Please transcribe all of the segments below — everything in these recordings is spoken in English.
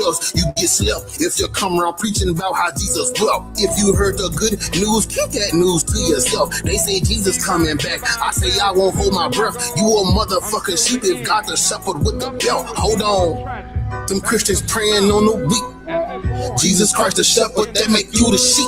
does, you get slept. If you come around preaching about how Jesus dwelt. If you heard the good news, keep that news to yourself. They say Jesus coming back. I say I won't hold my breath. You a motherfucking sheep if God the shepherd with the belt. Hold on. Them Christians praying on the weak. Jesus Christ the shepherd that make you the sheep.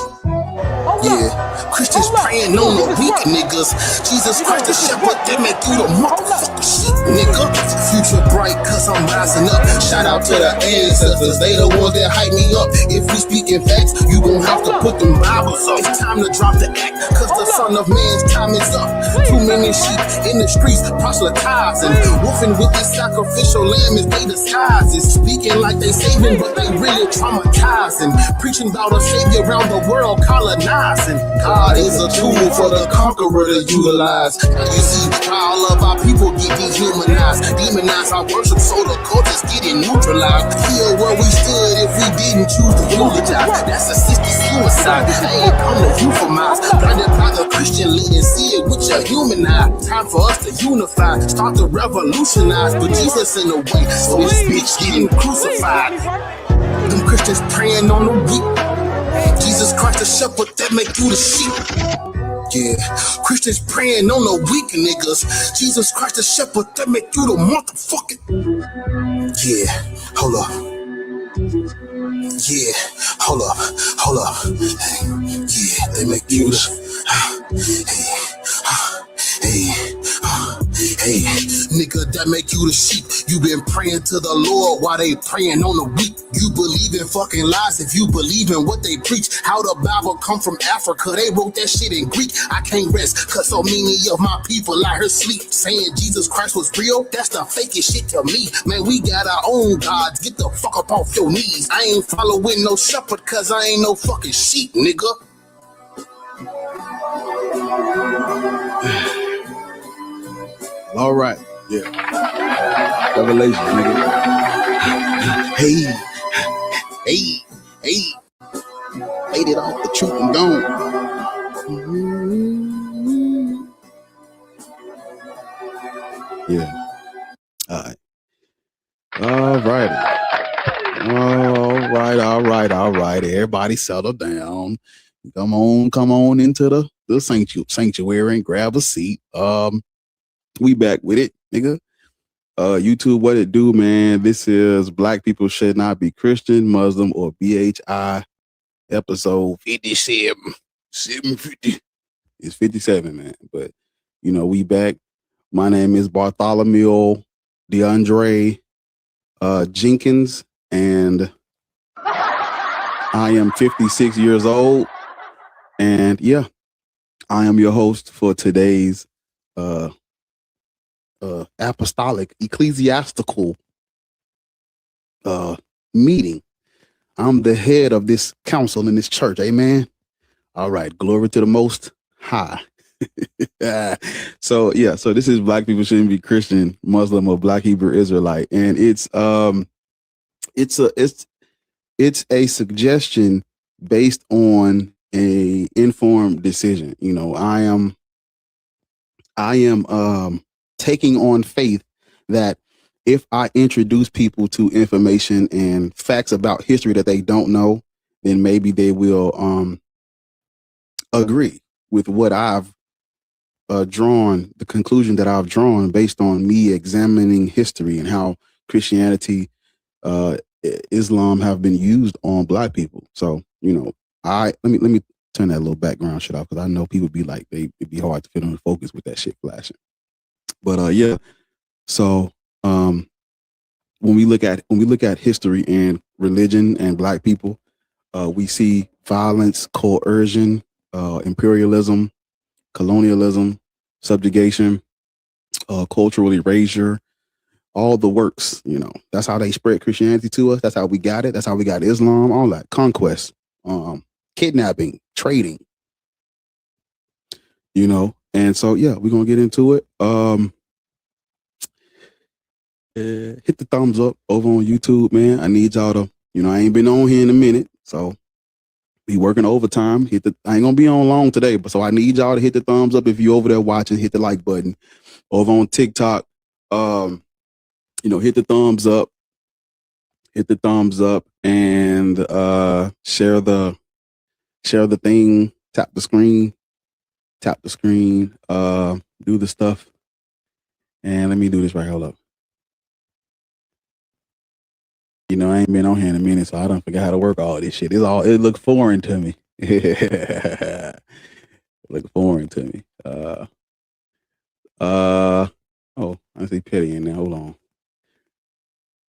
Yeah, Christians praying on the weak niggas. Jesus Christ the shepherd that make you the motherfucking sheep, nigga. Future bright cause I'm rising up. Shout out to the ancestors, they the ones that hype me up. If we speaking facts, you gon' have to put them Bibles up. It's time to drop the act, cause the son of man's time is up. Too many sheep in the streets proselytizing, wolfing with this sacrificial lamb as they disguises. Speaking like they saving, but they really traumatizing. Preaching about a savior around the world, colonizing. God is a tool for the conqueror to utilize. Now you see how all of our people get dehumanized, demonized our worship, so the culture's getting neutralized. Here where we stood if we didn't choose to eulogize. That's assisted suicide. I ain't come to euphemize. Blinded by the Christian lead and see it with your human eye. Time for us to unify, start to revolutionize. But Jesus in the way, so this bitch getting crucified. Them Christians praying on the weak. Jesus Christ the shepherd that make you the sheep. Yeah, Christians praying on the weak niggas. Jesus Christ the shepherd that make you the motherfucking. Yeah, hold up. Yeah, hold up. Yeah, they make you the. Hey, nigga, that make you the sheep. You been praying to the Lord while they praying on the weak. You believe in fucking lies if you believe in what they preach. How the Bible come from Africa, they wrote that shit in Greek. I can't rest, cause so many of my people out here sleep. Saying Jesus Christ was real, that's the fakest shit to me. Man, we got our own gods, get the fuck up off your knees. I ain't following no shepherd, cause I ain't no fucking sheep, nigga. All right, yeah. Revelation, nigga. Hey. Ate it off the truth and gone. Yeah. All right. Everybody settle down. Come on into the sanctuary and grab a seat. We back with it, nigga. YouTube, what it do, man? This is Black People Should Not Be Christian, Muslim, or BHI, episode 57. 750. It's 57, man. But, you know, we back. My name is Bartholomew DeAndre Jenkins, and I am 56 years old. And, yeah, I am your host for today's apostolic ecclesiastical meeting. I'm the head of this council in this church. Amen. All right. Glory to the Most High. So this is Black People Shouldn't Be Christian, Muslim, or Black Hebrew Israelite, and it's a suggestion based on a informed decision. You know, I am taking on faith that if I introduce people to information and facts about history that they don't know, then maybe they will agree with what I've drawn, the conclusion that I've drawn based on me examining history and how Christianity, Islam have been used on Black people. So, you know, let me turn that little background shit off, because I know people be like, it'd be hard to fit on the focus with that shit flashing. But yeah, so when we look at history and religion and Black people, we see violence, coercion, imperialism, colonialism, subjugation, cultural erasure, all the works. You know, that's how they spread Christianity to us. That's how we got it. That's how we got Islam. All that conquest, kidnapping, trading. You know, and so yeah, we're gonna get into it. Hit the thumbs up over on YouTube, man. I need y'all to, you know, I ain't been on here in a minute, so be working overtime. I ain't gonna be on long today, but so I need y'all to hit the thumbs up if you over there watching. Hit the like button over on TikTok. You know, hit the thumbs up. hit the thumbs up and share the thing. Tap the screen, do the stuff. And let me do this right. Hold up. You know, I ain't been on here in a minute, so I don't forget how to work all this shit. It looks foreign to me. It looks foreign to me. Oh, I see Petty in there. Hold on.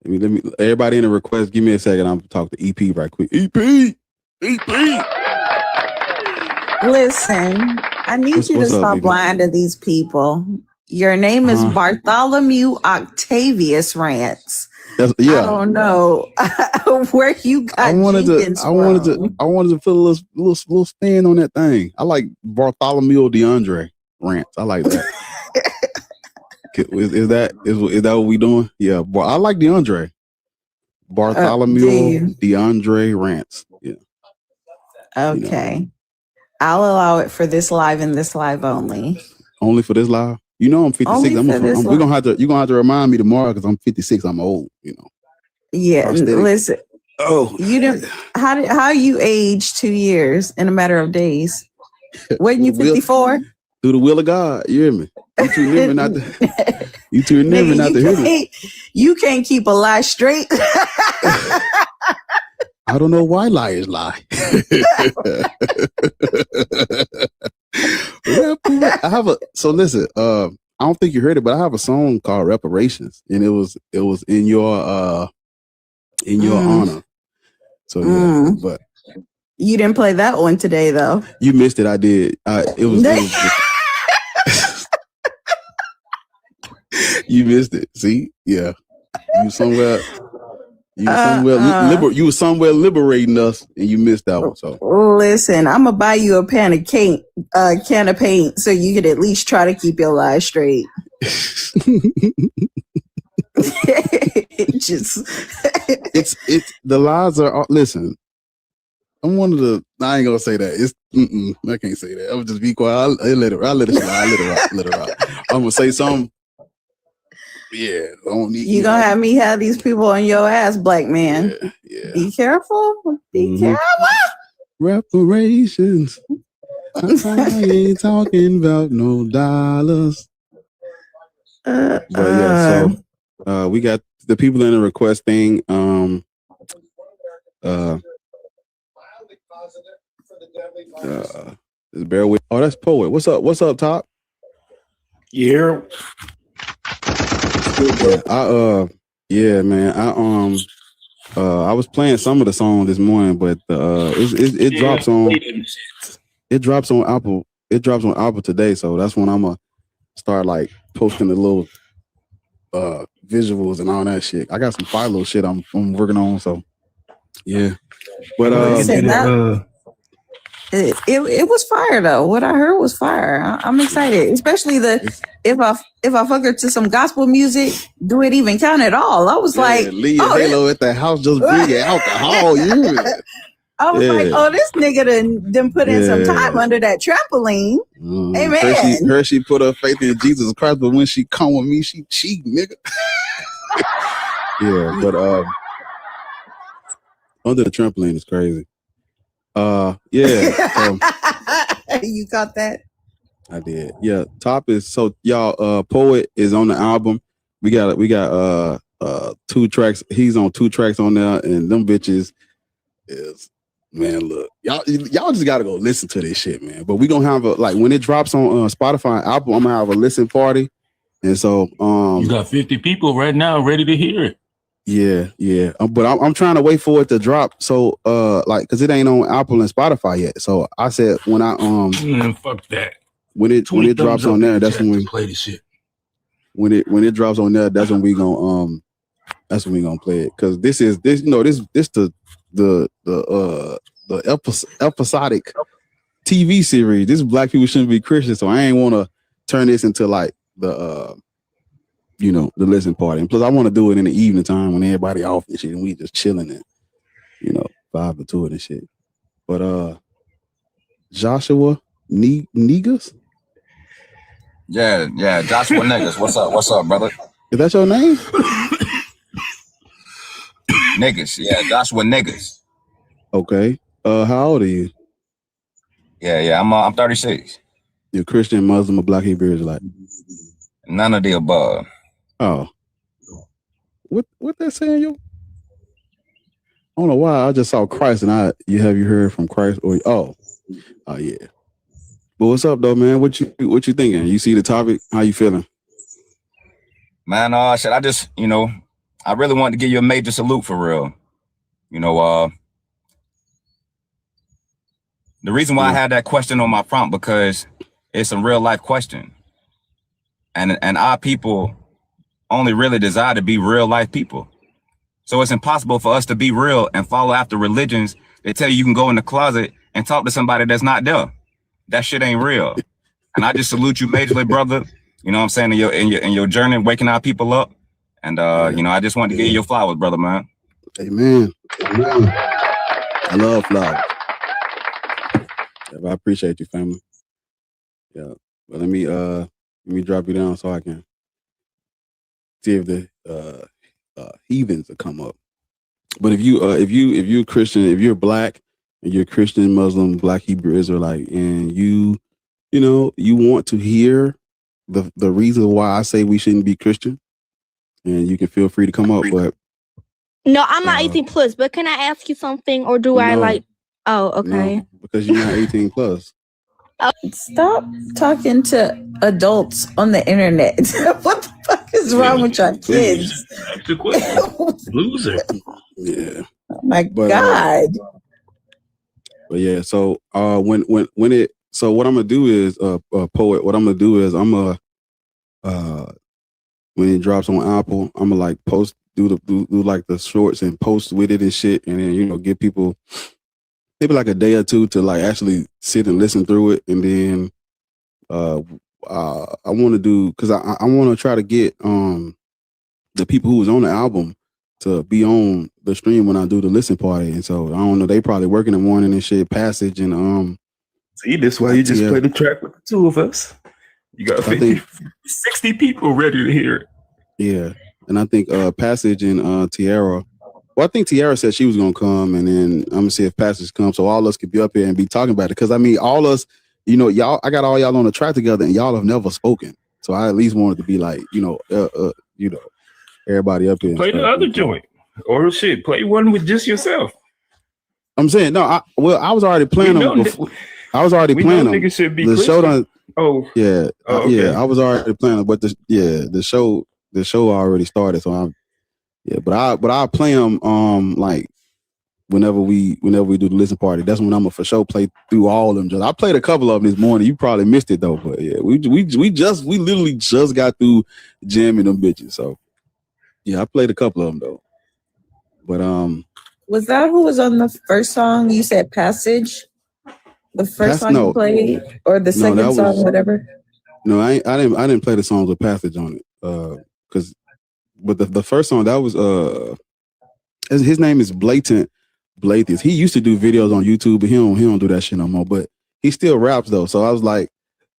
Let me everybody in the request, give me a second. I'm gonna talk to EP right quick. EP. Listen, I need you to stop lying to these people. Your name is Bartholomew Octavius Rance. I don't know where you got I wanted to put a little spin on that thing. I like Bartholomew DeAndre Rance. I like that. Is that what we doing? Yeah, I like DeAndre. Bartholomew DeAndre Rance. Yeah. Okay. You know. I'll allow it for this live and this live only. Only for this live? You know I'm 56. You're gonna have to remind me tomorrow because I'm 56. I'm old, you know. Yeah, listen. Oh, you didn't. How you aged 2 years in a matter of days? Wasn't you 54? Through the will of God, you hear me? You too never not to. You too never not to hear me. You can't keep a lie straight. I don't know why liars lie. So listen, I don't think you heard it, but I have a song called Reparations, and it was in your honor. So yeah, but you didn't play that one today though. You missed it. I did. It was you missed it. See? Yeah. You were somewhere liberating us, and you missed that one. So listen, I'm gonna buy you a can of paint, so you could at least try to keep your lies straight. It's the lies are. Listen, I'm one of the. I ain't gonna say that. It's. I can't say that. I'm just be quiet. I let it slide. Let it rock. I'm gonna say something. Yeah, you gonna have me have these people on your ass, black man. Yeah. Be careful. Be careful. Reparations. I ain't talking about no dollars. But yeah, so we got the people in the request thing. Bear with. Oh, that's Poet. What's up? What's up, Top? Yeah. Yeah, man. I was playing some of the songs this morning, but it drops on Apple. It drops on Apple today, so that's when I'm gonna start like posting the little visuals and all that shit. I got some Philo shit I'm working on, so yeah. But it was fire though. What I heard was fire. I'm excited, especially if I fuck her to some gospel music, do it even count at all? I was like, leave your halo at the house, just bring your alcohol. I was like, oh, this nigga done put in some time under that trampoline. Amen. She put her faith in Jesus Christ, but when she come with me, she cheat, nigga. Yeah, but under the trampoline is crazy. Yeah. You got that? I did. Yeah. Top is so y'all. Poet is on the album. We got 2 tracks. He's on 2 tracks on there, and them bitches is, man. Look, y'all just gotta go listen to this shit, man. But we gonna have when it drops on Spotify and Apple, I'm gonna have a listen party, and so you got 50 people right now ready to hear it. Yeah. But I'm trying to wait for it to drop. So, because it ain't on Apple and Spotify yet. So I said when I fuck that. When it drops on there, that's when we play the shit. When it drops on there, that's when we gonna play it. Because this the episodic TV series. This Black People Shouldn't Be Christians. So I ain't want to turn this into like the listen party. And plus I want to do it in the evening time when everybody off and shit and we just chilling and, vibe to it and shit. But Joshua Negus? Yeah, Joshua Negus. What's up, brother? Is that your name? Niggas. Yeah, Joshua Niggas. Okay. How old are you? Yeah. I'm 36. You're Christian, Muslim, or Black Hebrew Israelite? None of the above. Oh. What that saying, yo? I don't know why. I just saw Christ and you heard from Christ or yeah. But what's up though, man? What you thinking? You see the topic? How you feeling? Man, shit, I just, I really wanted to give you a major salute for real. The reason why I had that question on my prompt because it's a real life question. And our people only really desire to be real life people. So it's impossible for us to be real and follow after religions. They tell you can go in the closet and talk to somebody that's not there. That shit ain't real. And I just salute you majorly, brother. You know what I'm saying? In your journey, waking our people up. And I just wanted to give you your flowers, brother, man. Amen. I love flowers. I appreciate you, family. Yeah. But let me drop you down so I can see if the heathens will come up. But if you're Christian, if you're Black and you're Christian, Muslim, Black, Hebrew, Israelite, and you want to hear the reason why I say we shouldn't be Christian, and you can feel free to come up. But no, I'm not 18 plus. But can I ask you something, or do I like? Oh, okay. No, because you're not 18 plus. Stop talking to adults on the internet. What the fuck is wrong with your kids? That's the question. Loser. Yeah. Oh my God. But yeah, so when what I'm gonna do is poet. What I'm gonna do is when it drops on Apple, I'm gonna like post do like the shorts and post with it and shit, and then give people maybe like a day or two to like actually sit and listen through it, and then I want to do because I want to try to get the people who was on the album to be on the stream when I do the listen party, and so I don't know, they probably working in the morning and shit. Passage and see, this why you just play the track with the two of us. You got 60 people ready to hear it. Yeah, and I think Passage and Tiara. Well, I think Tiara said she was gonna come, and then I'm gonna see if Passage comes, so all us could be up here and be talking about it. Because I mean, all us, y'all, I got all y'all on the track together, and y'all have never spoken. So I at least wanted to be like, everybody up here. Play the other joint, or shit, play one with just yourself. I'm saying no. I was already playing them. I was already playing them. Niggas should be the show done. Oh yeah, okay. Yeah. I was already playing them, but the show already started. So but I'll play them like whenever we do the listen party. That's when I'm gonna for sure play through all of them. I played a couple of them this morning. You probably missed it though, but yeah, we literally just got through jamming them bitches. So yeah, I played a couple of them though. But was that who was on the first song? You said Passage, the first song you played, or the second song, whatever. No, I didn't play the songs with Passage on it, because. But the first song, that was his name is Blatant. He used to do videos on YouTube, but he don't do that shit no more. But he still raps though. So I was like,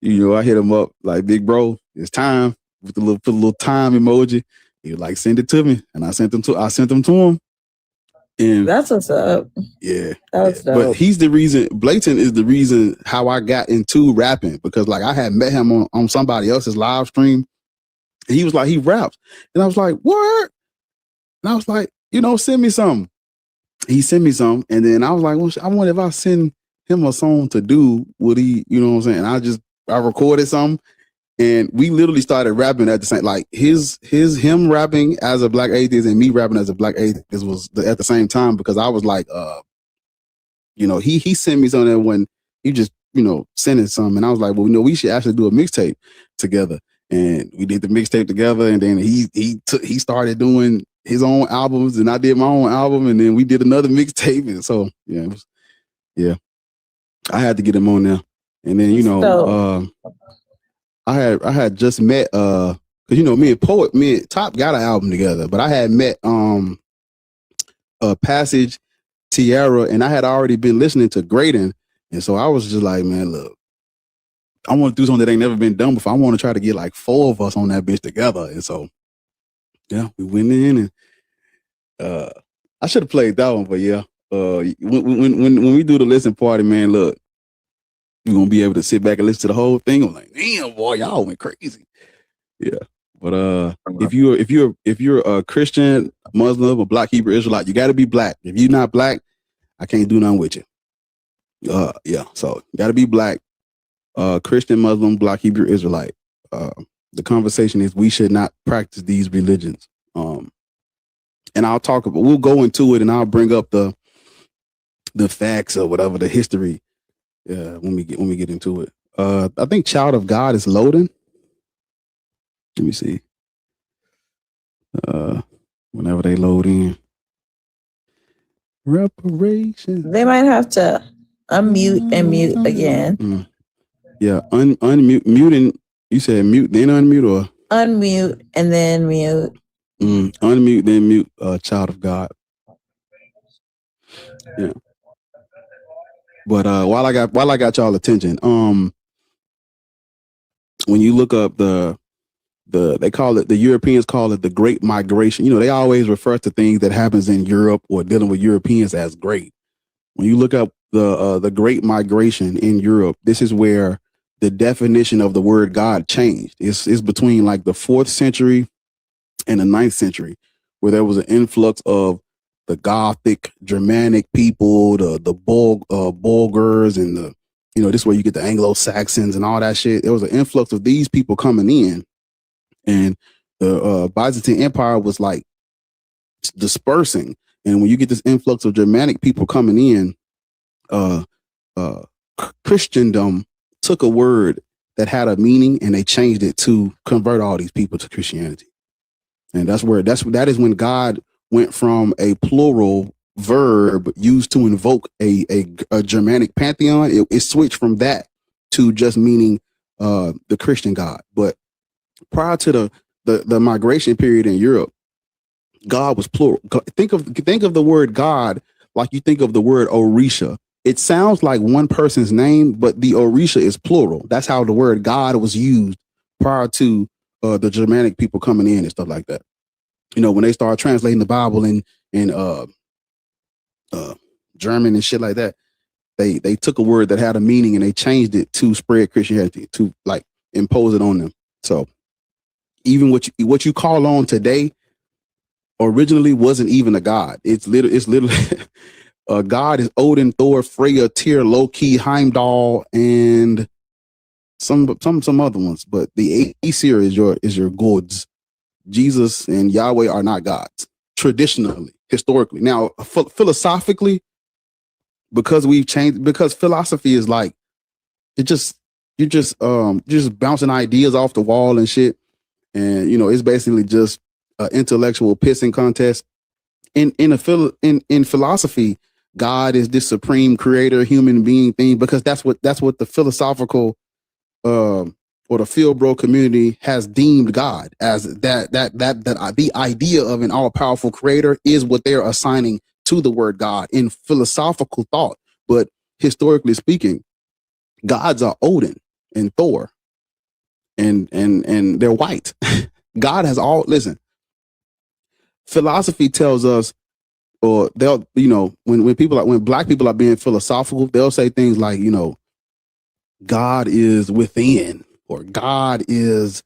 I hit him up like, big bro, it's time, with the little time emoji. He was like, send it to me, and I sent them to him. And that's what's up. Yeah, that's dope. But he's the reason. Blatant is the reason how I got into rapping, because like I had met him on somebody else's live stream. He was like, he raps. And I was like, what? And I was like, send me something. He sent me some. And then I was like, well, I wonder if I send him a song to do, would he, you know what I'm saying? And I recorded something, and we literally started rapping at the same, like him rapping as a Black atheist and me rapping as a Black atheist was at the same time, because I was like, he sent me something when he just, sending something. And I was like, well, we should actually do a mixtape together. And we did the mixtape together, and then he started doing his own albums, and I did my own album, and then we did another mixtape, and so I had to get him on there. And then I had just met because me and Top got an album together, but I had met Passage, Tiara, and I had already been listening to Graydon, and so I was just like, man, look, I want to do something that ain't never been done before. I want to try to get like 4 of us on that bitch together. And so, yeah, we went in and I should have played that one, but yeah. When we do the listen party, man, look, you're gonna be able to sit back and listen to the whole thing. I'm like, damn, boy, y'all went crazy. Yeah. But if you're a Christian, Muslim, or Black Hebrew Israelite, you gotta be black. If you're not black, I can't do nothing with you. Yeah. So you gotta be black, Christian, Muslim, Black Hebrew Israelite. The conversation is we should not practice these religions. And we'll go into it and I'll bring up the facts or whatever, the history, when we get into it. I think Child of God is loading. Let me see. Whenever they load in. Reparations. They might have to unmute and mute again. Yeah, unmute, muting. You said mute, then unmute, or unmute and then mute. Unmute, then mute. Child of God. Yeah. But while I got y'all attention, when you look up they call it, the Europeans call it the Great Migration. You know, they always refer to things that happens in Europe or dealing with Europeans as great. When you look up the Great Migration in Europe, this is where the definition of the word God changed. It's between like the 4th century and the 9th century, where there was an influx of the Gothic, Germanic people, the Bulgars, and this is where you get the Anglo-Saxons and all that shit. There was an influx of these people coming in, and the Byzantine Empire was like dispersing. And when you get this influx of Germanic people coming in, Christendom took a word that had a meaning and they changed it to convert all these people to Christianity. And that is when God went from a plural verb used to invoke a Germanic pantheon. It switched from that to just meaning the Christian God. But prior to the migration period in Europe, God was plural. Think of the word God like you think of the word Orisha. It sounds like one person's name, but the Orisha is plural. That's how the word God was used prior to the Germanic people coming in and stuff like that. You know, when they started translating the Bible in German and shit like that, they took a word that had a meaning and they changed it to spread Christianity, to like impose it on them. So even what you call on today originally wasn't even a god. It's literally God is Odin, Thor, Freya, Tyr, Loki, Heimdall, and some other ones. But the Aesir is your gods. Jesus and Yahweh are not gods traditionally, historically. Now, philosophically, because we've changed, because philosophy is like you're just bouncing ideas off the wall and shit, and it's basically just an intellectual pissing contest. In philosophy, God is this supreme creator, human being thing, because that's what the philosophical or the field bro community has deemed God as. That the idea of an all-powerful creator is what they're assigning to the word God in philosophical thought. But historically speaking, gods are Odin and Thor, and they're white. God has all. Listen, philosophy tells us, or they'll, when black people are being philosophical, they'll say things like, God is within, or God is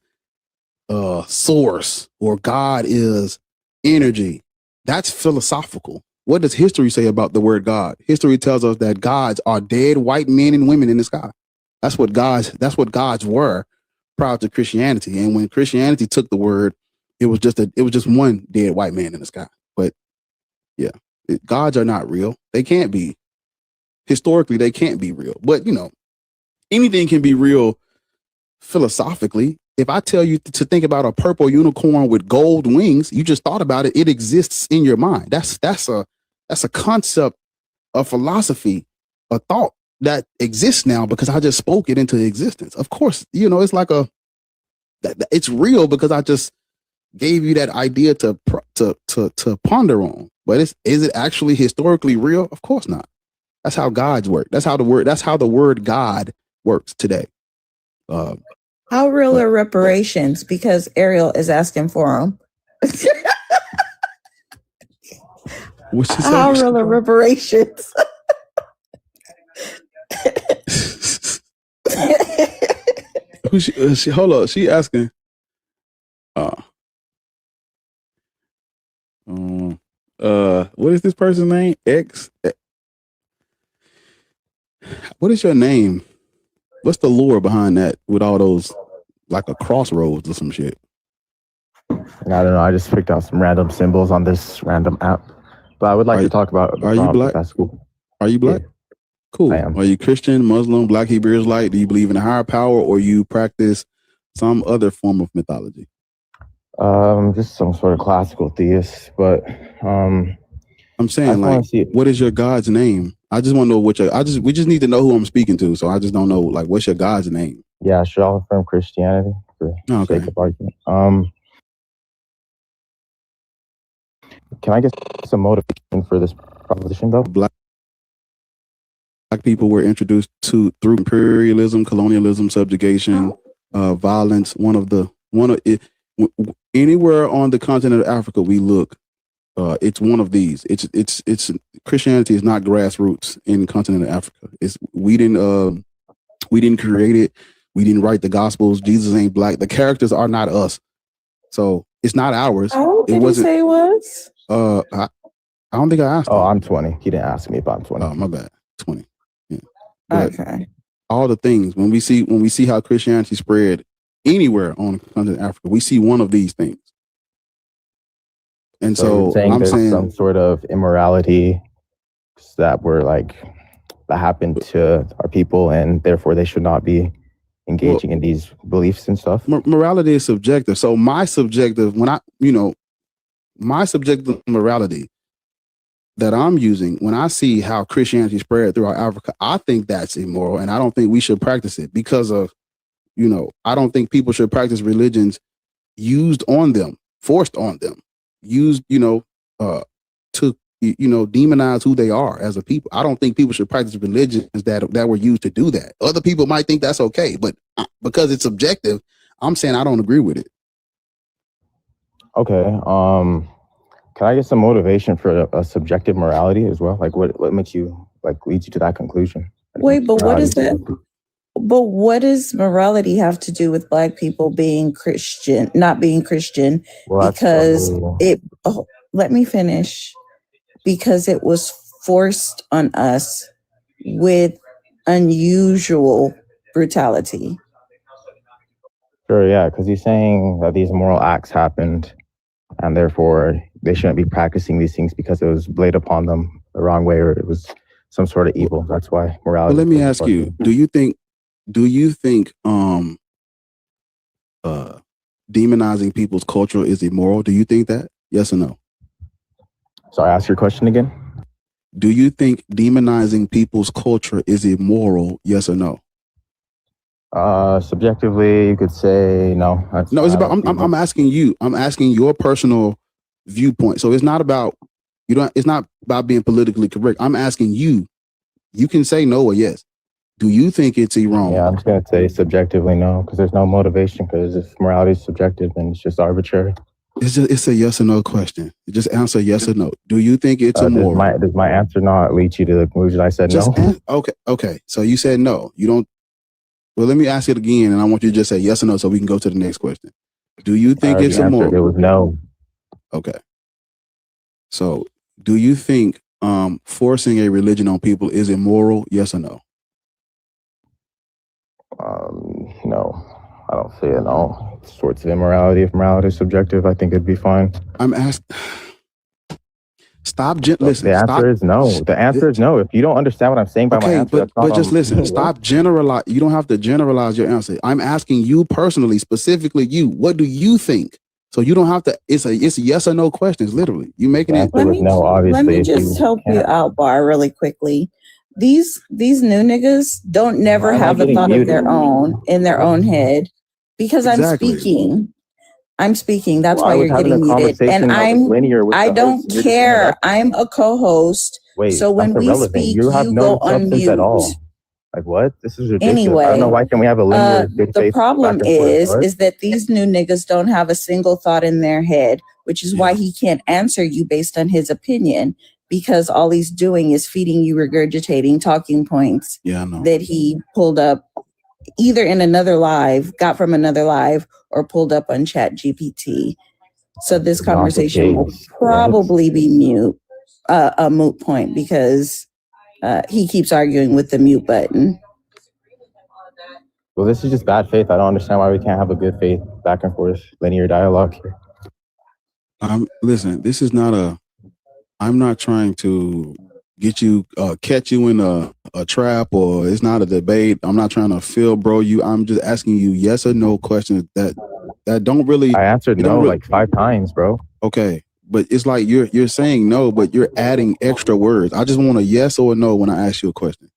source, or God is energy. That's philosophical. What does history say about the word God? History tells us that gods are dead white men and women in the sky. That's what gods were prior to Christianity. And when Christianity took the word, it was just one dead white man in the sky. But yeah, gods are not real. They can't be. Historically, they can't be real. But anything can be real philosophically. If I tell you to think about a purple unicorn with gold wings, you just thought about it. It exists in your mind. That's a concept, a philosophy, a thought that exists now because I just spoke it into existence. Of course, it's like it's real because I just gave you that idea to ponder on. But is it actually historically real? Of course not. That's how gods work. That's how the word God works today. How real are reparations? Because Ariel is asking for them. What she say? Our real reparations. Who she? Hold up. She asking. What is this person's name? X. What is your name? What's the lore behind that with all those, like a crossroads or some shit? I don't know. I just picked out some random symbols on this random app, but I would like to talk about. Are you black? That's cool. Are you black? Yeah. Cool. I am. Are you Christian, Muslim, Black, Hebrew, Israelite? Do you believe in a higher power, or you practice some other form of mythology? Just some sort of classical theist, but I'm saying, like, what is your God's name? I just want to know what we just need to know who I'm speaking to. So I just don't know, like, what's your God's name? Yeah, should I affirm Christianity for sake of argument? Can I get some motivation for this proposition, though? Black people were introduced to through imperialism, colonialism, subjugation, violence. Anywhere on the continent of Africa we look, it's one of these. It's Christianity is not grassroots in the continent of Africa. We didn't create it. We didn't write the Gospels. Jesus ain't black. The characters are not us. So it's not ours. How old did he say it was? I don't think I asked. Oh, I'm 20. He didn't ask me if I'm 20. Oh, my bad. 20. Yeah. Okay. All the things when we see how Christianity spread anywhere on the continent of Africa, we see one of these things. And so I'm saying some sort of immorality that happened to our people, and therefore they should not be engaging in these beliefs and stuff. Morality is subjective. So my subjective morality that I'm using when I see how Christianity spread throughout Africa, I think that's immoral, and I don't think we should practice it because of, I don't think people should practice religions used on them, forced on them, used, to, demonize who they are as a people. I don't think people should practice religions that were used to do that. Other people might think that's okay, but because it's subjective, I'm saying I don't agree with it. Okay. Can I get some motivation for a subjective morality as well? Like what makes you leads you to that conclusion? Wait, but what is that? But what does morality have to do with Black people being Christian, not being Christian? Well, because let me finish. Because it was forced on us with unusual brutality. Sure, yeah, because he's saying that these moral acts happened, and therefore they shouldn't be practicing these things because it was laid upon them the wrong way, or it was some sort of evil. That's why morality. But let me ask you: Do you think demonizing people's culture is immoral? Do you think that? Yes or no? Sorry, ask your question again. Do you think demonizing people's culture is immoral? Yes or no? Subjectively, you could say no. No, it's about. I'm asking you. I'm asking your personal viewpoint. So it's not about It's not about being politically correct. I'm asking you. You can say no or yes. Do you think it's wrong? Yeah, I'm just gonna say subjectively no, because there's no motivation. Because if morality is subjective, then it's just arbitrary. It's a yes or no question. Just answer yes or no. Do you think it's immoral? Does my answer not lead you to the conclusion I said no? Okay. So you said no. You don't. Well, let me ask it again, and I want you to just say yes or no, so we can go to the next question. Do you think it's immoral? It was no. Okay. So, do you think forcing a religion on people is immoral? Yes or no? No. I don't see it. No sorts of immorality. If morality is subjective, I think it'd be fine. I'm asking. Listen. The answer is no. The answer is no. If you don't understand what I'm saying by my answer, but just listen. Stop generalize. You don't have to generalize your answer. I'm asking you personally, specifically you. What do you think? So you don't have to. It's a yes or no questions. Literally, you making it. Let me just help you out, Bar, really quickly. These new niggas don't never have a thought of their own in their own head because I'm speaking. That's why you're getting muted. And I don't care. I'm a co-host. Wait, so when we speak, you have no substance at all. Like what? This is ridiculous. Anyway, I don't know why can we have a linear the problem is that these new niggas don't have a single thought in their head, which is why he can't answer you based on his opinion. because all he's doing is feeding you regurgitating talking points that he pulled up either in another live, got from another live, or pulled up on Chat GPT. So this conversation will probably be a moot point because he keeps arguing with the mute button. Well, this is just bad faith. I don't understand why we can't have a good faith back and forth linear dialogue here. Listen, this is not I'm not trying to get you, catch you in a trap, or it's not a debate. I'm not trying to bro you. I'm just asking you yes or no questions that don't really. I answered no like 5 times, bro. Okay. But it's like you're saying no, but you're adding extra words. I just want a yes or a no when I ask you a question.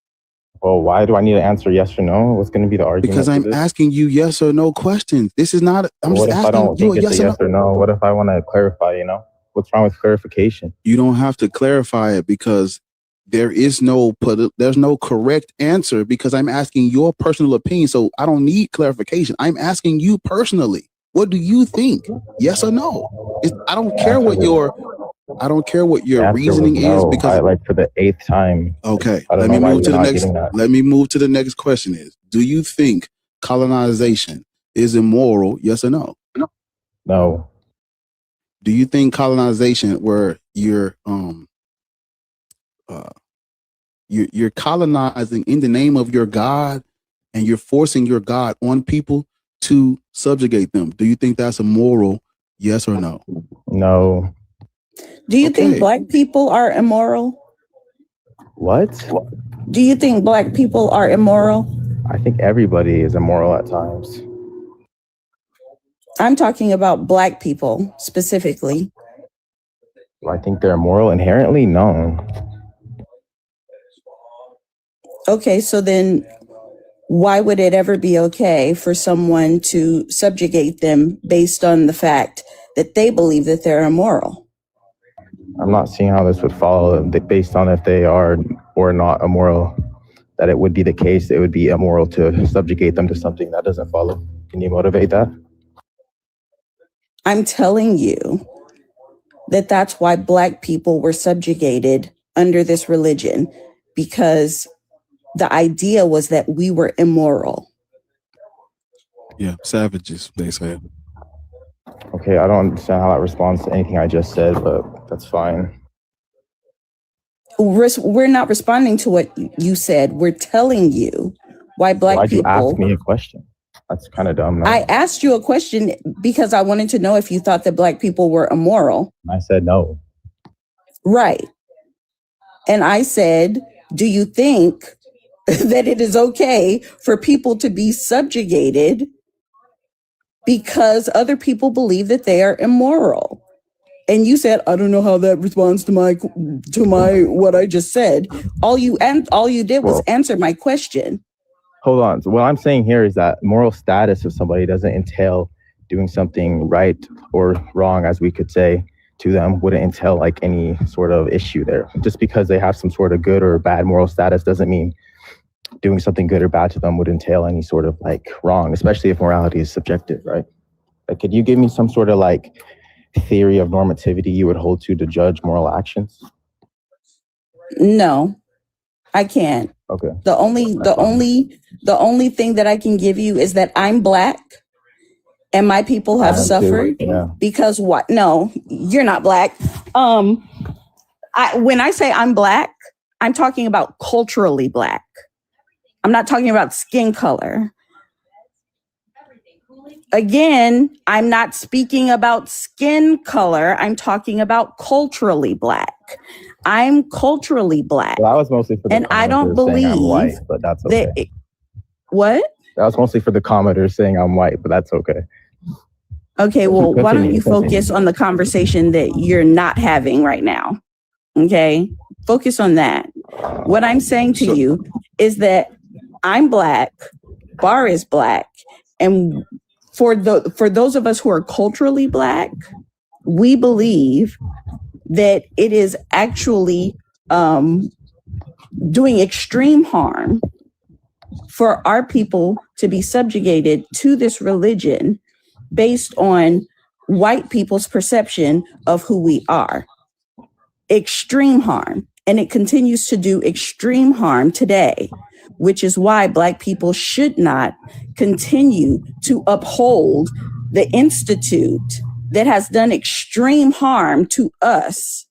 Well, why do I need to answer yes or no? What's going to be the argument? Because I'm asking you yes or no questions. This is not. What if I don't think it's a yes or no? What if I want to clarify? What's wrong with clarification? You don't have to clarify it because there's no correct answer because I'm asking your personal opinion. So I don't need clarification. I'm asking you personally. What do you think? Yes or no? I don't care what your reasoning is because for the 8th time. Okay, let me move to the next question. Do you think colonization is immoral? Yes or no? No. Do you think colonization where you're colonizing in the name of your God and you're forcing your God on people to subjugate them? Do you think that's immoral? Yes or no? No. Do you think Black people are immoral? What? Do you think Black people are immoral? I think everybody is immoral at times. I'm talking about Black people specifically. I think they're immoral inherently? No. Okay, so then why would it ever be okay for someone to subjugate them based on the fact that they believe that they're immoral? I'm not seeing how this would follow based on if they are or not immoral, that it would be the case, it would be immoral to subjugate them to something that doesn't follow. Can you motivate that? I'm telling you that that's why Black people were subjugated under this religion, because the idea was that we were immoral. Yeah, savages, they say. Okay, I don't understand how that responds to anything I just said, but that's fine. We're not responding to what you said. We're telling you why Black people... Why'd you ask me a question? That's kind of dumb. I asked you a question because I wanted to know if you thought that Black people were immoral. I said no. Right. And I said, do you think that it is okay for people to be subjugated because other people believe that they are immoral? And you said, I don't know how that responds to my what I just said. All you did was answer my question. Hold on. So what I'm saying here is that moral status of somebody doesn't entail doing something right or wrong, as we could say, to them, wouldn't entail like any sort of issue there. Just because they have some sort of good or bad moral status doesn't mean doing something good or bad to them would entail any sort of like wrong, especially if morality is subjective, right? Like, could you give me some sort of like theory of normativity you would hold to judge moral actions? No, I can't. Okay. The only thing that I can give you is that I'm Black and my people have suffered because what? No, you're not Black. When I say I'm Black, I'm talking about culturally Black. I'm not talking about skin color. Again, I'm not speaking about skin color. I'm talking about culturally Black. I'm culturally Black. Well, that was mostly for the and I don't believe I'm white, but that's okay. What? That was mostly for the commenters saying I'm white, but that's okay. Okay, well, why don't you focus on the conversation that you're not having right now? Okay, focus on that. What I'm saying to you is that I'm Black, Bar is Black, and for those of us who are culturally Black, we believe that it is actually doing extreme harm for our people to be subjugated to this religion based on white people's perception of who we are. extreme harm, and it continues to do extreme harm today, which is why Black people should not continue to uphold the institute that has done extreme harm to us.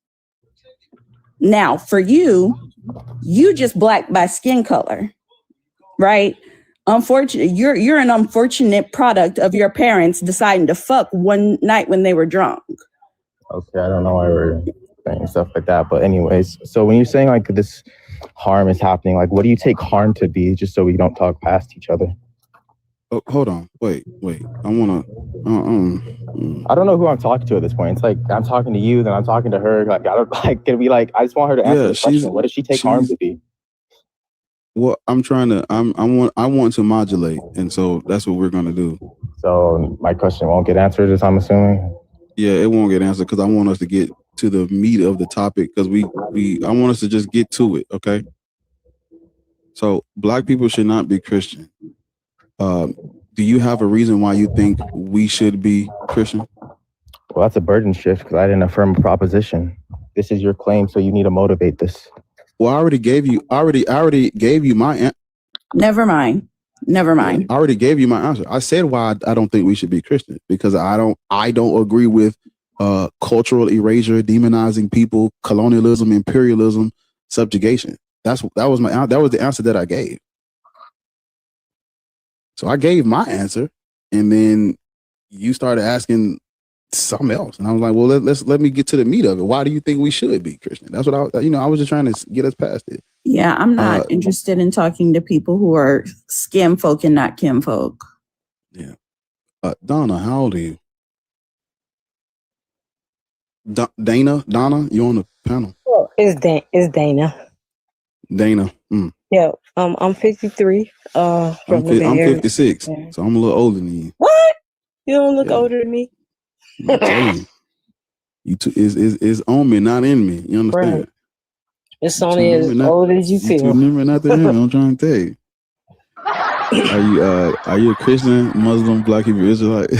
Now, for you just Black by skin color, right? Unfortunately, you're an unfortunate product of your parents deciding to fuck one night when they were drunk. Okay, I don't know why we're saying stuff like that, but anyways, so when you're saying like this harm is happening, like what do you take harm to be, just so we don't talk past each other? Oh, hold on, wait. I wanna. I don't know who I'm talking to at this point. It's like I'm talking to you, then I'm talking to her. Like I don't like. Can we like? I just want her to answer the question. What does she take harm to be? Well, I'm trying to. I want to modulate, and so that's what we're gonna do. So my question won't get answered, as I'm assuming. Yeah, it won't get answered because I want us to get to the meat of the topic because I want us to just get to it. Okay. So Black people should not be Christian. Do you have a reason why you think we should be Christian? Well, that's a burden shift because I didn't affirm a proposition. This is your claim, so you need to motivate this. Well, I already gave you my answer. Never mind. I already gave you my answer. I said why I don't think we should be Christian because I don't agree with cultural erasure, demonizing people, colonialism, imperialism, subjugation. That was the answer that I gave. So I gave my answer, and then you started asking something else, and I was like, "Well, let me get to the meat of it. Why do you think we should be Christian?" That's what I was just trying to get us past it. Yeah, I'm not interested in talking to people who are skin folk and not kinfolk. Yeah, Donna, how old are you? Dana, you on the panel? Well, it's Dana. Dana. Yeah, I'm 53. I'm 56, so I'm a little older than you. What? You don't look older than me. I'm telling you, is on me, not in me. You understand? Right. It's only as old as you feel. Remember not to him. I'm trying to tell you. Are you a Christian, Muslim, Black Hebrew Israelite?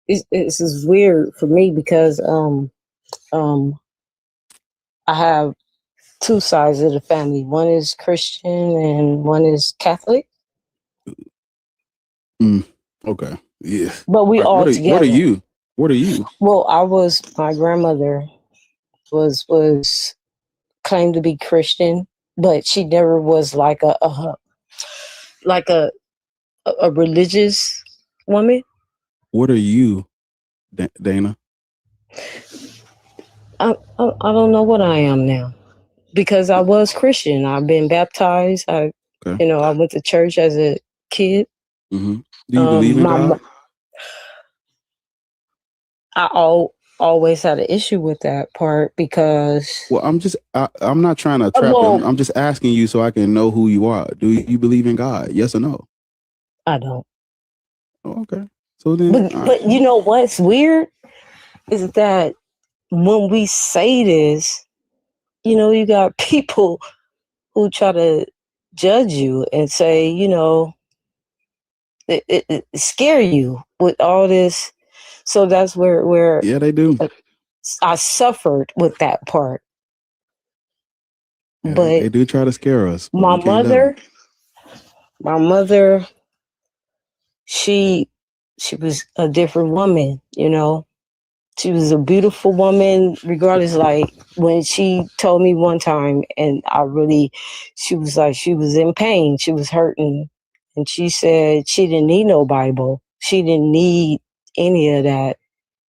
It's just weird for me because I have two sides of the family. One is Christian and one is Catholic. Okay. Yeah. But we all together. What are you? Well, my grandmother was claimed to be Christian, but she never was like a religious woman. What are you, Dana? I don't know what I am now because I was Christian. I've been baptized. I went to church as a kid. Mm-hmm. Do you believe in God? I always had an issue with that part because. Well, I'm not trying to trap them. I'm just asking you so I can know who you are. Do you believe in God? Yes or no? I don't. Oh, okay. So then, but you know what's weird is that when we say this, you got people who try to judge you and say, it scare you with all this. So that's where yeah, they do. I suffered with that part. Yeah, but they do try to scare us. My mother, she was a different woman, She was a beautiful woman, regardless. Like when she told me one time, and she was like, she was in pain, she was hurting. And she said she didn't need no Bible. She didn't need any of that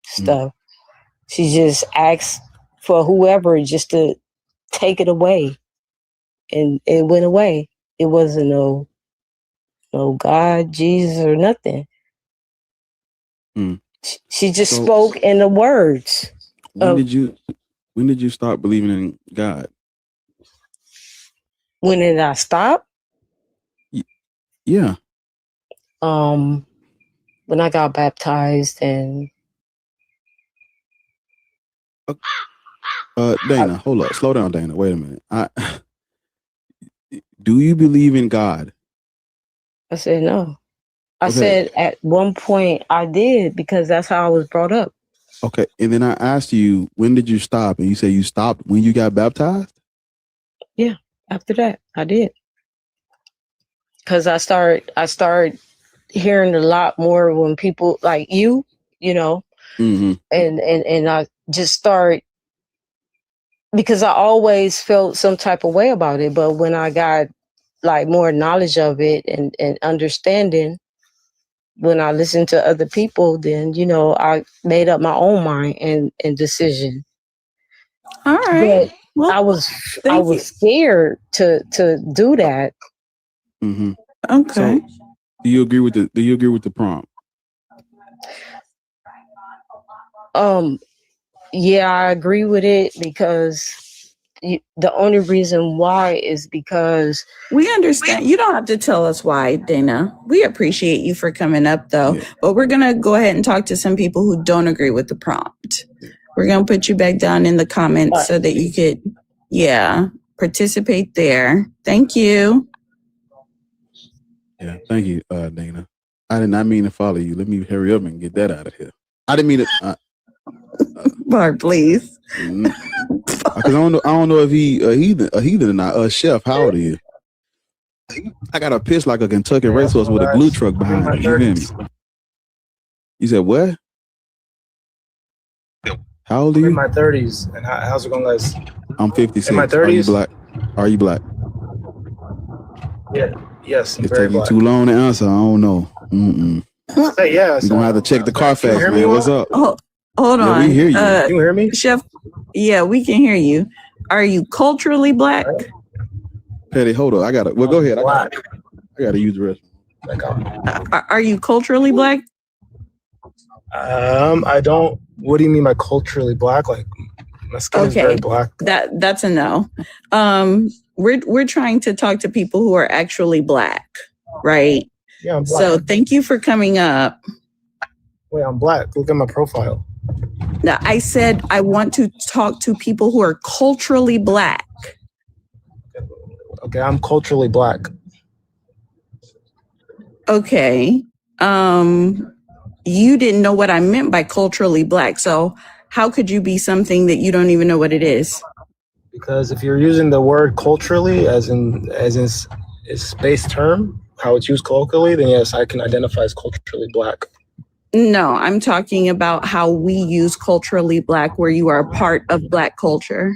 stuff. She just asked for whoever just to take it away. And it went away. It wasn't no God, Jesus, or nothing. She just spoke in the words. When did you start believing in God? When did I stop? Yeah. When I got baptized and. Dana, hold up, slow down, Dana. Wait a minute. Do you believe in God? I said no. I said at one point I did because that's how I was brought up. Okay, and then I asked you, when did you stop? And you say you stopped when you got baptized? Yeah, after that, I did. Because I started hearing a lot more when people like you know, Mm-hmm. and I just start, because I always felt some type of way about it. But when I got like more knowledge of it and understanding, when I listened to other people, then, you know, I made up my own mind and decision. All right. But well, I was scared to do that. Mm-hmm. Okay. So, do you agree with the prompt? Yeah, I agree with it, because the only reason why is because we understand. You don't have to tell us why, Dana. We appreciate you for coming up, though. Yeah. But we're going to go ahead and talk to some people who don't agree with the prompt. We're going to put you back down in the comments so that you could, participate there. Thank you. Yeah, thank you, Dana. I did not mean to follow you. Let me hurry up and get that out of here. I didn't mean to. Bart, please. Because I don't know if he a heathen or not. Chef, how old are you? I got a pitch like a Kentucky racehorse with a glue truck behind me. You hear me? You said what? How old are you? I'm in my 30s. And how's it going, guys? I'm 56. In my 30s. Are you black? Yeah. Yes. It's taking you too long to answer. I don't know. Hey, yeah. You're gonna have to check the Carfax, man. What's up? Oh, hold on. We hear you. Can you hear me? Chef, yeah, we can hear you. Are you culturally black? Petty, hold on. Go ahead. I gotta use the restroom. Are you culturally black? I don't. What do you mean by culturally black? Like, my skin is very black. That's a no. We're trying to talk to people who are actually black, right? Yeah, I'm black. So thank you for coming up. Wait, I'm black. Look at my profile. Now, I said I want to talk to people who are culturally black. Okay, I'm culturally black. Okay. You didn't know what I meant by culturally black. So how could you be something that you don't even know what it is? Because if you're using the word culturally as in a space term, how it's used colloquially, then yes, I can identify as culturally black. No, I'm talking about how we use culturally black, where you are a part of black culture.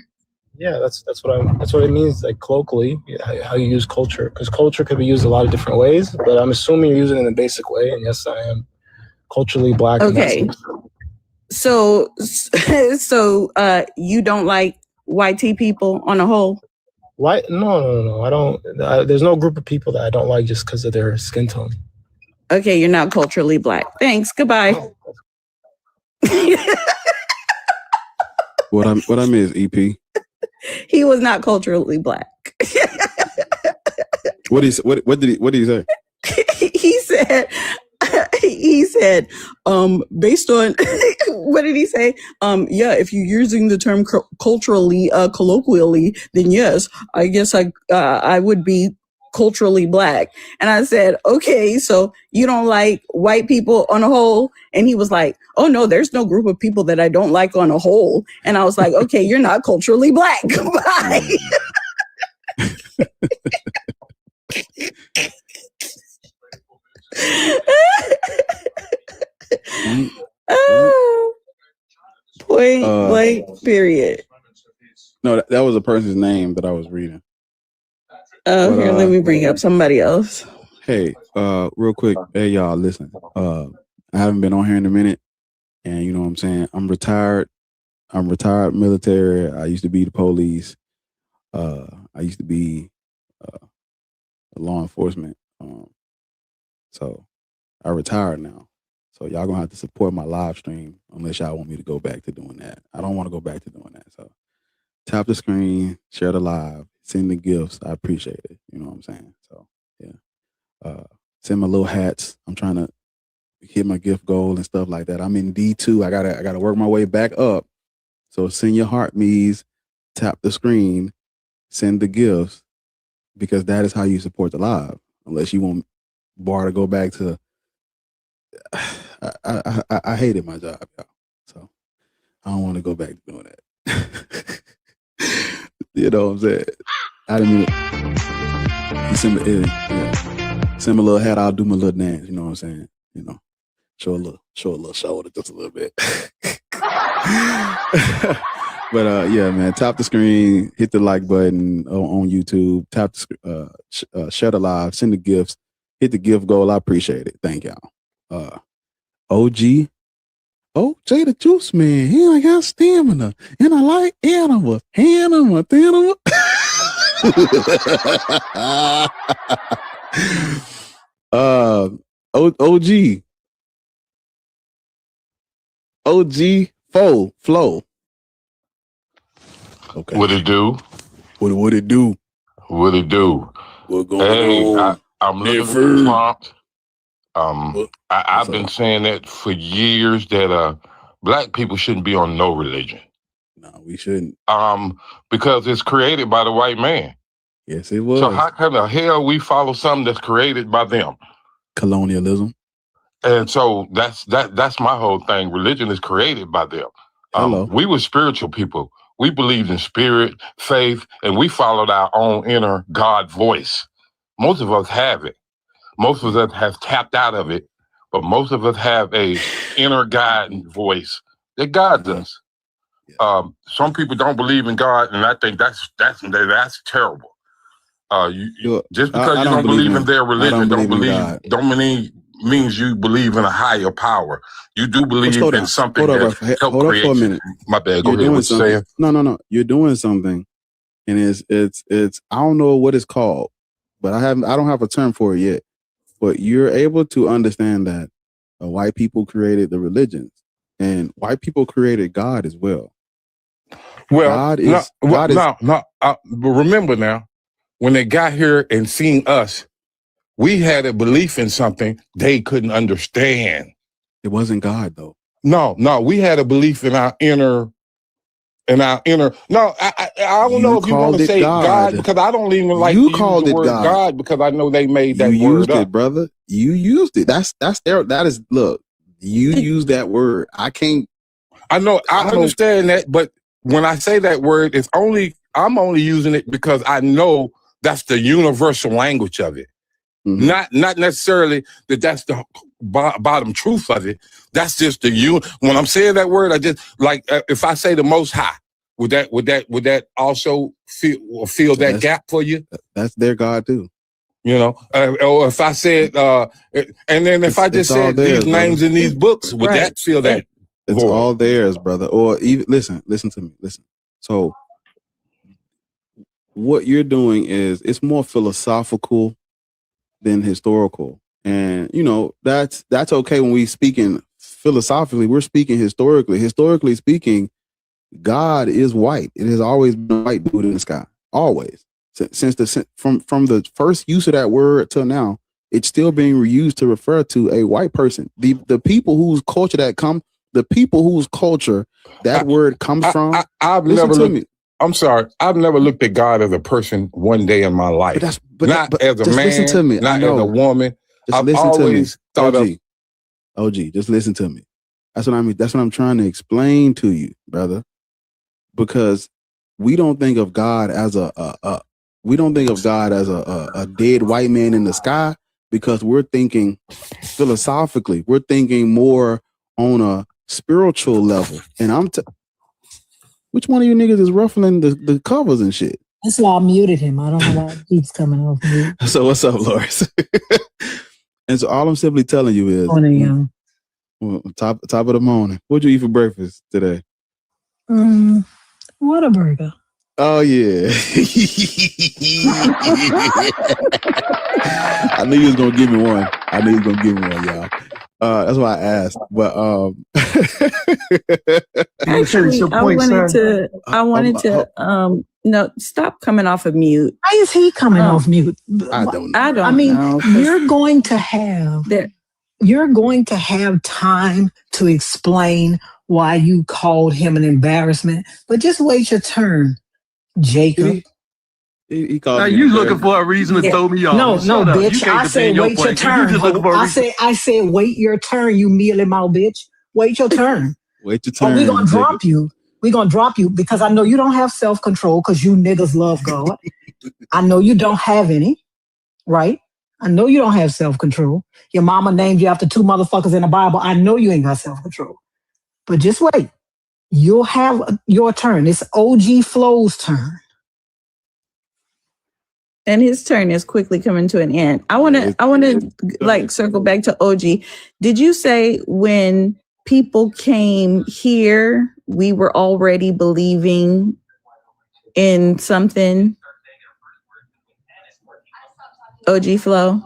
Yeah, that's what it means, like colloquially, how you use culture. Because culture could be used a lot of different ways, but I'm assuming you're using it in a basic way. And yes, I am culturally black. Okay. So you don't like YT people on a whole? Why? No. I don't. There's no group of people that I don't like just because of their skin tone. Okay, you're not culturally black. Thanks. Goodbye. What I miss, EP? He was not culturally black. What did he say? He said, based on what did he say? If you're using the term culturally, colloquially, then yes, I guess I would be culturally black. And I said, okay, so you don't like white people on a whole? And he was like, oh no, there's no group of people that I don't like on a whole. And I was like, okay, you're not culturally black. Bye. Point blank, period. No, that was a person's name that I was reading. Here, let me bring up somebody else. Hey, real quick. Hey, y'all, listen. I haven't been on here in a minute, and you know what I'm saying? I'm retired military. I used to be the police. I used to be law enforcement. So I retired now. So y'all gonna have to support my live stream unless y'all want me to go back to doing that. I don't want to go back to doing that. So tap the screen, share the live, send the gifts. I appreciate it. You know what I'm saying? So yeah. Send my little hats. I'm trying to hit my gift goal and stuff like that. I'm in D2. I gotta work my way back up. So send your heart me's, tap the screen, send the gifts, because that is how you support the live. Unless you want Bar to go back to I hated my job, y'all. So I don't want to go back to doing that. You know what I'm saying? I didn't mean send my little hat, I'll do my little dance, you know what I'm saying? You know, show a little shoulder just a little bit. But yeah, man, tap the screen, hit the like button on YouTube, tap the share the live, send the gifts, hit the gift goal. I appreciate it. Thank y'all. OG. Oh, Jay the Juice Man. He ain't got stamina. And I like animals. Animal. OG. Flow. Okay. What it do? What it do? What it do? What going on? I'm looking at the prompt. I've been saying that for years that black people shouldn't be on no religion. No, we shouldn't. Because it's created by the white man. Yes, it was. So how kind of hell we follow something that's created by them? Colonialism. And so that's my whole thing. Religion is created by them. We were spiritual people. We believed in spirit, faith, and we followed our own inner God voice. Most of us have it. Most of us have tapped out of it, but most of us have a inner God voice that guides us. Some people don't believe in God, and I think that's terrible. Just because you don't believe in their religion, means you believe in a higher power. You do believe in something that helps create. For a minute. My bad. Go ahead. What you saying? No. You're doing something, and it's I don't know what it's called, but I don't have a term for it yet. But you're able to understand that white people created the religions, and white people created God as well. Well, but remember now, when they got here and seen us, we had a belief in something they couldn't understand. It wasn't God, though. No, we had a belief in our inner. No, I don't know if you want to say God, because I don't even like to use the word God, because I know they made that word up. You used it, brother. You used it. You use that word. I can't. I know. I understand that, but when I say that word, I'm only using it because I know that's the universal language of it. Mm-hmm. Not necessarily that's the bottom truth of it. That's just when I'm saying that word, I just like if I say the Most High, would that also fill that gap for you? That's their God too. You know, or if I said, and then if I just said these names in these books, would that fill that? It's void? All theirs, brother. Or even listen to me. Listen. So what you're doing is it's more philosophical than historical. And you know, that's okay when we speaking philosophically, we're speaking historically. Historically speaking, God is white. It has always been a white dude in the sky. Always. From the first use of that word till now, it's still being reused to refer to a white person. The people whose culture that word comes from. I've never looked at God as a person one day in my life. Not as a man, listen to me. Not as a woman. I've always thought of OG, just listen to me. That's what I mean. That's what I'm trying to explain to you, brother. Because we don't think of God as a dead white man in the sky, because we're thinking philosophically. We're thinking more on a spiritual level. And which one of you niggas is ruffling the covers and shit? That's why I muted him. I don't know why he keeps coming off mute. So what's up, Loris? And so all I'm simply telling you is, top of the morning. What'd you eat for breakfast today? Whataburger. Oh yeah. I knew you was gonna give me one. Y'all. That's why I asked. But actually, I wanted to no, stop coming off of mute. Why is he coming off mute? I don't know. I mean, know, you're going to have time to explain why you called him an embarrassment, but just wait your turn, Jacob. He called now you looking for a reason to throw me off? No, bitch. I said wait your turn. I said wait your turn. You mealy mouth bitch. Wait your turn. Wait your turn. We're going to drop you. We're going to drop you because I know you don't have self-control because you niggas love God. I know you don't have any, right? I know you don't have self-control. Your mama named you after 2 motherfuckers in the Bible. I know you ain't got self-control. But just wait. You'll have your turn. It's OG Flow's turn. And his turn is quickly coming to an end. I want to like circle back to OG. Did you say when people came here, we were already believing in something? OG Flow?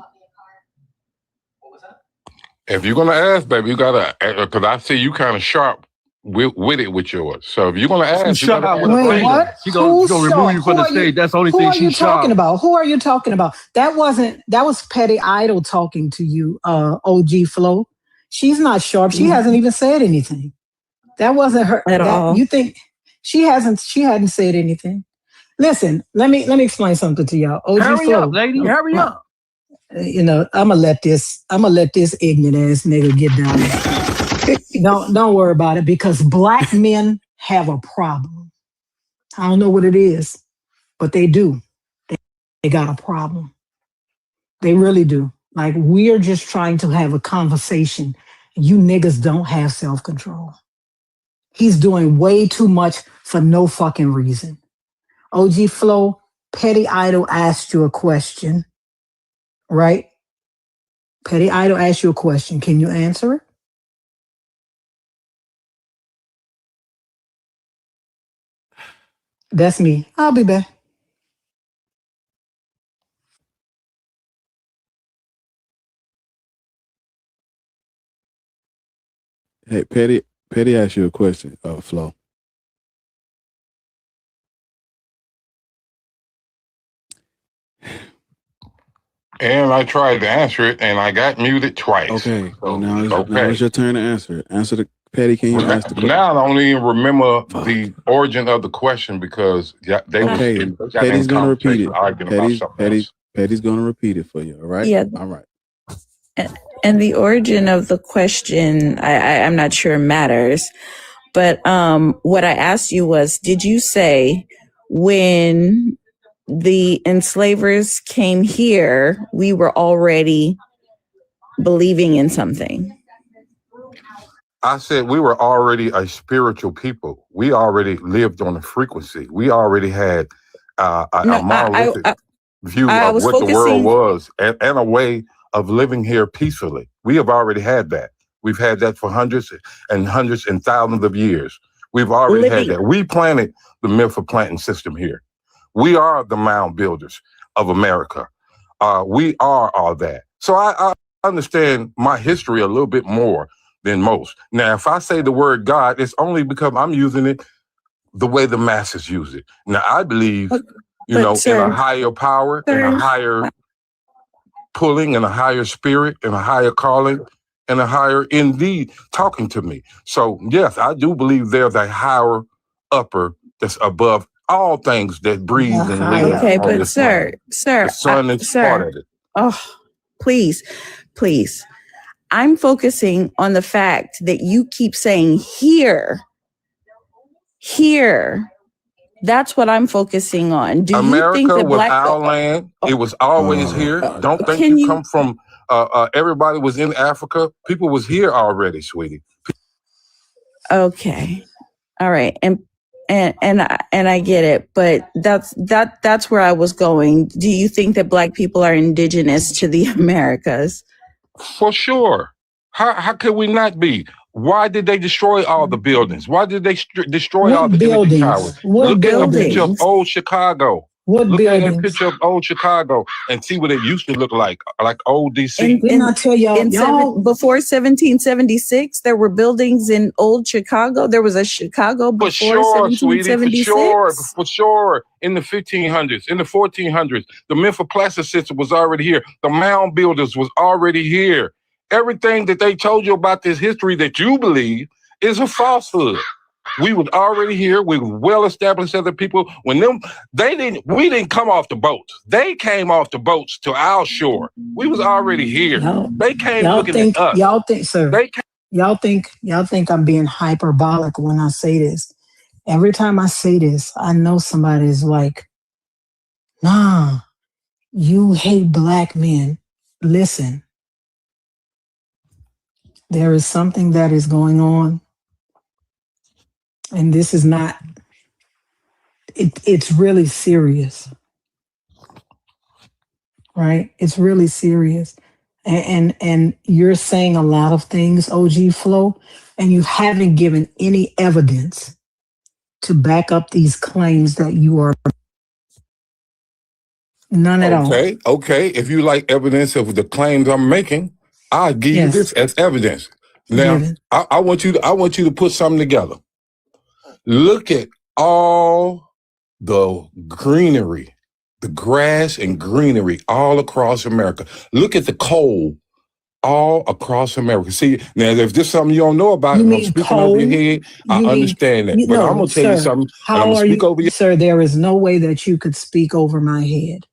If you're gonna ask, baby, you gotta, because I see you kind of sharp with it with yours. So if you're gonna ask, you gotta wait, what? She gonna remove you from the stage. That's the only thing she's talking about. Who are you talking about? That was Petty Idol talking to you, OG Flow. She's not sharp. She hasn't even said anything. That wasn't her at all. You think she hadn't said anything? Listen, let me explain something to y'all. OG hurry Flow, up, lady. Hurry up. You know, I'm gonna let this ignorant ass nigga get down there. Don't worry about it because black men have a problem. I don't know what it is, but they do. They got a problem. They really do. Like, we're just trying to have a conversation. You niggas don't have self-control. He's doing way too much for no fucking reason. OG Flow, Petty Idol asked you a question, right? Petty Idol asked you a question. Can you answer it? That's me. I'll be back. Hey, Petty asked you a question, Flo. And I tried to answer it, and I got muted twice. Okay, so now it's your turn to answer it. Answer the Petty. Can you ask the question? Now I don't even remember the origin of the question because they Petty's gonna repeat it. Petty's gonna repeat it for you. All right. Yeah. All right. And the origin of the question, I'm not sure matters, but what I asked you was, did you say when the enslavers came here, we were already believing in something? I said we were already a spiritual people. We already lived on a frequency. We already had a monolithic view of what the world was and a way of living here peacefully. We have already had that. We've had that for hundreds and thousands of years. We've already had that. We planted the myth of planting system here. We are the mound builders of America. We are all that. So I understand my history a little bit more than most. Now, if I say the word God, it's only because I'm using it the way the masses use it. Now, I believe, in a higher power, in a higher pulling, in a higher spirit, in a higher calling, and a higher indeed talking to me. So, yes, I do believe there's a higher upper that's above all things that breathe and live. Okay, but sir, the sun is part of it. Oh, please. I'm focusing on the fact that you keep saying here. That's what I'm focusing on. Do America you think that was our land? It was always here. Don't think you come from. Everybody was in Africa. People was here already, sweetie. Okay, all right, and I get it, but that's where I was going. Do you think that Black people are indigenous to the Americas? For sure. How could we not be? Why did they destroy all the buildings? Why did they destroy all the energy towers? Look at a picture of old Chicago. Look at a picture of old Chicago and see what it used to look like old DC. Didn't I tell y'all, before 1776, there were buildings in old Chicago. There was a Chicago before 1776. Sweetie, for sure. In the 1500s, in the 1400s, the myth of plasticity was already here. The mound builders was already here. Everything that they told you about this history that you believe is a falsehood. We was already here. We were well established as a people. We didn't come off the boats. They came off the boats to our shore. We was already here. They came looking at us. Y'all think, sir? y'all think I'm being hyperbolic when I say this. Every time I say this, I know somebody is like, nah, you hate black men. Listen, there is something that is going on, and this is not, it's really serious, right? It's really serious. And you're saying a lot of things, OG Flow, and you haven't given any evidence to back up these claims that you are. None at all. Okay. If you like evidence of the claims I'm making, I'll give you this as evidence. Now, I want you to put something together. Look at all the greenery, the grass and greenery all across America. Look at the coal all across America. See, now if this is something you don't know about, and I'm speaking over your head, I understand that. But I'm gonna tell you something. How are you, sir? There is no way that you could speak over my head.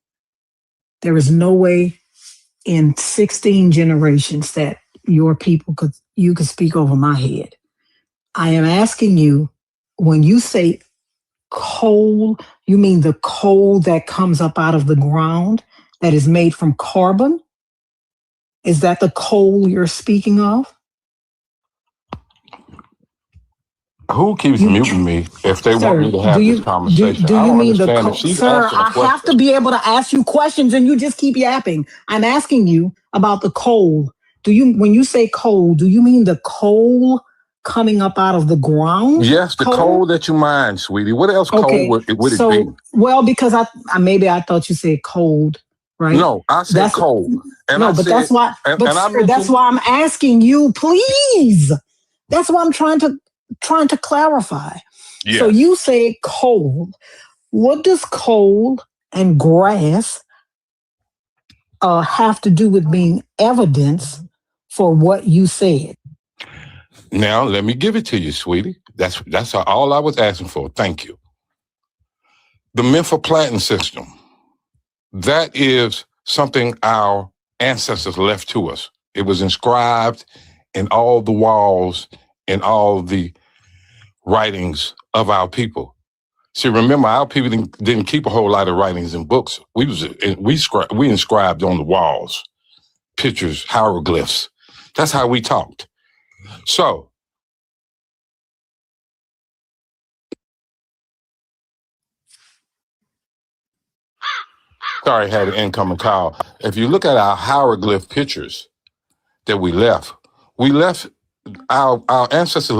There is no way in 16 generations that your people you could speak over my head. I am asking you, when you say coal, you mean the coal that comes up out of the ground that is made from carbon? Is that the coal you're speaking of? Who keeps muting me if they want me to have this conversation? Do you mean the coal? Sir, I have to be able to ask you questions and you just keep yapping. I'm asking you about the coal. When you say coal, do you mean the coal coming up out of the ground? Yes, the coal that you mine, sweetie. What else coal would it be? Well, because I thought you said cold, right? No, I said coal. That's why. That's why I'm asking you, please. That's why I'm trying to clarify. Yes. So you say coal. What does coal and grass have to do with being evidence for what you said? Now, let me give it to you, sweetie. That's all I was asking for. Thank you. The Memphis system, that is something our ancestors left to us. It was inscribed in all the walls and all the writings of our people. See, remember, our people didn't keep a whole lot of writings in books. We inscribed on the walls, pictures, hieroglyphs. That's how we talked. So, sorry, I had an incoming call. If you look at our hieroglyph pictures that we left our ancestors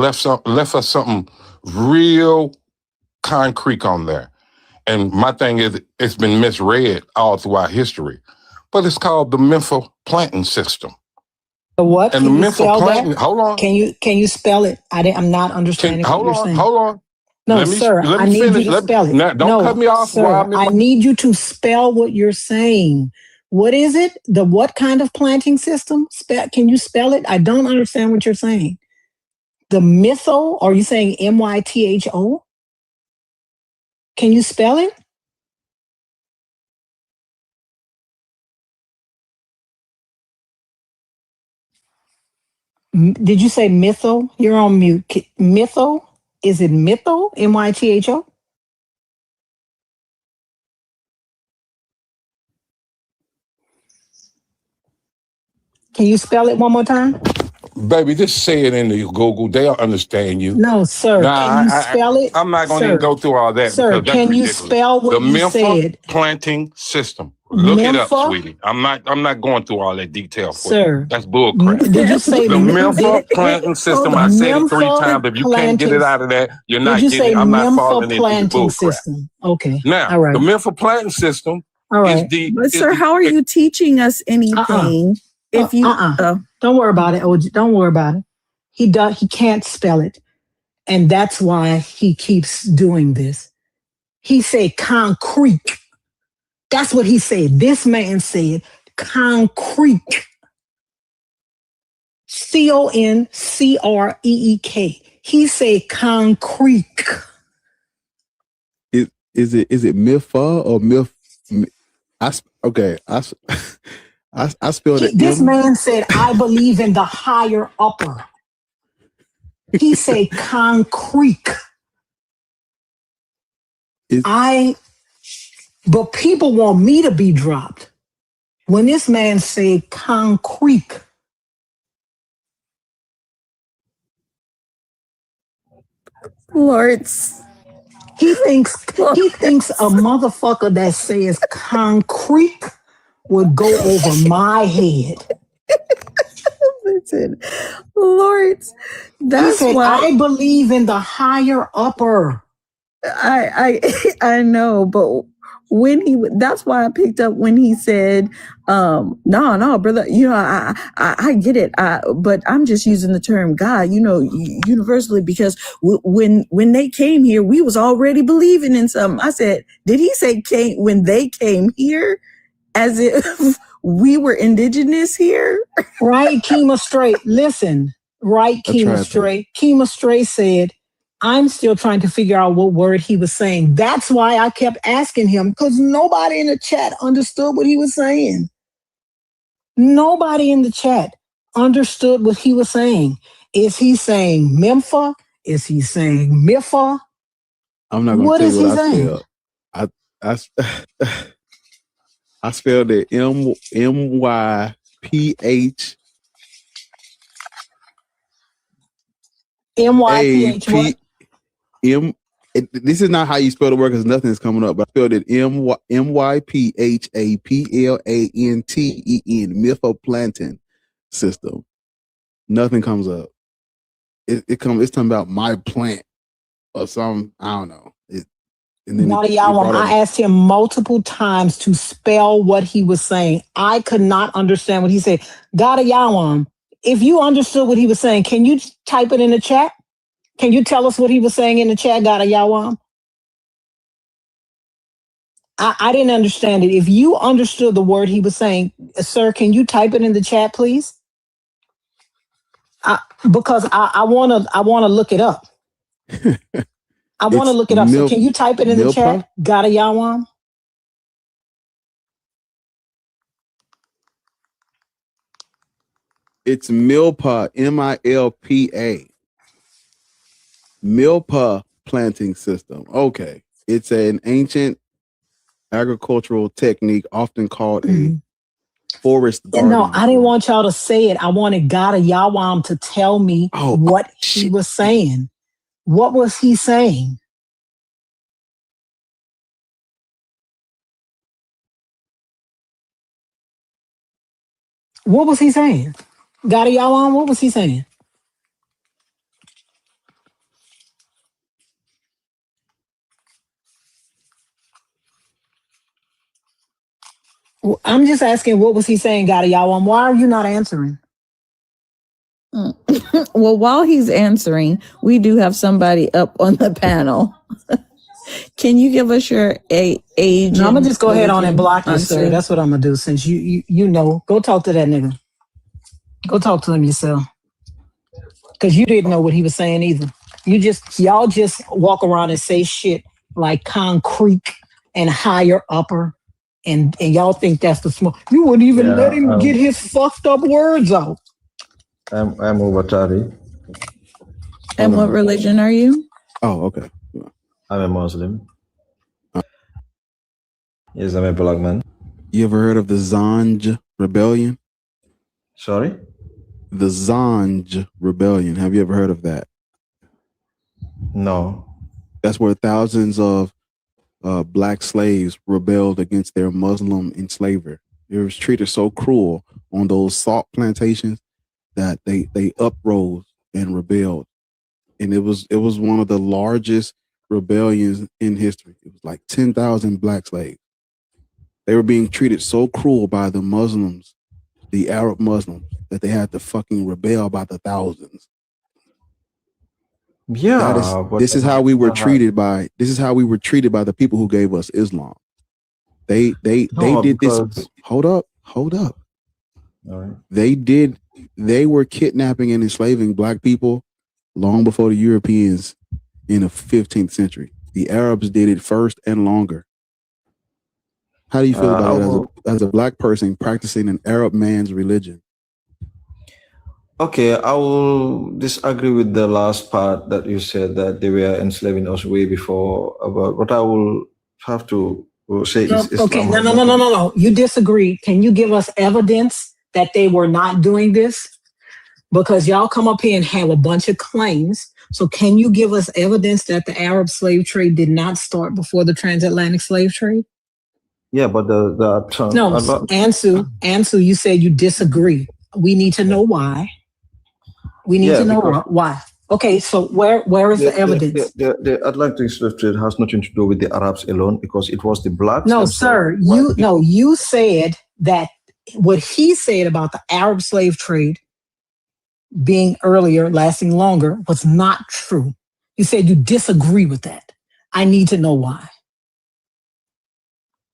left us something real concrete on there. And my thing is, it's been misread all throughout history. But it's called the Memphis planting system. The what? And can the you Memphis spell planting, that? hold on. Can you spell it? I'm not understanding what you're saying. Hold on. No, sir, I need you to spell it. Don't cut me off. Sir, I need you to spell what you're saying. What is it? The what kind of planting system? Can you spell it? I don't understand what you're saying. The mytho, are you saying MYTHO? Can you spell it? Did you say mytho? You're on mute. Mytho? Is it mytho? MYTHO? Can you spell it one more time? Baby, just say it in the Google. They'll understand you. No, sir. Can you spell it? I'm not going to even go through all that. Sir, can you spell what you said? The Memphis planting system. Look it up, sweetie. I'm not going through all that detail for you. That's bull crap. Did you say the Memphis planting system? I said it 3 times. If you can't get it out of that, you're not getting it. I'm not falling into the bull crap. Okay. Now, all right. The Memphis planting system is the... But sir, how are you teaching us anything? If you don't worry about it, OG. Don't worry about it. He can't spell it. And that's why he keeps doing this. He said concrete. That's what he said. This man said concrete. CONCREEK. He said concrete. Is it Mifa or Mif? I spelled it. This man said, I believe in the higher upper. He said concrete. But people want me to be dropped. When this man said concrete. Lords. He thinks a motherfucker that says concrete would go over my head. Listen, Lords, that's he said, why I believe in the higher upper. I know, but that's why I picked up when he said, no, brother, I get it. But I'm just using the term God, universally, because when they came here, we was already believing in something. I said, did he say when they came here as if we were indigenous here? Right, Kima Stray. Listen, right, Kima Stray. Kima Stray said, I'm still trying to figure out what word he was saying. That's why I kept asking him, because nobody in the chat understood what he was saying. Nobody in the chat understood what he was saying. Is he saying Mempha? Is he saying Miffa? I'm not going to tell you what I spelled. I spelled it M-Y-P-H. M-Y-P-H what? This is not how you spell the word because nothing is coming up, but I spelled it M-Y-P-H-A-P-L-A-N-T-E-N, mythoplantin system. Nothing comes up. It's talking about my plant or some, I don't know. I asked him multiple times to spell what he was saying. I could not understand what he said. Gada Yawam, if you understood what he was saying, can you type it in the chat? Can you tell us what he was saying in the chat, Gada Yawam? I didn't understand it. If you understood the word he was saying, sir, can you type it in the chat, please? Because I want to look it up. I want to look it up. So can you type it in the chat? Gada Yawam? It's Milpa, M-I-L-P-A. Milpa planting system. Okay. It's an ancient agricultural technique often called a forest garden. No, I didn't want y'all to say it. I wanted Gada Yawam to tell me what he was saying. What was he saying? What was he saying? Gada Yawam, what was he saying? I'm just asking, what was he saying, Gada Yawam? Why are you not answering? Well, while he's answering, we do have somebody up on the panel. Can you give us your age? No, I'm gonna just go ahead on and block you, sir. That's what I'm gonna do. Since you know, go talk to that nigga. Go talk to him yourself, because you didn't know what he was saying either. Y'all just walk around and say shit like concrete and higher upper, and y'all think that's the small. You wouldn't even let him get his fucked up words out. I'm Ubatari. And what religion are you? Oh, okay. I'm a Muslim. Yes, I'm a black man. You ever heard of the Zanj Rebellion? Sorry? The Zanj Rebellion. Have you ever heard of that? No. That's where thousands of black slaves rebelled against their Muslim enslaver. It was treated so cruel on those salt plantations that they uprose and rebelled. And it was one of the largest rebellions in history. It was like 10,000 black slaves. They were being treated so cruel by the Muslims, the Arab Muslims, that they had to fucking rebel by the thousands. Yeah, this is how we were treated by the people who gave us Islam. They did this. Hold up. All right. They were kidnapping and enslaving black people long before the Europeans in the 15th century. The Arabs did it first and longer. How do you feel about it as a black person practicing an Arab man's religion? Okay, I will disagree with the last part that you said that they were enslaving us way before. About what I will have to say is Okay, Islam. no. You disagree. Can you give us evidence that they were not doing this? Because y'all come up here and have a bunch of claims. So can you give us evidence that the Arab slave trade did not start before the transatlantic slave trade? Yeah, but Ansu, you said you disagree. We need to know why. We need to know why. Okay, so where is the evidence? The Atlantic slave trade has nothing to do with the Arabs alone because it was the blacks. No, sir. You said that what he said about the Arab slave trade being earlier, lasting longer, was not true. You said you disagree with that. I need to know why.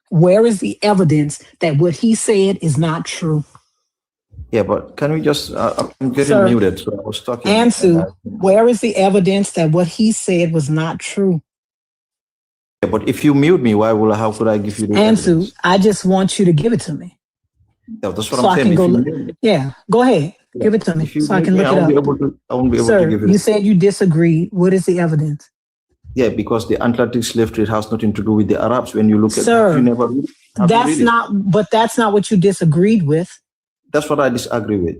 Where is the evidence that what he said is not true? Yeah, but can we just, I'm getting muted, so I was talking. Ansu, where is the evidence that what he said was not true? Yeah, but if you mute me, how could I give you the Ansu, evidence? I just want you to give it to me. Yeah, that's what I'm saying. Go ahead. Yeah. Give it to me so I can look it up. I won't be able Sir, to give it. You said you disagree. What is the evidence? Yeah, because the Atlantic slave trade has nothing to do with the Arabs. When you look at it, that's not what you disagreed with. That's what I disagree with.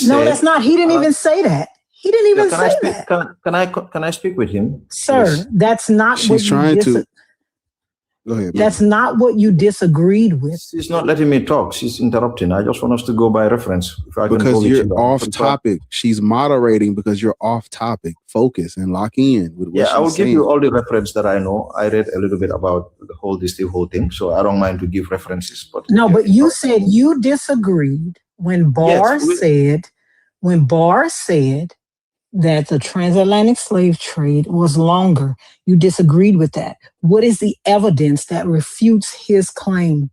No, that's not. He didn't even say that. He didn't even say that. Can I speak with him? Sir, yes. That's not what you Go ahead. That's not what you disagreed with. She's not letting me talk. She's interrupting. I just want us to go by reference. Because you're off topic. She's moderating because you're off topic. Focus and lock in with what she's saying. I will give you all the reference that I know. I read a little bit about the whole thing, so I don't mind to give references. But but you said you disagreed when Barr said that the transatlantic slave trade was longer. You disagreed with that. What is the evidence that refutes his claim?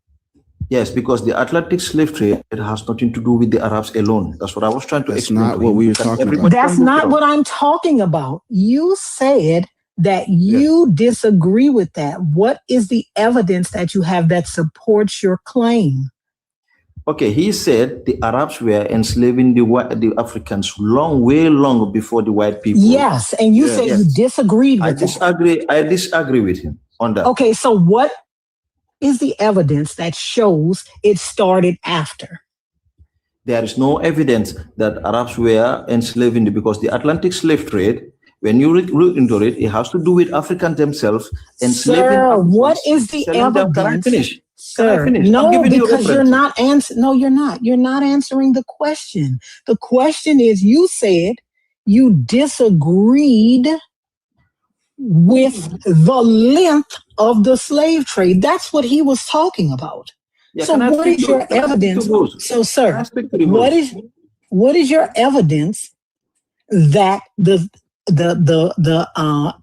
Yes, because the Atlantic slave trade has nothing to do with the Arabs alone. That's what I was trying to explain. That's not what we were talking about. That's not what I'm talking about. You said that you disagree with that. What is the evidence that you have that supports your claim? Okay, he said the Arabs were enslaving the Africans way long before the white people. Yes, and you said you disagreed with that. I disagree with him on that. Okay, so what is the evidence that shows it started after? There is no evidence that Arabs were enslaving because the Atlantic slave trade, when you look into it, it has to do with Africans themselves enslaving. Sir, what is the evidence? Can I finish? Sir, no, because you're not answering. No, you're not. You're not answering the question. The question is, you said you disagreed with the length of the slave trade. That's what he was talking about. Yeah, so what is your evidence? So, sir, what is your evidence that the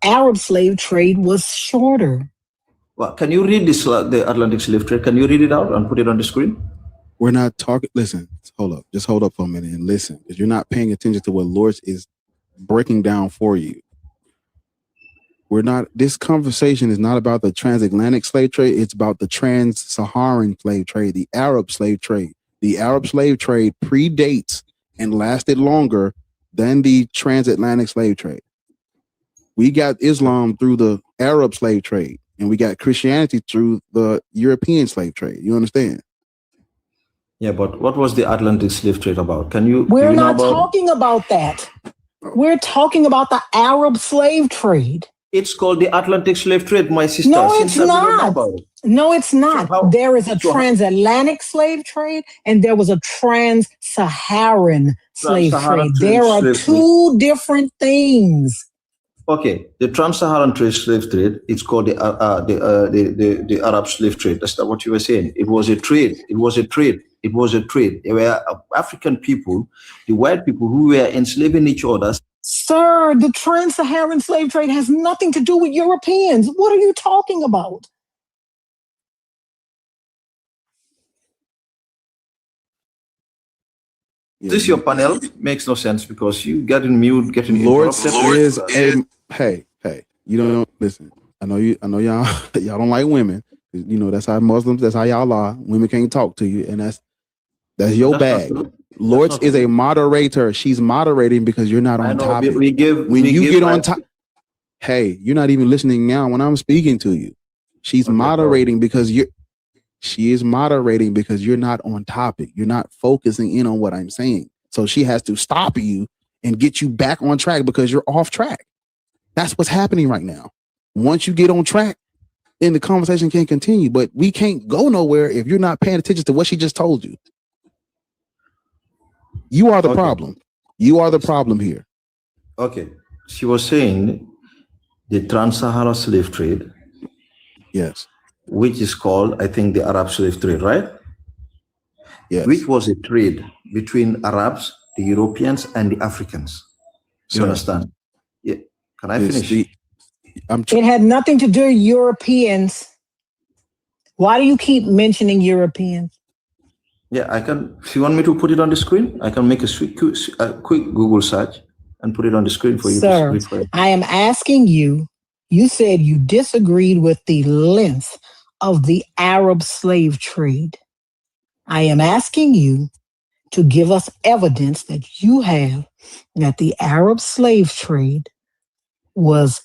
Arab slave trade was shorter? Well, can you read this, the Atlantic slave trade? Can you read it out and put it on the screen? We're not talking. Listen, hold up. Just hold up for a minute and listen, because you're not paying attention to what Lord is breaking down for you. This conversation is not about the transatlantic slave trade. It's about the trans-Saharan slave trade, the Arab slave trade. The Arab slave trade predates and lasted longer than the transatlantic slave trade. We got Islam through the Arab slave trade, and we got Christianity through the European slave trade. You understand? Yeah, but what was the Atlantic slave trade about? We're not talking about that. We're talking about the Arab slave trade. It's called the Atlantic slave trade, my sister. No, it's not. No, it's not. There is a transatlantic slave trade and there was a trans-Saharan slave trade. There are two different things. Okay, the trans-Saharan slave trade, it's called the Arab slave trade. That's not what you were saying. It was a trade. It was a trade. It was a trade. There were African people, the white people who were enslaving each other. Sir, the trans-Saharan slave trade has nothing to do with Europeans. What are you talking about? This your panel makes no sense because you getting mute, getting Lord is a hey, you don't know. Listen, I know y'all don't like women. You know that's how Muslims, that's how y'all are. Women can't talk to you, and That's your bag. Lords is a moderator. She's moderating because you're not on topic. When you get on top, hey, you're not even listening now when I'm speaking to you. She's moderating because she is moderating because you're not on topic. You're not focusing in on what I'm saying. So she has to stop you and get you back on track because you're off track. That's what's happening right now. Once you get on track, then the conversation can continue, but we can't go nowhere if you're not paying attention to what she just told you. You are the problem. You are the problem here. Okay. She was saying the trans-Sahara slave trade. Yes. Which is called, I think, the Arab slave trade, right? Yes. Which was a trade between Arabs, the Europeans, and the Africans. You understand? Yeah. Can I finish? It had nothing to do with Europeans. Why do you keep mentioning Europeans? Yeah, I can. If you want me to put it on the screen, I can make a quick Google search and put it on the screen for you to refer. I am asking you, you said you disagreed with the length of the Arab slave trade. I am asking you to give us evidence that you have that the Arab slave trade was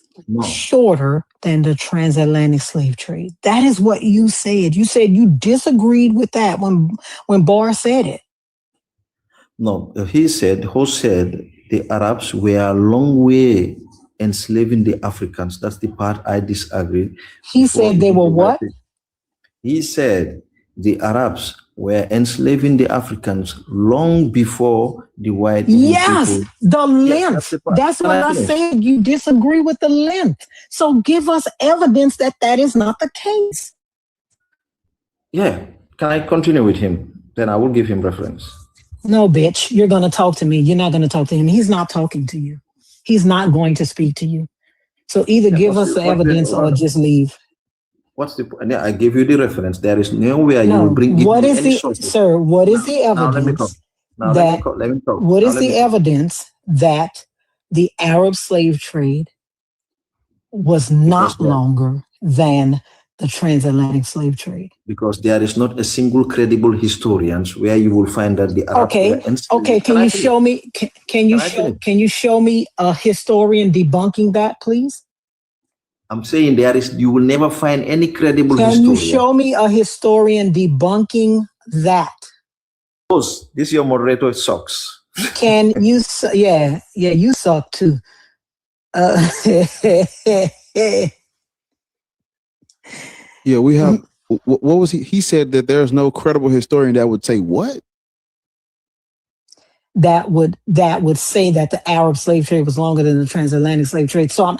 shorter than the transatlantic slave trade. That is what you said. You said you disagreed with that when Barr said it. No, he said, who said the Arabs were a long way enslaving the Africans. That's the part I disagree. He said they were what? He said the Arabs were enslaving the Africans long before the white Yes, people. the length. That's what I said. You disagree with the length. So give us evidence that that is not the case. Yeah. Can I continue with him? Then I will give him reference. No, bitch. You're going to talk to me. You're not going to talk to him. He's not talking to you. He's not going to speak to you. So either give us the evidence or just leave. What's the point? I give you the reference. There is nowhere you will bring. What is the sir? What is the evidence What is the evidence that the Arab slave trade was not longer than the transatlantic slave trade? Because there is not a single credible historians where you will find that the Arabs were enslaved. Okay. Can you show me? Can you show me a historian debunking that, please? I'm saying you will never find any credible historian. Can you show me a historian debunking that? This your moderator sucks. Can you? Yeah, you suck too. Yeah, we have. What was he? He said that there's no credible historian that would say what? That would say that the Arab slave trade was longer than the transatlantic slave trade. So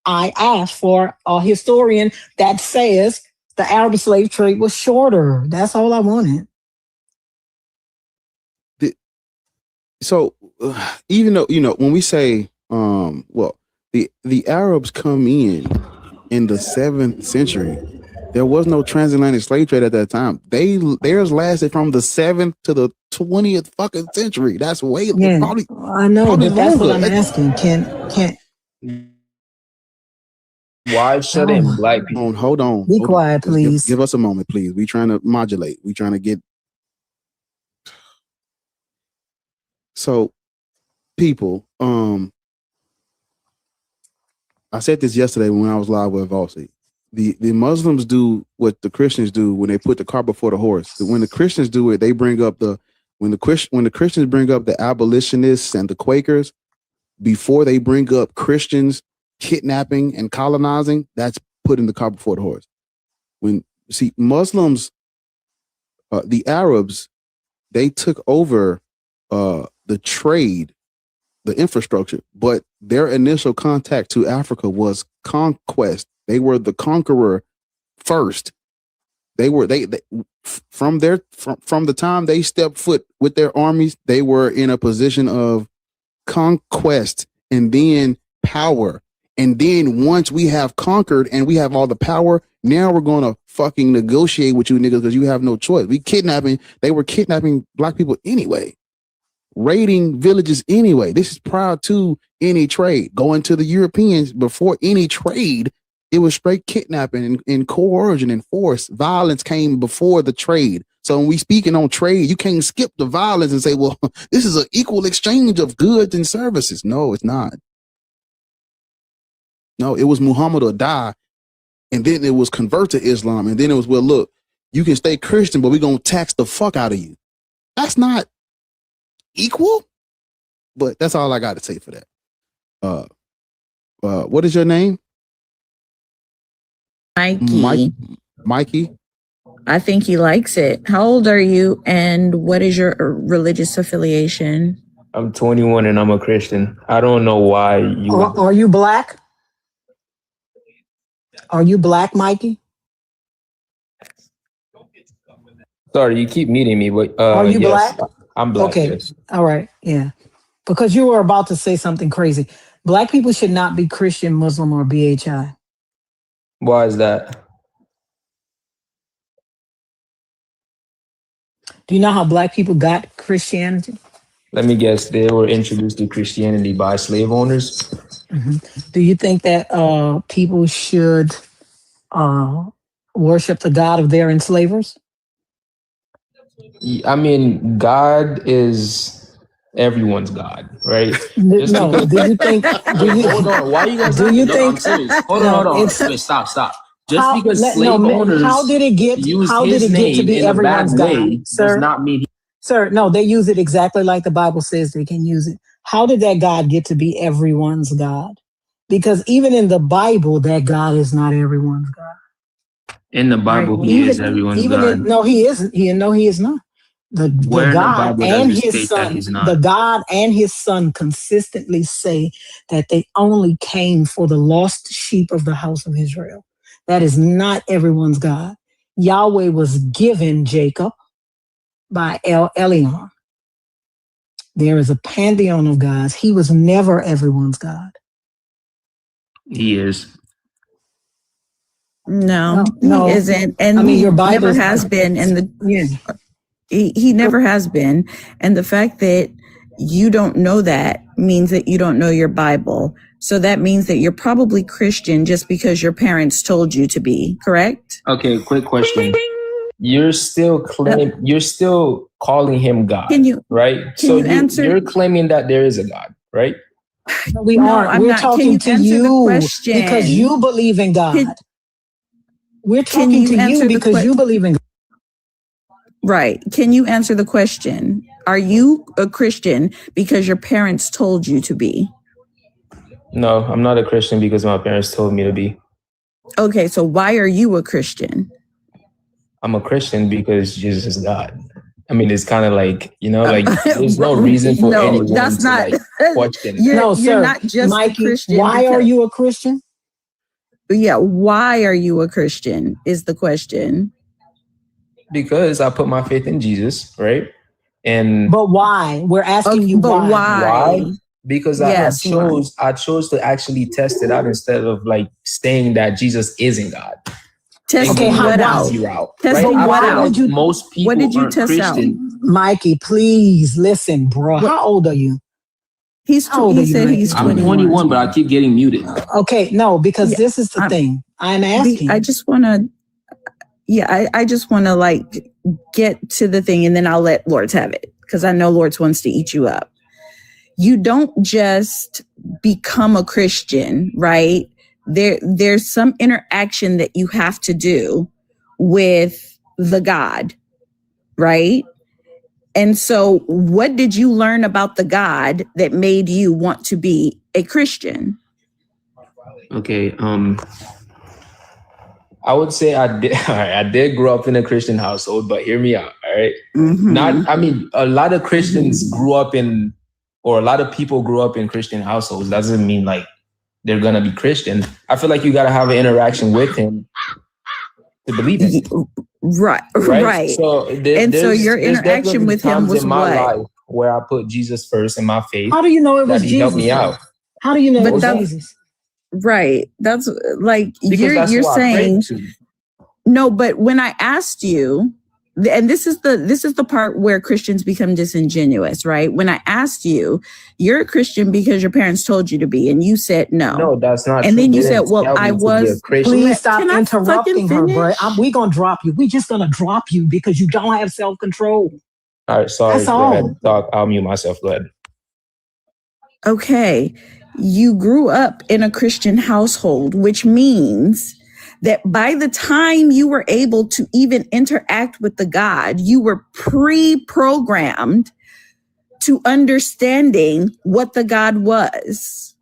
I asked for a historian that says the Arab slave trade was shorter. That's all I wanted. So even though, when we say, the Arabs come in the 7th century, there was no transatlantic slave trade at that time. Theirs lasted from the 7th to the 20th fucking century. That's way probably. I know, but that's what I'm asking. Can why shouldn't black people hold on? Be quiet, please. Give us a moment, please. We trying to modulate. We trying to get. So, people, I said this yesterday when I was live with Valsi. The Muslims do what the Christians do when they put the cart before the horse. When the Christians do it, they bring up when the Christians bring up the abolitionists and the Quakers before they bring up Christians kidnapping and colonizing. That's putting the cart before the horse. Muslims, the Arabs, they took over the trade, the infrastructure, but their initial contact to Africa was conquest. They were the conqueror first. They from the time they stepped foot with their armies, they were in a position of conquest and then power. And then once we have conquered and we have all the power, now we're going to fucking negotiate with you niggas because you have no choice. They were kidnapping black people anyway. Raiding villages anyway. This is prior to any trade. Going to the Europeans before any trade, it was straight kidnapping and coercion and force. Violence came before the trade. So when we speaking on trade, you can't skip the violence and say, well, this is an equal exchange of goods and services. No, it's not. No, it was Muhammad or die. And then it was convert to Islam. And then it was, well, look, you can stay Christian, but we're going to tax the fuck out of you. That's not equal. But that's all I got to say for that. What is your name? Mikey. I think he likes it. How old are you and what is your religious affiliation? I'm 21 and I'm a Christian. I don't know why you... Are you black? Are you black, Mikey? Sorry, you keep meeting me, but are you yes, black? I'm black. Okay, yes. All right, yeah. Because you were about to say something crazy. Black people should not be Christian, Muslim, or BHI. Why is that? Do you know how black people got Christianity? Let me guess, they were introduced to Christianity by slave owners. Mm-hmm. Do you think that people should worship the God of their enslavers? I mean, God is everyone's God, right? No, do you think... Hold on, why are you guys... Do you think... Hold on. Stop. Just because slave owners how did it get to be everyone's God? Does not mean... Sir, no, they use it exactly like the Bible says they can use it. How did that God get to be everyone's God? Because even in the Bible, that God is not everyone's God. In the Bible, he is everyone's God. No, he isn't. He is not. The God and his son, the God and his son consistently say that they only came for the lost sheep of the house of Israel. That is not everyone's God. Yahweh was given Jacob by Elion. There is a pantheon of gods. He was never everyone's God. He is. No, he isn't. And your Bible never has been. And he never has been. And the fact that you don't know that means that you don't know your Bible. So that means that you're probably Christian just because your parents told you to be, correct? Okay, quick question. You're still calling him God, right? So you're claiming that there is a God, right? We aren't. We're talking to you because you believe in God. We're talking to you because you believe in God. Right. Can you answer the question? Are you a Christian because your parents told you to be? No, I'm not a Christian because my parents told me to be. Okay, so why are you a Christian? I'm a Christian because Jesus is God. I mean, it's kind of like, there's no reason for anyone to question. You're not just Mikey, a Christian. Why are you a Christian? Yeah, why are you a Christian is the question. Because I put my faith in Jesus, right? But why? We're asking you why. Why? Because I chose to actually test it out instead of saying that Jesus isn't God. Testing what out? Testing what out? Most people what did you test Christian. out? Mikey, please listen, bro. How old are you? He said he's 21. I'm 21, but I keep getting muted. Okay, no, because this is the thing. I'm asking. I just want to, I just want to get to the thing and then I'll let Lords have it because I know Lords wants to eat you up. You don't just become a Christian, right? There's some interaction that you have to do with the God, right? And so what did you learn about the God that made you want to be a Christian? Okay, I would say I did grow up in a Christian household, but hear me out, all right? Mm-hmm. A lot of Christians grew up or a lot of people grew up in Christian households. Doesn't mean they're gonna be Christian. I feel like you gotta have an interaction with him to believe in him. Right. So your interaction with him was in my life where I put Jesus first in my faith. How do you know it was Jesus? He helped me out. How do you know it was Jesus? Right. That's you're saying. No, but when I asked you, and this is the part where Christians become disingenuous, right? When I asked you, you're a Christian because your parents told you to be, and you said no. No, that's not and true. then you said, well, I was. Please stop interrupting her, bro. We're going to drop you. We're just going to drop you because you don't have self-control. All right, sorry. That's go all. ahead. Talk. I'll mute myself. Go ahead. Okay. You grew up in a Christian household, which means that by the time you were able to even interact with the God, you were pre-programmed to understanding what the God was.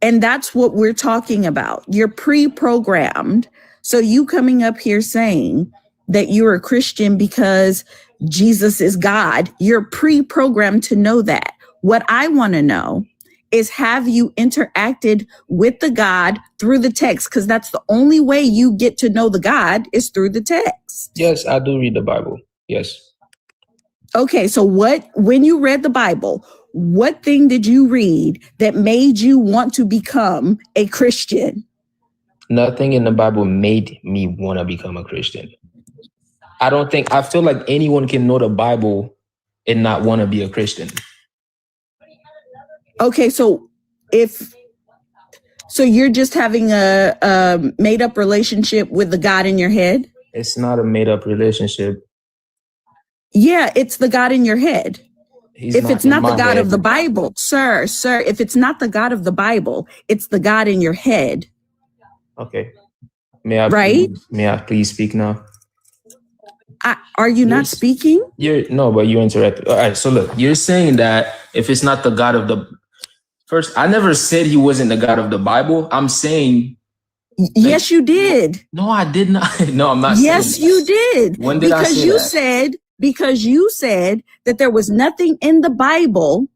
And that's what we're talking about. You're pre-programmed. So you coming up here saying that you're a Christian because Jesus is God, you're pre-programmed to know that. What I want to know is, have you interacted with the God through the text? Because that's the only way you get to know the God is through the text. Yes, I do read the Bible. Yes. Okay, so when you read the Bible, what thing did you read that made you want to become a Christian? Nothing in the Bible made me want to become a Christian. I feel like anyone can know the Bible and not want to be a Christian. Okay, so you're just having a made up relationship with the God in your head? It's not a made up relationship. Yeah, it's the God in your head. If it's not the God head. of the Bible, sir, if it's not the God of the Bible, it's the God in your head. Okay. May I please speak now? Are you not speaking? But you interrupted. All right, so look, you're saying that if it's not the God of the... First, I never said he wasn't the God of the Bible. I'm saying... Yes, you did. No, I did not. No, I'm not saying Yes, you did. When did I say that? Because you said that there was nothing in the Bible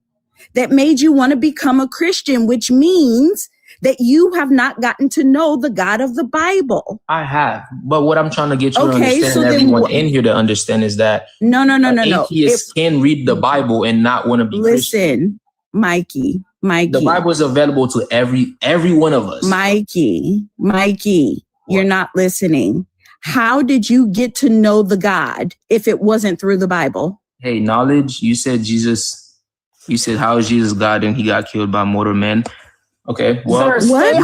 that made you want to become a Christian, which means that you have not gotten to know the God of the Bible. I have. But what I'm trying to get you to understand, so and everyone in here to understand, is that no. atheists can read the Bible and not want to be Christian. Listen, Mikey. The Bible is available to every one of us. Mikey, you're not listening. How did you get to know the God if it wasn't through the Bible? Hey, knowledge. You said Jesus. You said, how is Jesus God and he got killed by mortal men? Okay, well, sir, stay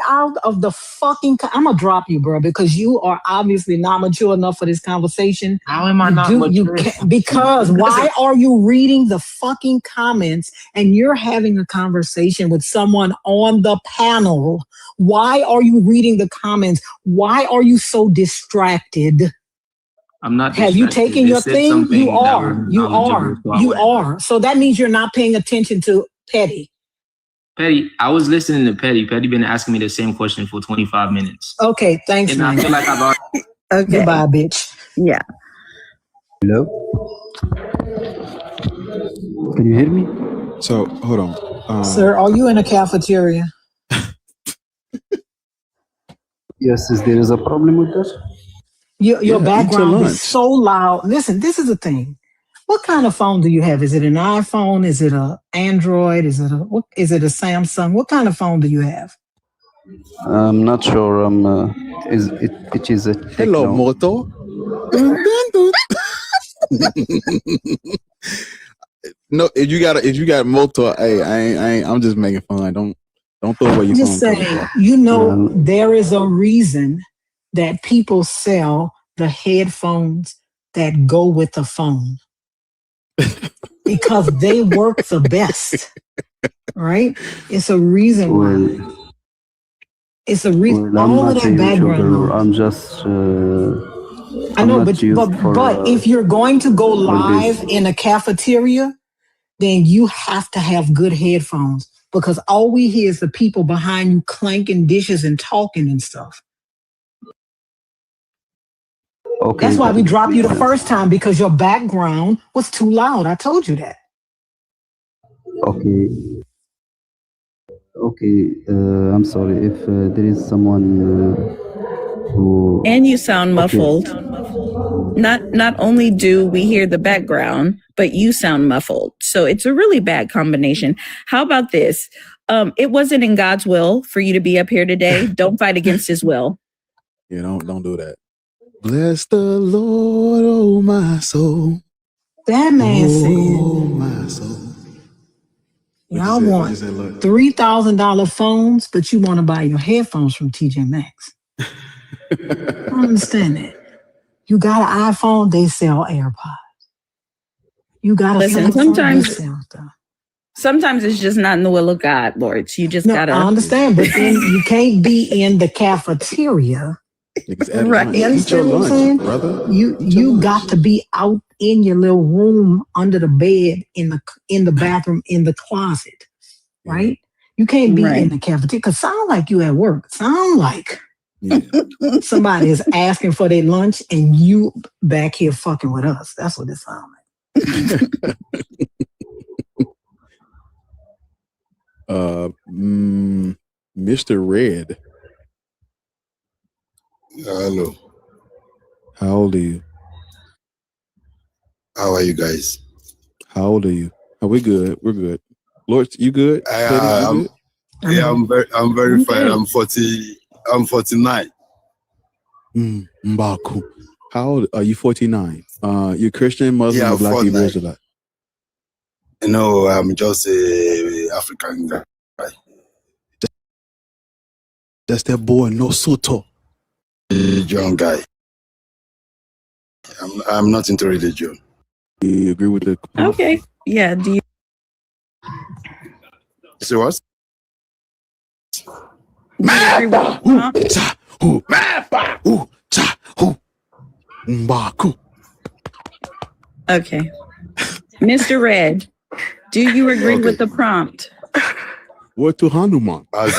out of the fucking... I'm going to drop you, bro, because you are obviously not mature enough for this conversation. How am I not mature? Because why are you reading the fucking comments and you're having a conversation with someone on the panel? Why are you reading the comments? Why are you so distracted? I'm not distracted. Have you taken your thing? You are. So that means you're not paying attention to Petty. Petty, I was listening to Petty. Petty been asking me the same question for 25 minutes. Okay, thanks, and man. I feel like I've already... Okay. Goodbye, bitch. Yeah. Hello? Can you hear me? So, hold on. Sir, are you in a cafeteria? Yes, there is a problem with that? Your background is so loud. Listen, this is the thing. What kind of phone do you have? Is it an iPhone? Is it an Android? Is it a Samsung? What kind of phone do you have? I'm not sure. It is a Techno. Hello, Moto. No, if you got Moto, hey, I'm just making fun. Don't throw away your phone. Just saying, there is a reason that people sell the headphones that go with the phone. Because they work the best, right? It's a reason why. It's a reason. All of that background. I'm just. I know, but if you're going to go live in a cafeteria, then you have to have good headphones, because all we hear is the people behind you clanking dishes and talking and stuff. Okay. That's why we dropped you the first time, because your background was too loud. I told you that. Okay. I'm sorry if there is someone who. And you sound muffled. Not only do we hear the background, but you sound muffled. So it's a really bad combination. How about this? It wasn't in God's will for you to be up here today. Don't fight against his will. Yeah, don't do that. Bless the Lord, oh my soul. That man oh, said, my soul. y'all want $3,000 phones, but you want to buy your headphones from TJ Maxx. I don't understand that. You got an iPhone, they sell AirPods. You got a Samsung, they sell stuff. Sometimes it's just not in the will of God, Lord. You just gotta. I understand, but then you can't be in the cafeteria. Right. You understand what I'm saying? Brother. You got to be out in your little room, under the bed, in the bathroom, in the closet, right? You can't be in the cafeteria because sound like you at work. Sound like somebody is asking for their lunch and you back here fucking with us. That's what it sounds like. Mr. Red. Hello. How old are you? How are you guys? How old are you? Are we good? We're good. Lord, you good? I'm very fine. I'm 49. Mbaku. How old are you? 49. You Christian, Muslim, or Black Hebrew Israelite? No, I'm just a African guy. That's that boy, no Soto. Religion guy. I'm not into religion. You agree with the? Okay. Yeah. Do you? So what? Okay. Mr. Red, do you agree with the prompt? What to Hanuman? As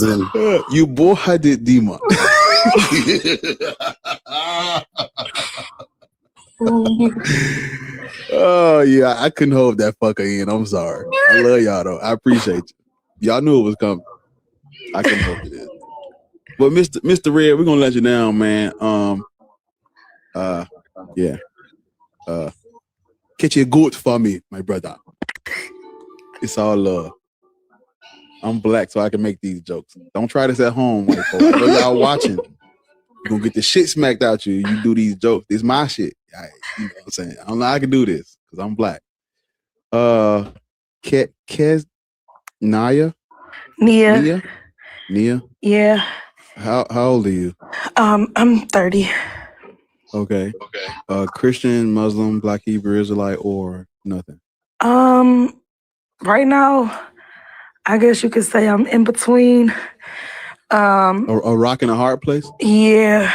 in, you both had it, Dima. Oh yeah, I couldn't hold that fucker in. I'm sorry. I love y'all though. I appreciate you. Y'all knew it was coming. I couldn't hold it in. But Mr. Red, we're gonna let you down, man. Catch a goat for me, my brother. It's all love. I'm black, so I can make these jokes. Don't try this at home, white folks. I know y'all watching. You're gonna get the shit smacked out you. You do these jokes. It's my shit. You know what I'm saying? I don't know how I can do this because I'm black. Nia? Yeah. How old are you? I'm 30. Okay. Christian, Muslim, Black Hebrew Israelite, or nothing? Right now, I guess you could say I'm in between. A rock and a hard place? Yeah.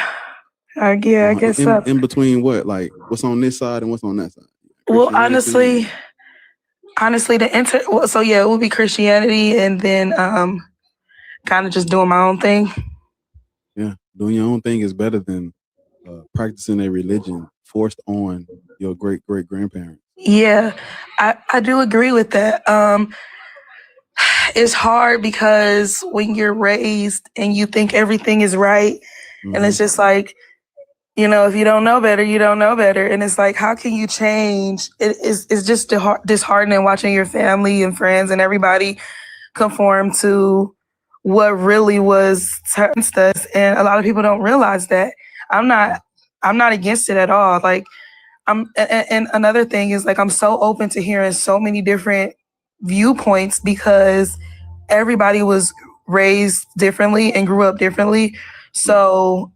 I guess so. In between what? Like what's on this side and what's on that side? Well, honestly, it would be Christianity and then kind of just doing my own thing. Yeah, doing your own thing is better than practicing a religion forced on your great-great-grandparents. Yeah, I do agree with that. It's hard because when you're raised and you think everything is right, and it's just like, if you don't know better, you don't know better. And it's like, how can you change? It's just disheartening watching your family and friends and everybody conform to what really was against us. And a lot of people don't realize that. I'm not against it at all. Like, and another thing is, like, I'm so open to hearing so many different viewpoints because everybody was raised differently and grew up differently. So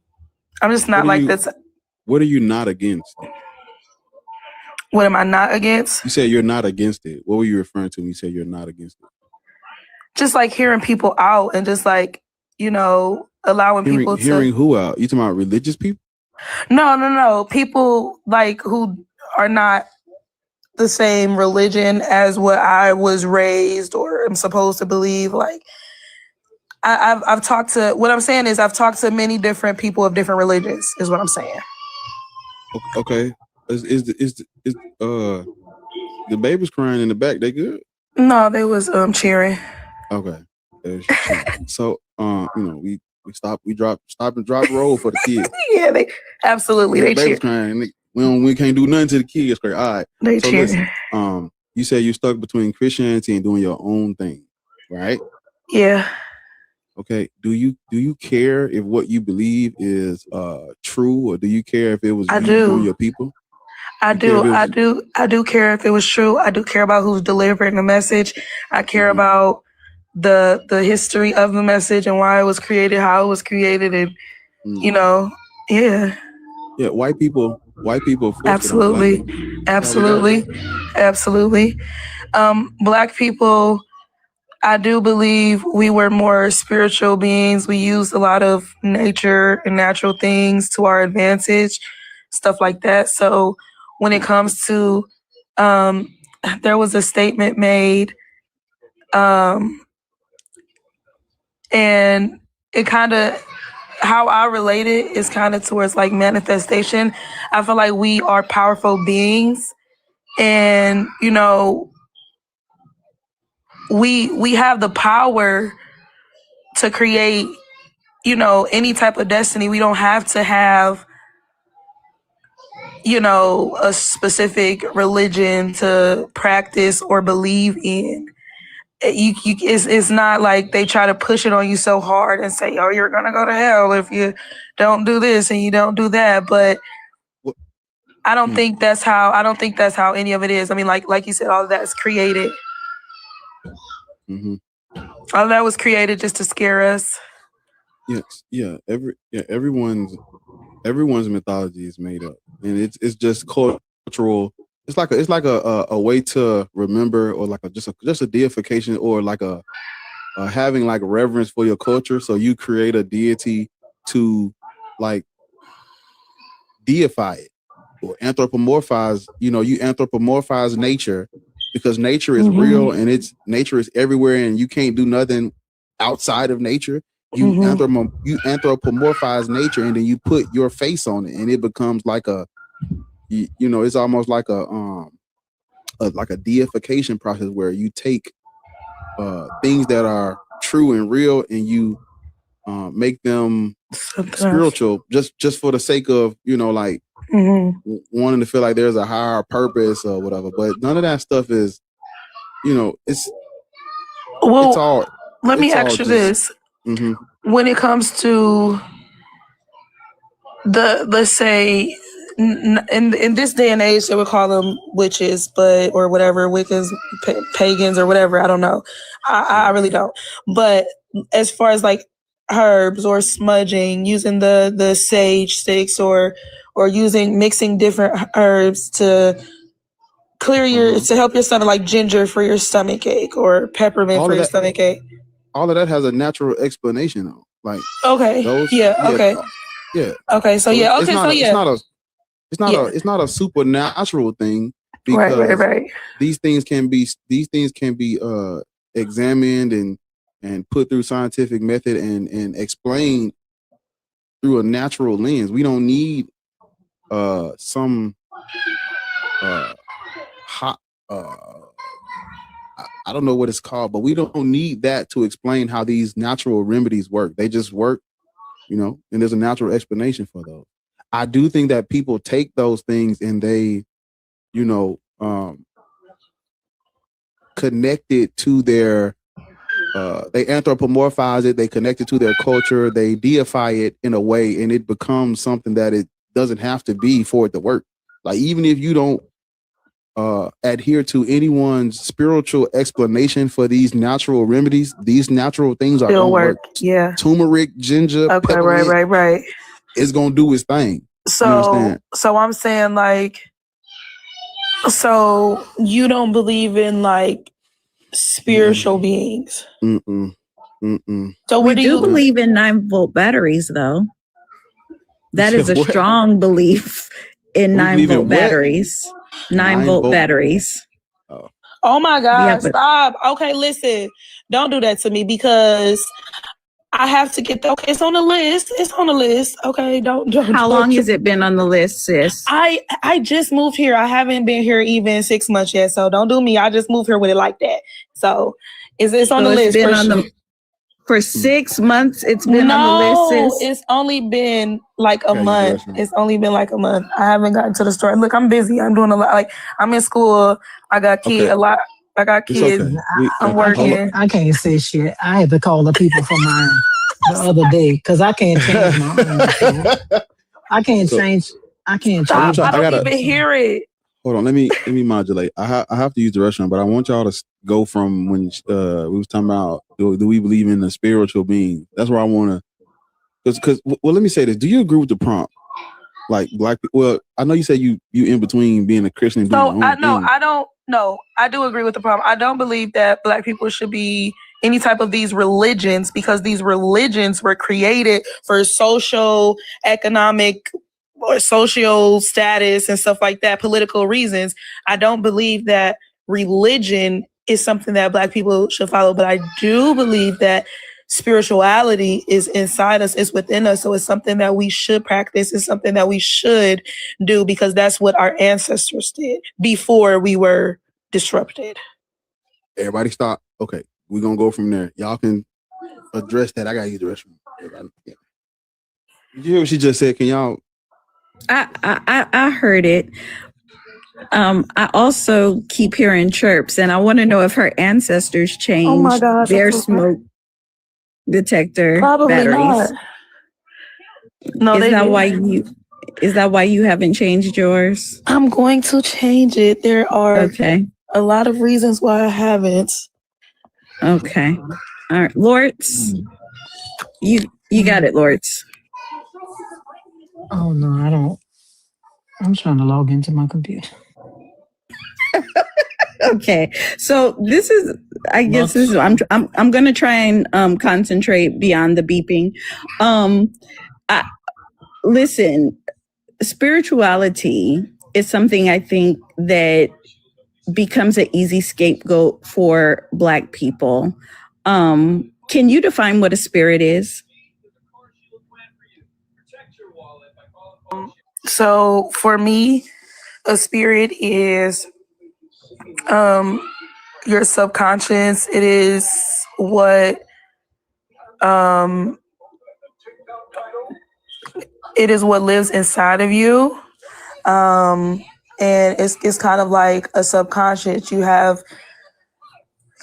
I'm just not like this. What are you not against? What am I not against? You said you're not against it. What were you referring to when you said you're not against it? Just like hearing people out and just like, allowing people to... Hearing who out? You talking about religious people? No. People like who are not the same religion as what I was raised or am supposed to believe. Like, I've talked to... What I'm saying is I've talked to many different people of different religions, is what I'm saying. Okay. Is the babies crying in the back? They good? No, they was cheering. Okay. So we stop and drop roll for the kids. Yeah, they absolutely they cheer. Crying. We can't do nothing to the kids. All right. They cheer. Listen, you said you're stuck between Christianity and doing your own thing, right? Yeah. Okay. Do you care if what you believe is true, or do you care if it was I you do. on your people? I do care if it was true. I do care about who's delivering the message. I care about the history of the message and why it was created, how it was created, and yeah. Yeah, white people Absolutely. Black people, I do believe we were more spiritual beings. We used a lot of nature and natural things to our advantage, stuff like that. So when it comes to, there was a statement made, and it kind of, how I relate it is kind of towards like manifestation. I feel like we are powerful beings, and we have the power to create, any type of destiny. We don't have to have, a specific religion to practice or believe in. It's not like they try to push it on you so hard and say, oh, you're gonna go to hell if you don't do this and you don't do that. But I don't think that's how any of it is. I mean, like you said, all of that is created. All of that was created just to scare us. Yes, yeah. Everyone's mythology is made up, and it's just cultural. It's like a way to remember, or like just a deification, or like a having like reverence for your culture. So you create a deity to like deify it or anthropomorphize. You anthropomorphize nature, because nature is real, and nature is everywhere, and you can't do nothing outside of nature. You anthropomorphize nature, and then you put your face on it, and it becomes like it's almost like a deification process, where you take things that are true and real, and you make them spiritual, just for the sake of wanting to feel like there's a higher purpose or whatever. But none of that stuff is, it's all. Let me ask you this. When it comes to let's say in this day and age, they would call them witches, or whatever, Wiccans, pagans, or whatever. I don't know. I really don't. But as far as like herbs or smudging, using the sage sticks, or mixing different herbs to clear to help your stomach, like ginger for your stomach ache, or peppermint for your stomach ache. All of that has a natural explanation, though. Like okay, okay. It's not a supernatural thing, because right. These things can be examined and put through scientific method and explained through a natural lens. We don't need some hot I don't know what it's called, but we don't need that to explain how these natural remedies work. They just work, and there's a natural explanation for those. I do think that people take those things and they, connect it to their, they anthropomorphize it, they connect it to their culture, they deify it in a way, and it becomes something that it doesn't have to be for it to work. Like, even if you don't adhere to anyone's spiritual explanation for these natural remedies, these natural things are gonna work. Yeah. Turmeric, ginger, okay, right. It's gonna do its thing. So I'm saying, like, so you don't believe in like spiritual beings? So we do believe in 9-volt batteries, though. That is a strong belief in 9-volt batteries. 9-volt batteries. Oh my God, stop. Okay, listen. Don't do that to me, because I have to get okay, it's on the list. It's on the list. Okay, don't. How long has it been on the list, sis? I just moved here. I haven't been here even 6 months yet, so don't do me. I just moved here with it like that. So it's on the list. For 6 months, it's been on the list, sis? It's only been like a month. It's only been like a month. I haven't gotten to the store. Look, I'm busy. I'm doing a lot. Like, I'm in school. I got kids, a lot I got kids. Okay. I'm working. I can't say shit. I had to call the people from mine the other day because I can't change my own. So I can't change. I can't change. I don't even hear it. Hold on, let me modulate. I have to use the restaurant, but I want y'all to go from when we was talking about do we believe in the spiritual being? That's where I want to. Because let me say this. Do you agree with the prompt? Like black people. Well, I know you said you in between being a Christian and being So I don't know. I do agree with the problem. I don't believe that black people should be any type of these religions because these religions were created for social, economic, or social status and stuff like that, political reasons. I don't believe that religion is something that black people should follow, but I do believe that spirituality is inside us, it's within us. So it's something that we should practice. It's something that we should do because that's what our ancestors did before we were disrupted. Everybody stop. Okay, we're going to go from there. Y'all can address that. I got to use the restroom. Yeah. Did you hear what she just said? Can y'all? I heard it. I also keep hearing chirps, and I want to know if her ancestors changed their smoke detector batteries. Not. No, is that why you haven't changed yours? I'm going to change it. There are a lot of reasons why I haven't. Okay. All right. Lords, you got it, Lords. Oh no, I don't. I'm trying to log into my computer. Okay, so this is, I guess this is, I'm going to try and concentrate beyond the beeping. Listen, spirituality is something I think that becomes an easy scapegoat for Black people. Can you define what a spirit is? So for me, a spirit is your subconscious. It is what lives inside of you. And it's kind of like a subconscious. You have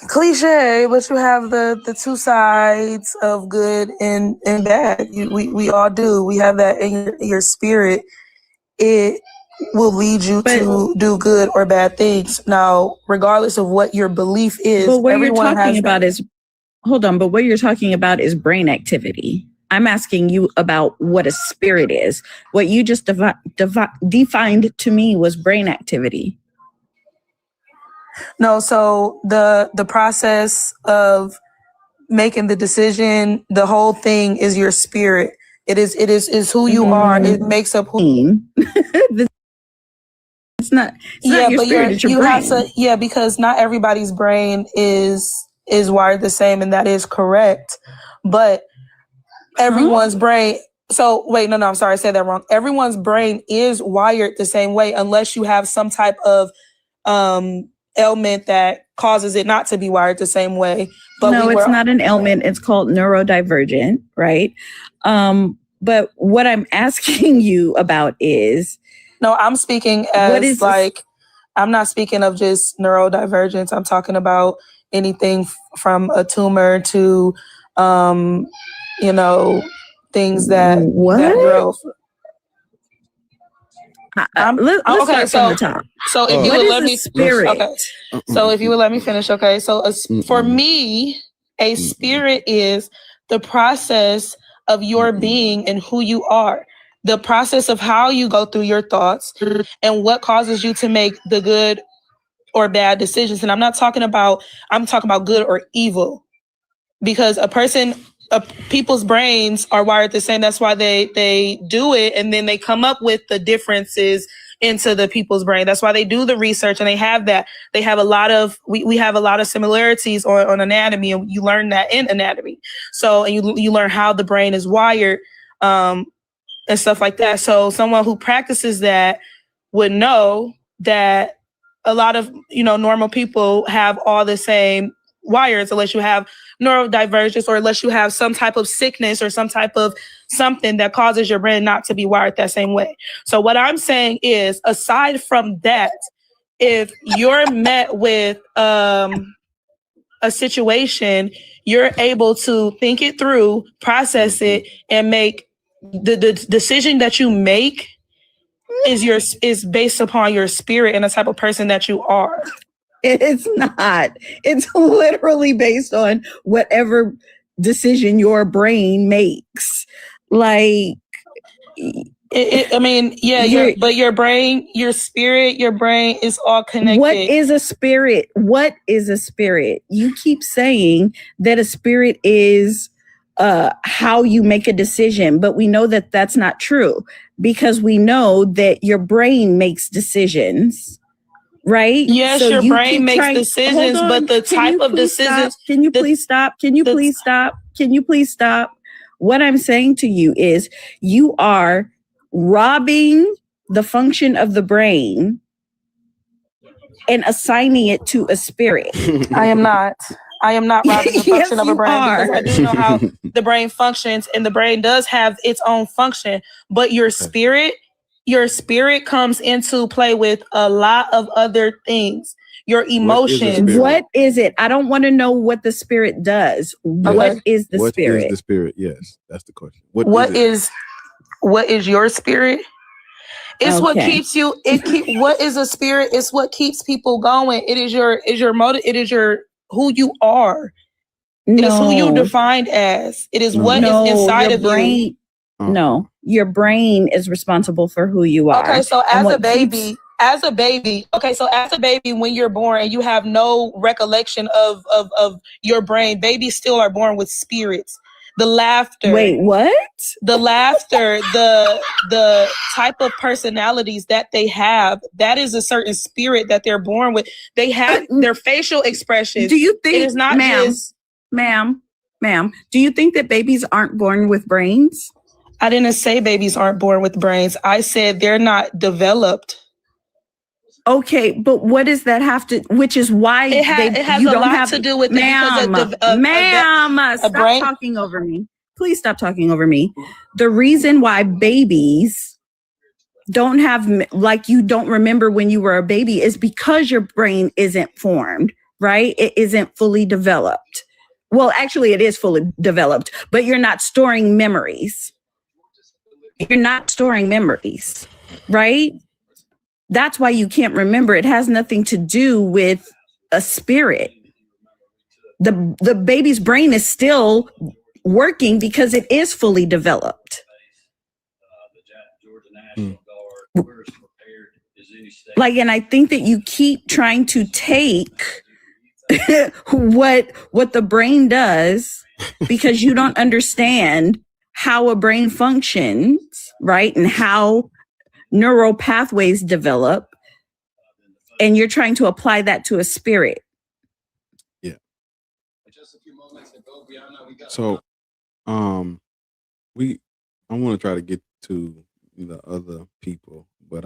cliche, but you have the two sides of good and bad. We all do. We have that in your spirit. It will lead you to do good or bad things. Now, regardless of what your belief is, but what you're talking about is, hold on, but what you're talking about is brain activity. I'm asking you about what a spirit is. What you just defined to me was brain activity. No, so the process of making the decision, the whole thing is your spirit. It is who you are. It makes up who. It's not your spirit, it's your brain. Because not everybody's brain is wired the same, and that is correct. But everyone's brain. So wait, no, I'm sorry, I said that wrong. Everyone's brain is wired the same way, unless you have some type of ailment that causes it not to be wired the same way. But no, it's not an ailment. It's called neurodivergent, right? But what I'm asking you about is, no, I'm speaking as I'm not speaking of just neurodivergence. I'm talking about anything from a tumor to, things that grow. Let's start from the top. So if you would let me spirit. Okay. So if you would let me finish, okay. So for me, a spirit is the process of your being and who you are. The process of how you go through your thoughts and what causes you to make the good or bad decisions. And I'm talking about good or evil, because people's brains are wired the same. That's why they do it. And then they come up with the differences into the people's brain. That's why they do the research, and they have that. They have we have a lot of similarities on anatomy, and you learn that in anatomy. So, and you learn how the brain is wired, and stuff like that. So someone who practices that would know that a lot of, normal people have all the same wires, unless you have neurodivergence or unless you have some type of sickness or some type of something that causes your brain not to be wired that same way. So what I'm saying is, aside from that, if you're met with a situation, you're able to think it through, process it, and make the decision that you make is based upon your spirit and the type of person that you are. It's not. It's literally based on whatever decision your brain makes. Like, I mean, yeah, but your brain, your spirit, your brain is all connected. What is a spirit? What is a spirit? You keep saying that a spirit is how you make a decision, but we know that that's not true because we know that your brain makes decisions. Right? Yes, so your brain makes decisions, but the type of decisions. Can you please stop? Can you please stop? Can you please stop? What I'm saying to you is you are robbing the function of the brain and assigning it to a spirit. I am not robbing the function of a brain because I do know how the brain functions, and the brain does have its own function, but your spirit comes into play with a lot of other things. Your emotions. What is it? I don't want to know what the spirit does. What is the spirit? What is the spirit? Yes, that's the question. What is your spirit? It's what keeps you. What is a spirit? It's what keeps people going. It is your motive. It is who you are. It is who you defined as. It is what is inside of you. No, your brain is responsible for who you are. Okay, so as a baby, when you're born, you have no recollection of your brain. Babies still are born with spirits. The laughter. Wait, what? The laughter, the type of personalities that they have, that is a certain spirit that they're born with. They have their facial expressions. Do you think, it is not ma'am, do you think that babies aren't born with brains? I didn't say babies aren't born with brains. I said they're not developed. Okay, but what does that have to? Which is why it has a lot to do with it. Ma'am, stop talking over me. Please stop talking over me. The reason why babies don't have, like, you don't remember when you were a baby is because your brain isn't formed, right? It isn't fully developed. Well, actually, it is fully developed, but you're not storing memories. You're not storing memories, right? That's why you can't remember. It has nothing to do with a spirit. The baby's brain is still working because it is fully developed. Like, and I think that you keep trying to take what the brain does because you don't understand how a brain functions, right? And how neural pathways develop, and you're trying to apply that to a spirit. Yeah. So, I want to try to get to the other people, but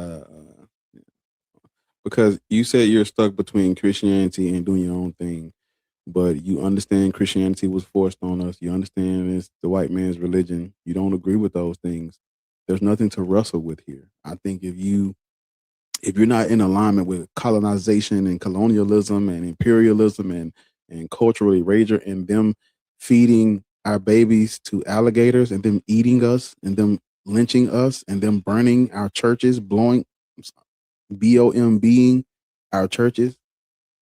because you said you're stuck between Christianity and doing your own thing, but you understand Christianity was forced on us. You understand it's the white man's religion. You don't agree with those things. There's nothing to wrestle with here. I think if you're not in alignment with colonization and colonialism and imperialism and cultural erasure and them feeding our babies to alligators and them eating us and them lynching us and them burning our churches, being our churches,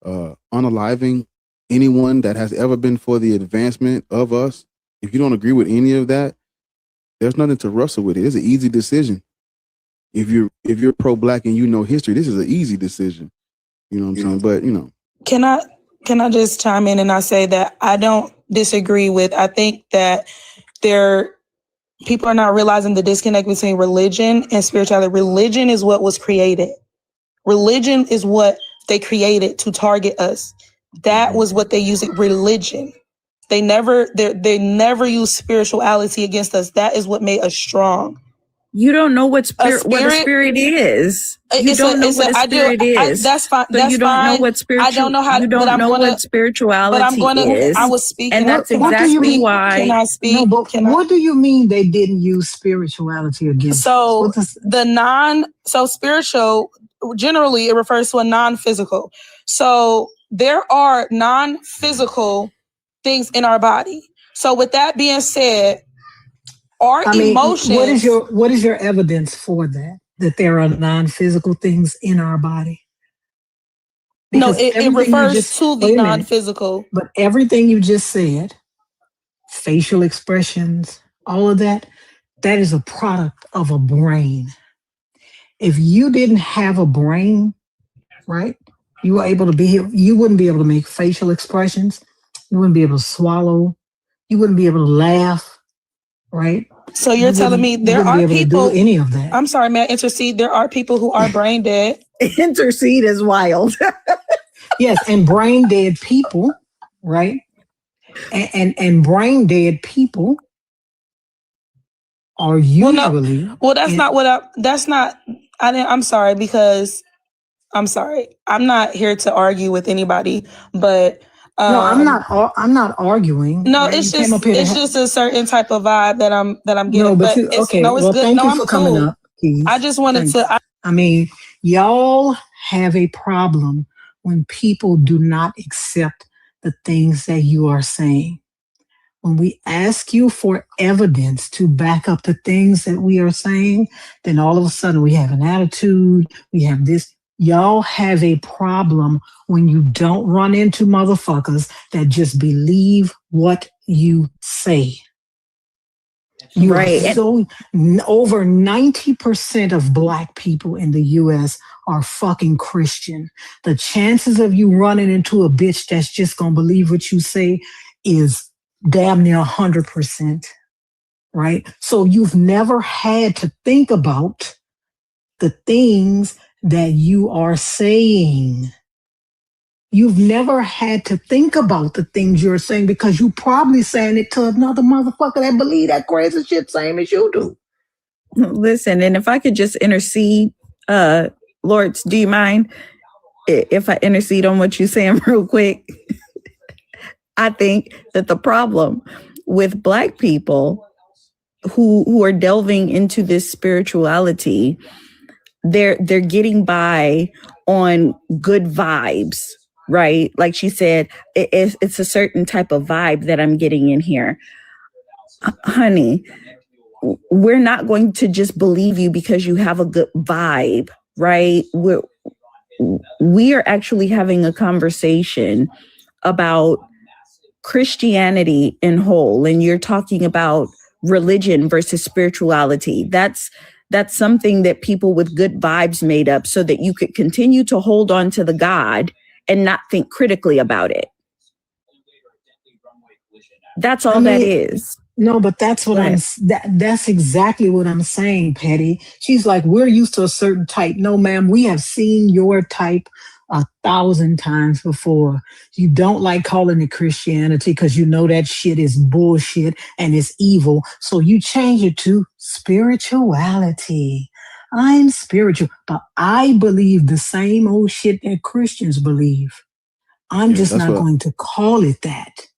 unaliving anyone that has ever been for the advancement of us. If you don't agree with any of that, there's nothing to wrestle with it. It's an easy decision. If you're pro-black and you know history, this is an easy decision. You know what I'm saying? But Can I just chime in and I say that I don't disagree with. I think that people are not realizing the disconnect between religion and spirituality. Religion is what was created. Religion is what they created to target us. That was what they used. Religion. They never use spirituality against us. That is what made us strong. You don't know what a spirit is. You don't know what a spirit is. That's fine. So you don't know what spiritual. I don't know how. You don't know what spirituality is. I was speaking. And that's exactly why. Can I speak? No, but what do you mean they didn't use spirituality against? So spiritual generally it refers to a non-physical. So there are non-physical things in our body. So with that being said, our emotions. What is your evidence for that? That there are non-physical things in our body? Because it refers to the non-physical. But everything you just said, facial expressions, all of that, that is a product of a brain. If you didn't have a brain, right, you were able to be here, you wouldn't be able to make facial expressions. You wouldn't be able to swallow. You wouldn't be able to laugh, right? So you're telling me there are people. Do any of that? I'm sorry, may I intercede? There are people who are brain dead. Intercede is wild. Yes, and brain dead people, right? And brain dead people are usually. Well, that's not what I'm sorry, because I'm sorry. I'm not here to argue with anybody, but no, I'm not arguing. No, right? it's just a certain type of vibe that I'm getting. No, but it's okay. No, it's well, good. Thank No, you I'm for coming cool. up, Keith. I just wanted to. I mean, y'all have a problem when people do not accept the things that you are saying. When we ask you for evidence to back up the things that we are saying, then all of a sudden we have an attitude, we have this. Y'all have a problem when you don't run into motherfuckers that just believe what you say. Right. So over 90% of Black people in the U.S. are fucking Christian. The chances of you running into a bitch that's just gonna believe what you say is damn near 100%, right? So you've never had to think about the things that you are saying. You've never had to think about the things you're saying because you probably saying it to another motherfucker that believe that crazy shit same as you do. Listen, and if I could just intercede, Lords, do you mind if I intercede on what you're saying real quick? I think that the problem with Black people who are delving into this spirituality, they're getting by on good vibes, right? Like she said, it's a certain type of vibe that I'm getting in here. Honey, we're not going to just believe you because you have a good vibe, right? We are actually having a conversation about Christianity in whole, and you're talking about religion versus spirituality. That's something that people with good vibes made up so that you could continue to hold on to the God and not think critically about it. That's all that is. No, but that's what that's exactly what I'm saying, Petty. She's like, we're used to a certain type. No, ma'am, we have seen your type 1,000 times before. You don't like calling it Christianity because you know that shit is bullshit and it's evil. So you change it to spirituality. I'm spiritual, but I believe the same old shit that Christians believe. I'm just not going to call it that.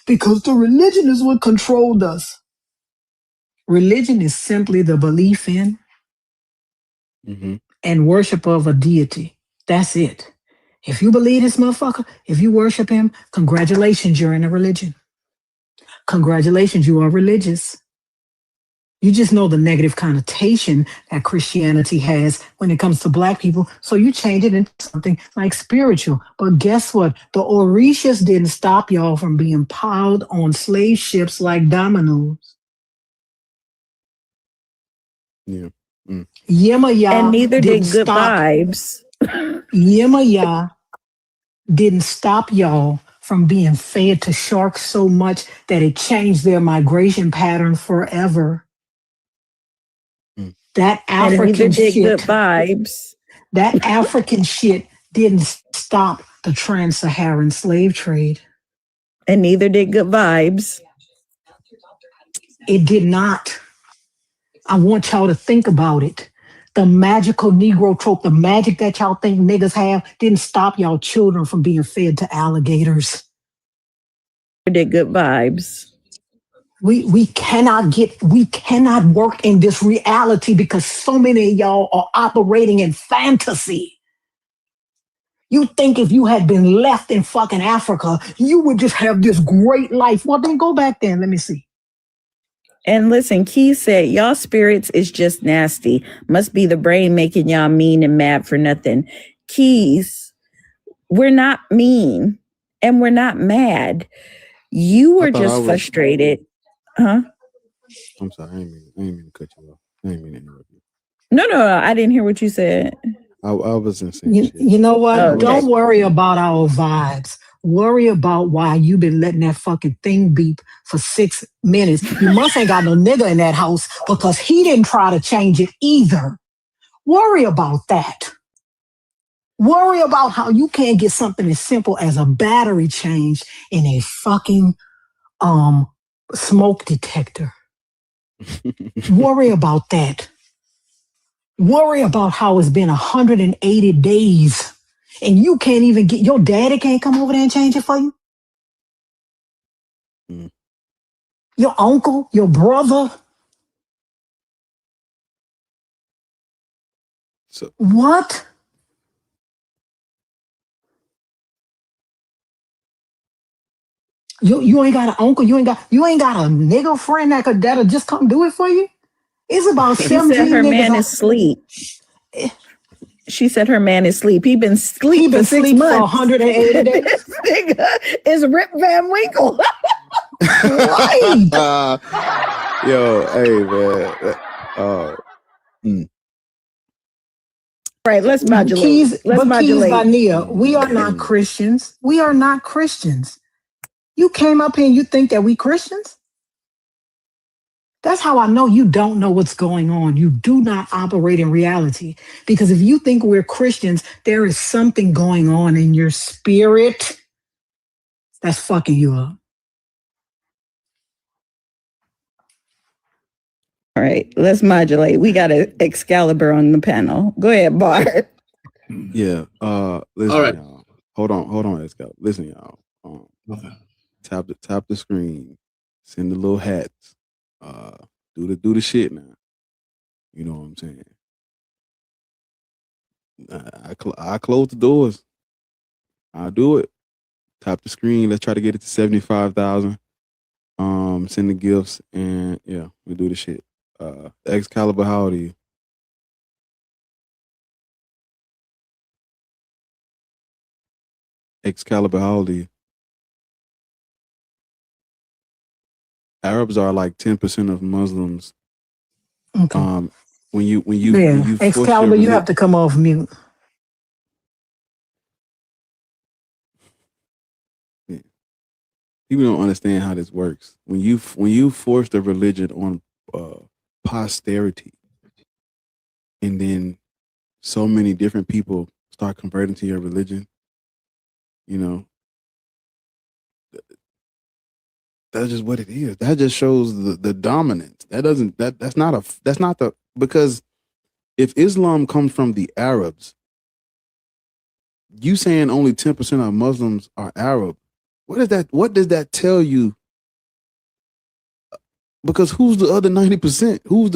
Because the religion is what controlled us. Religion is simply the belief in and worship of a deity. That's it. If you believe this motherfucker, if you worship him, congratulations, you're in a religion. Congratulations, you are religious. You just know the negative connotation that Christianity has when it comes to Black people, so you change it into something like spiritual. But guess what? The Orishas didn't stop y'all from being piled on slave ships like dominoes. Yeah. Yemaya and neither did good stop. vibes. Yemaya didn't stop y'all from being fed to sharks so much that it changed their migration pattern forever. That African shit, good vibes. That African shit didn't stop the trans-Saharan slave trade. And neither did good vibes. It did not. I want y'all to think about it. The magical Negro trope, the magic that y'all think niggas have, didn't stop y'all children from being fed to alligators. Did good vibes. We cannot work in this reality because so many of y'all are operating in fantasy. You think if you had been left in fucking Africa, you would just have this great life. Well, then go back then. Let me see. And listen, Key said, y'all spirits is just nasty. Must be the brain making y'all mean and mad for nothing. Keys, we're not mean and we're not mad. You were just frustrated. Huh? I'm sorry. I ain't mean to cut you off. I ain't mean to interrupt you. No. I didn't hear what you said. I wasn't saying shit. You know what? Oh, okay. Don't worry about our vibes. Worry about why you been letting that fucking thing beep for 6 minutes. You must ain't got no nigga in that house because he didn't try to change it either. Worry about that. Worry about how you can't get something as simple as a battery change in a fucking smoke detector. Worry about that. Worry about how it's been 180 days and you can't even get, your daddy can't come over there and change it for you? Your uncle, your brother? So what? You ain't got an uncle, you ain't got a nigga friend that'll just come do it for you? It's about 17 said her niggas. man is asleep. She said her man is asleep. He been asleep for 6 months. For 180 days. This nigga is Rip Van Winkle. Right. Yo, hey man. Right, let's modulate. Keys modulate. Vania, we are not Christians. We are not Christians. You came up here and you think that we Christians? That's how I know you don't know what's going on. You do not operate in reality. Because if you think we're Christians, there is something going on in your spirit that's fucking you up. All right, let's modulate. We got an Excalibur on the panel. Go ahead, Bart. Yeah. Listen, All right. y'all. Hold on, Excalibur. Listen, y'all. Tap the screen. Send the little hats. Do the shit now. You know what I'm saying? I close the doors. I'll do it. Tap the screen. Let's try to get it to 75,000. Send the gifts and yeah, we do the shit. Excalibur, how old are you? Excalibur, how old are you? Arabs are like 10% of Muslims. Okay. When you Excalibur, you have to come off mute. People don't understand how this works. When you force the religion on posterity, and then so many different people start converting to your religion, you know, that's just what it is. That just shows the dominance. That's not the, because if Islam comes from the Arabs, you saying only 10% of Muslims are Arab, what does that tell you? Because who's the other 90%? Who's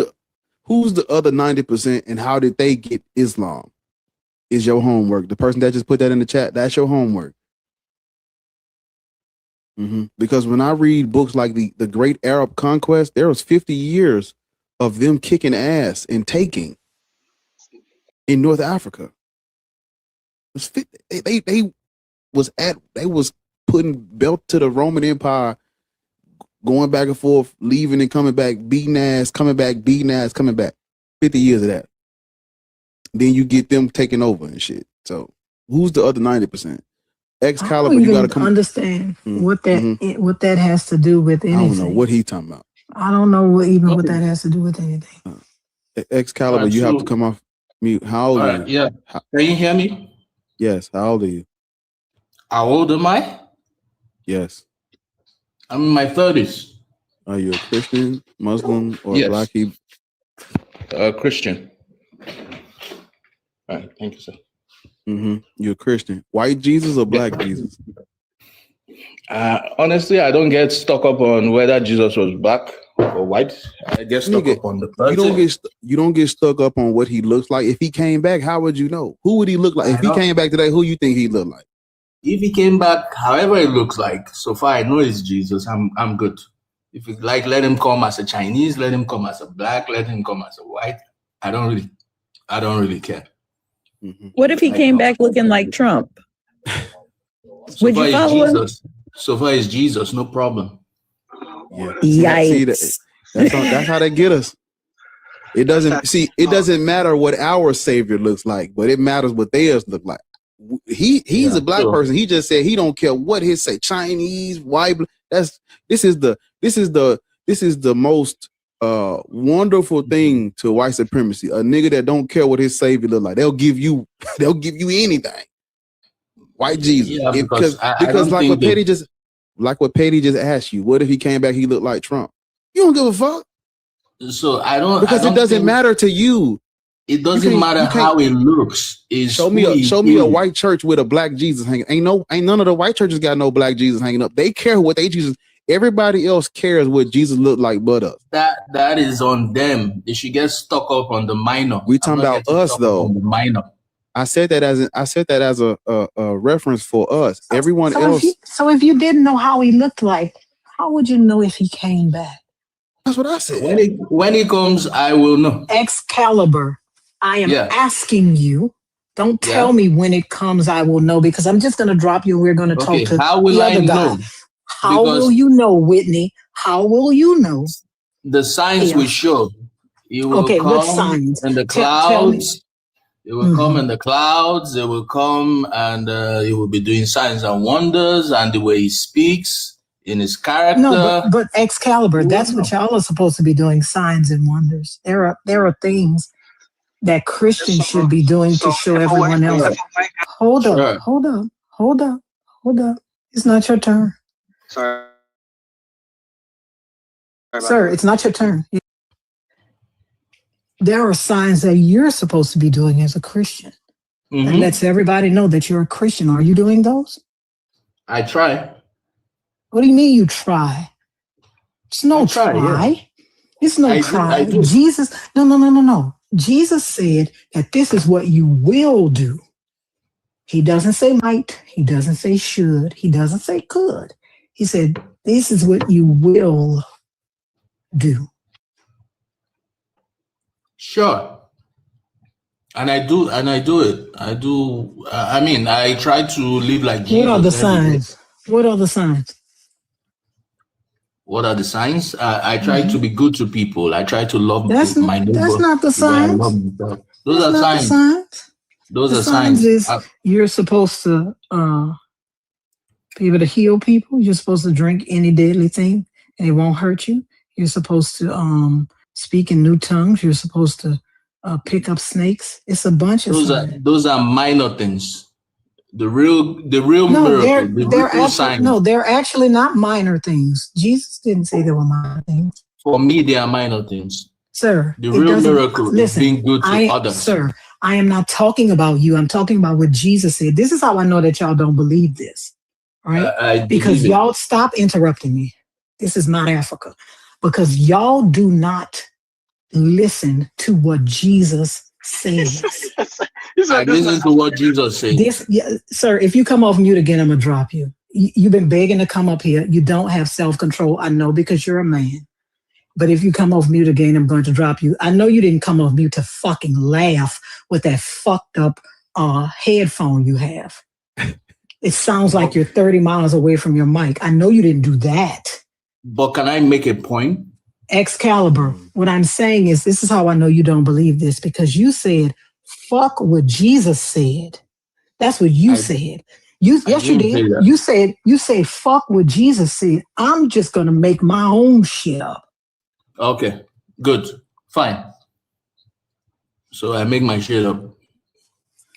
the other 90%, and how did they get Islam? Is your homework. The person that just put that in the chat, that's your homework. Because when I read books like the Great Arab Conquest, there was 50 years of them kicking ass and taking in North Africa. They was putting belt to the Roman Empire, going back and forth, leaving and coming back, beating ass, coming back, beating ass, coming back. 50 years of that. Then you get them taking over and shit. So who's the other 90%? Excalibur, you gotta come understand what that has to do with anything. I don't know what he talking about. I don't know what that has to do with anything. Excalibur, Right, you have so- to come off mute. How old are you? Yeah. Can you hear me? Yes. How old are you? How old am I? Yes. I'm in my 30s. Are you a Christian, Muslim, or Yes. Black Hebrew? Christian. All right. Thank you, sir. You're a Christian. White Jesus or Black Jesus? Honestly, I don't get stuck up on whether Jesus was black or white. I get stuck up on the person. You don't get stuck up on what he looks like. If he came back, how would you know? Who would he look like? If he came back today, who you think he look like? If he came back, however it looks like, so far I know it's Jesus. I'm good. If you like, let him come as a Chinese, let him come as a black, let him come as a white. I don't really care. What if he came back looking like Trump? Would you follow him? So far it's Jesus, no problem. Yeah. Yikes. That's how they get us. It doesn't matter what our Savior looks like, but it matters what theirs look like. He's a black person. He just said he don't care what he say, Chinese, white. This is the most wonderful thing to white supremacy. A nigga that don't care what his Savior look like. They'll give you anything. White Jesus. Yeah, because like what Petty just asked you, what if he came back, he looked like Trump? You don't give a fuck. So because it doesn't matter to you. It doesn't matter how it looks. Show me a white church with a black Jesus hanging. Ain't none of the white churches got no black Jesus hanging up. They care what they Jesus. Everybody else cares what Jesus looked like but us. That is on them. They should get stuck up on the minor. We talking about us though. The minor. I said that as a reference for us. Everyone else. So if you didn't know how he looked like, how would you know if he came back? That's what I said. When he comes, I will know. Excalibur, I am asking you. Don't tell me when it comes, I will know, because I'm just going to drop you and we're going to talk to how will the I other know? guy. How will you know, Whitney? How will you know? The signs will show. It will come what signs? in the clouds. It will come in the clouds. It will come and he will be doing signs and wonders, and the way he speaks in his character. No, but Excalibur, that's what y'all are supposed to be doing, signs and wonders. There are things that Christians should be doing to show everyone else. Hold up. It's not your turn. Sorry. Sir, it's not your turn. There are signs that you're supposed to be doing as a Christian. That lets everybody know that you're a Christian. Are you doing those? I try. What do you mean you try? It's no try. Yeah. It's no try. Jesus, no. Jesus said that this is what you will do. He doesn't say might. He doesn't say should. He doesn't say could. He said, this is what you will do. Sure. And I do it. I try to live like Jesus. What are the signs? What are the signs? What are the signs? I try to be good to people. I try to love my neighbor. That's not the signs. Those are signs. Those are signs. You're supposed to be able to heal people. You're supposed to drink any deadly thing and it won't hurt you. You're supposed to speak in new tongues. You're supposed to pick up snakes. It's a bunch of signs. Those are minor things. The real miracle. They're actually not minor things. Jesus didn't say they were minor things. For me, they are minor things. Sir, the real miracle is being good to others. Sir, I am not talking about you. I'm talking about what Jesus said. This is how I know that y'all don't believe this. Right? Because y'all stop interrupting me. This is not Africa. Because y'all do not listen to what Jesus says. I listen to what Jesus says. Sir, if you come off mute again, I'm going to drop you. You've been begging to come up here. You don't have self-control. I know, because you're a man. But if you come off mute again, I'm going to drop you. I know you didn't come off mute to fucking laugh with that fucked up headphone you have. It sounds like you're 30 miles away from your mic. I know you didn't do that. But can I make a point? Excalibur, what I'm saying is, this is how I know you don't believe this, because you said, fuck what Jesus said. That's what you said. Yes, you did. You said, fuck what Jesus said. I'm just going to make my own shit up. Okay, good, fine. So I make my shit up.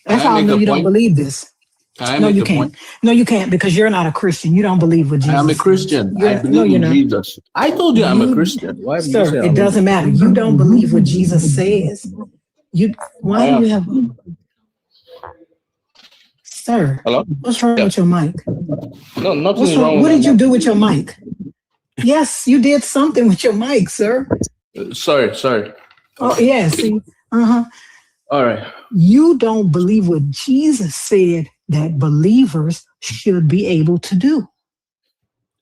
That's how I know you don't believe this. No, you can't. No, you can't, because you're not a Christian. You don't believe what Jesus says. I'm a Christian. I believe in Jesus. I told you I'm a Christian. Why sir, it doesn't matter. You don't believe what Jesus says. Why do you have... Sir, Hello? what's wrong with your mic? No, nothing's wrong. What did you do with your mic? Yes, you did something with your mic, sir. Sorry. Oh, yeah, see? Uh-huh. All right. You don't believe what Jesus said that believers should be able to do.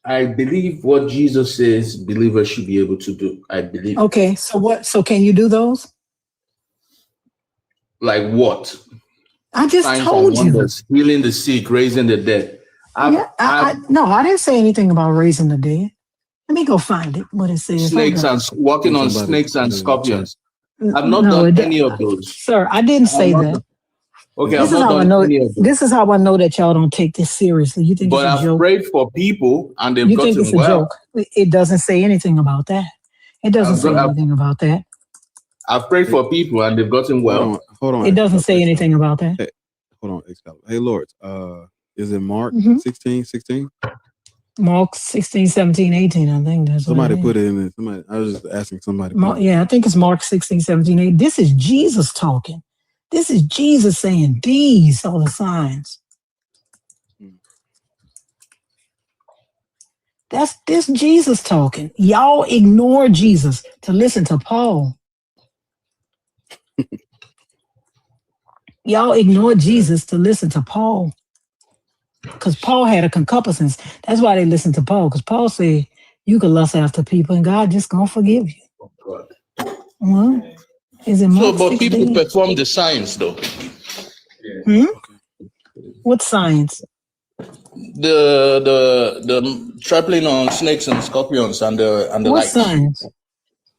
I believe what Jesus says believers should be able to do. I believe. Okay, so what? So can you do those? Like what? I just Signs told and you. wonders, healing the sick, raising the dead. No, I didn't say anything about raising the dead. Let me go find it. What it says. Snakes and walking on snakes and scorpions. I've not No, done any of those. Sir, I didn't say that. Okay, This I've is not how I done know. any of those. This is how I know that y'all don't take this seriously. You think But it's a I've joke? prayed for people and they've You think it's gotten a well. joke? It doesn't say anything about that. It doesn't say anything about that. I've prayed for people and they've gotten well. Hold on. It doesn't say anything about that. Hey, hold on, Excalibur. Hey, Lord, is it Mark 16? Mark 16, 17, 18, I think that's Somebody what it put it in there. I was just asking somebody. is. Yeah, I think it's Mark 16, 17, 18. This is Jesus talking. This is Jesus saying, these are the signs. This Jesus talking. Y'all ignore Jesus to listen to Paul. Y'all ignore Jesus to listen to Paul. Because Paul had a concupiscence. That's why they listened to Paul. Because Paul said, you can lust after people and God just going to forgive you. Well, is it Mark But 16? people perform the signs though. What signs? The trampling on snakes and scorpions and the What likes. signs?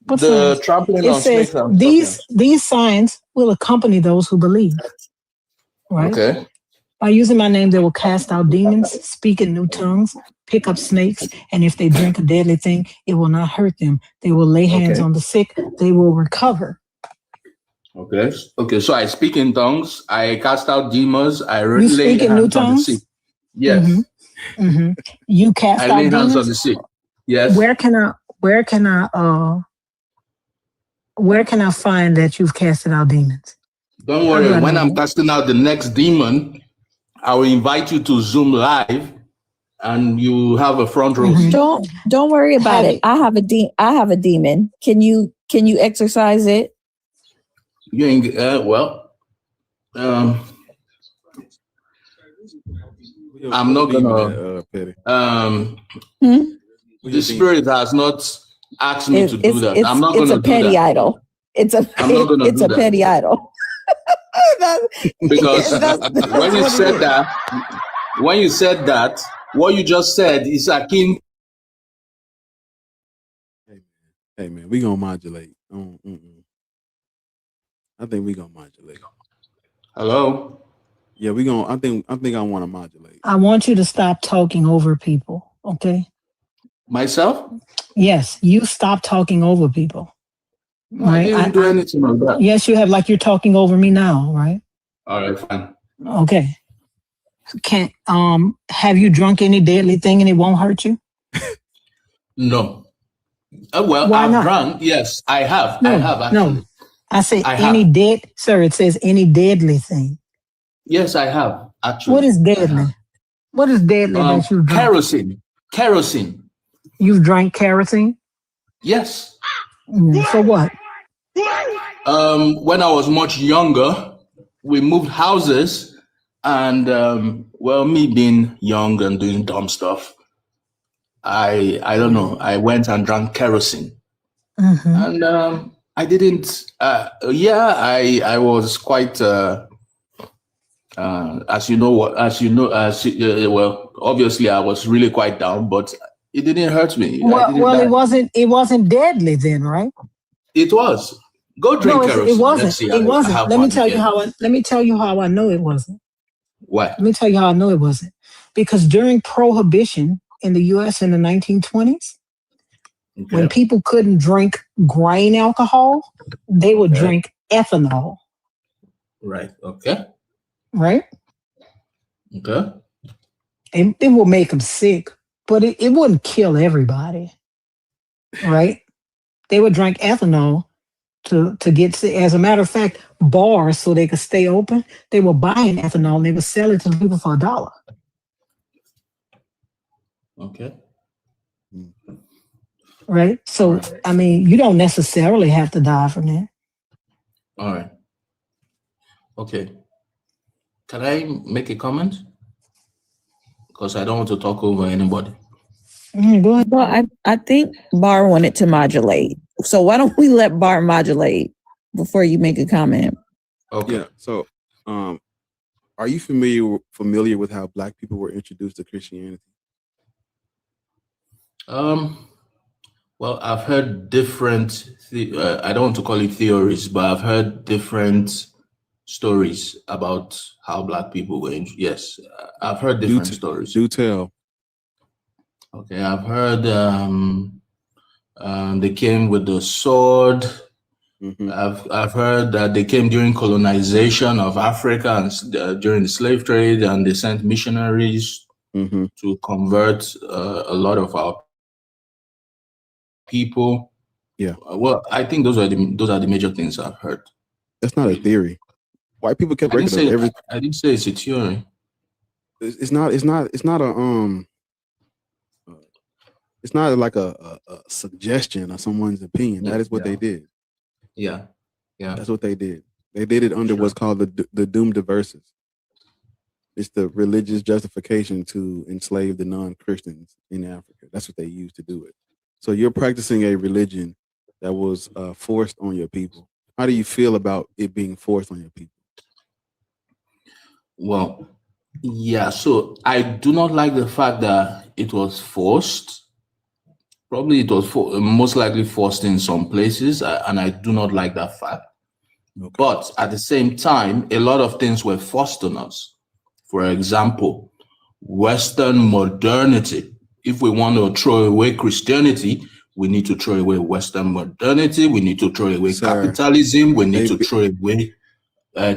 What The signs? trampling It on says snakes and scorpions. these signs will accompany those who believe. Right? Okay. By using my name, they will cast out demons, speak in new tongues, pick up snakes, and if they drink a deadly thing, it will not hurt them. They will lay hands on the sick, they will recover. Okay. So I speak in tongues. I cast out demons. I You lay speak in new hands on the tongues? sick. Yes. You cast I out lay hands on demons? the sick. Yes. Where can I find that you've casted out demons? Don't How do worry. I When know I'm that? casting out the next demon, I will invite you to Zoom live, and you have a front row seat. Don't worry about it. I have a demon. Can you exercise it? You ain't I'm not gonna. The spirit has not asked me to do that. I'm not gonna do that. It's a petty idol. I'm not gonna it's do a that. petty idol. Because That's when you what said it that, what you just said is akin. Hey man, we gonna modulate. I think we gonna modulate. Hello. Yeah, we gonna. I think I want to modulate. I want you to stop talking over people, okay? Myself? Yes, you stop talking over people. No, I didn't do anything like that. Yes, you have, like you're talking over me now, right? All right, fine. Okay. Have you drunk any deadly thing and it won't hurt you? No. Well, Why I've not? drunk. Yes, I have. No, I have actually. no. I say I any have. sir, it says any deadly thing. Yes, I have actually. What is deadly? What is deadly that you've drunk? Kerosene. You've drank kerosene? Yes. For what? When I was much younger, we moved houses, and me being young and doing dumb stuff, I don't know. I went and drank kerosene, and I didn't. I was quite. Obviously I was really quite down, but it didn't hurt me. It wasn't deadly then, right? It was. Go drink kerosene. It wasn't. Let's see It wasn't. how Let me fun tell you you get. let me tell you how I know it wasn't. What? Let me tell you how I know it wasn't. Because during Prohibition in the US in the 1920s, when people couldn't drink grain alcohol, they would drink ethanol. Right. Okay. Right? Okay. It will make them sick, but it wouldn't kill everybody. Right? They would drink ethanol to get. As a matter of fact, bars, so they could stay open, they were buying ethanol and they would sell it to people for $1. Okay. Right. So I mean, you don't necessarily have to die from that. All right. Okay. Can I make a comment? Because I don't want to talk over anybody. Go ahead. Well, I think Bar wanted to modulate. So why don't we let Bar modulate before you make a comment? Okay. Yeah. So, are you familiar with how Black people were introduced to Christianity? Well, I've heard different. I don't want to call it theories, but I've heard different stories about how Black people were. Yes, I've heard different stories. Do tell. Okay, I've heard they came with the sword. Mm-hmm. I've heard that they came during colonization of Africa and during the slave trade, and they sent missionaries to convert a lot of our people. Yeah. Well, I think those are the major things I've heard. That's not a theory. White people kept breaking up everything. I didn't say it's a theory. It's not like a suggestion or someone's opinion. That is what they did. Yeah. That's what they did. They did it under what's called the Doom Diversus. It's the religious justification to enslave the non-Christians in Africa. That's what they used to do it. So you're practicing a religion that was forced on your people. How do you feel about it being forced on your people? Well, yeah. So I do not like the fact that it was forced. Probably it was most likely forced in some places, and I do not like that fact. Okay. But at the same time, a lot of things were forced on us. For example, Western modernity. If we want to throw away Christianity, we need to throw away Western modernity. We need to throw away capitalism. We need to throw away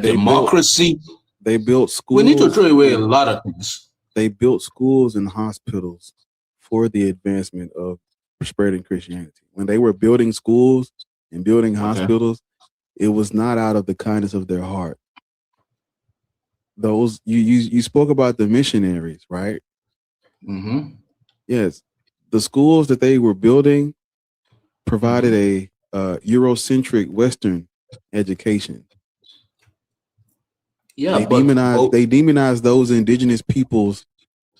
democracy. They built schools. We need to throw away a lot of things. They built schools and hospitals for the advancement of spreading Christianity. When they were building schools and building hospitals, it was not out of the kindness of their heart. Those you spoke about the missionaries, right? Mm-hmm. Yes, the schools that they were building provided a Eurocentric Western education. Yeah, they demonized those indigenous peoples'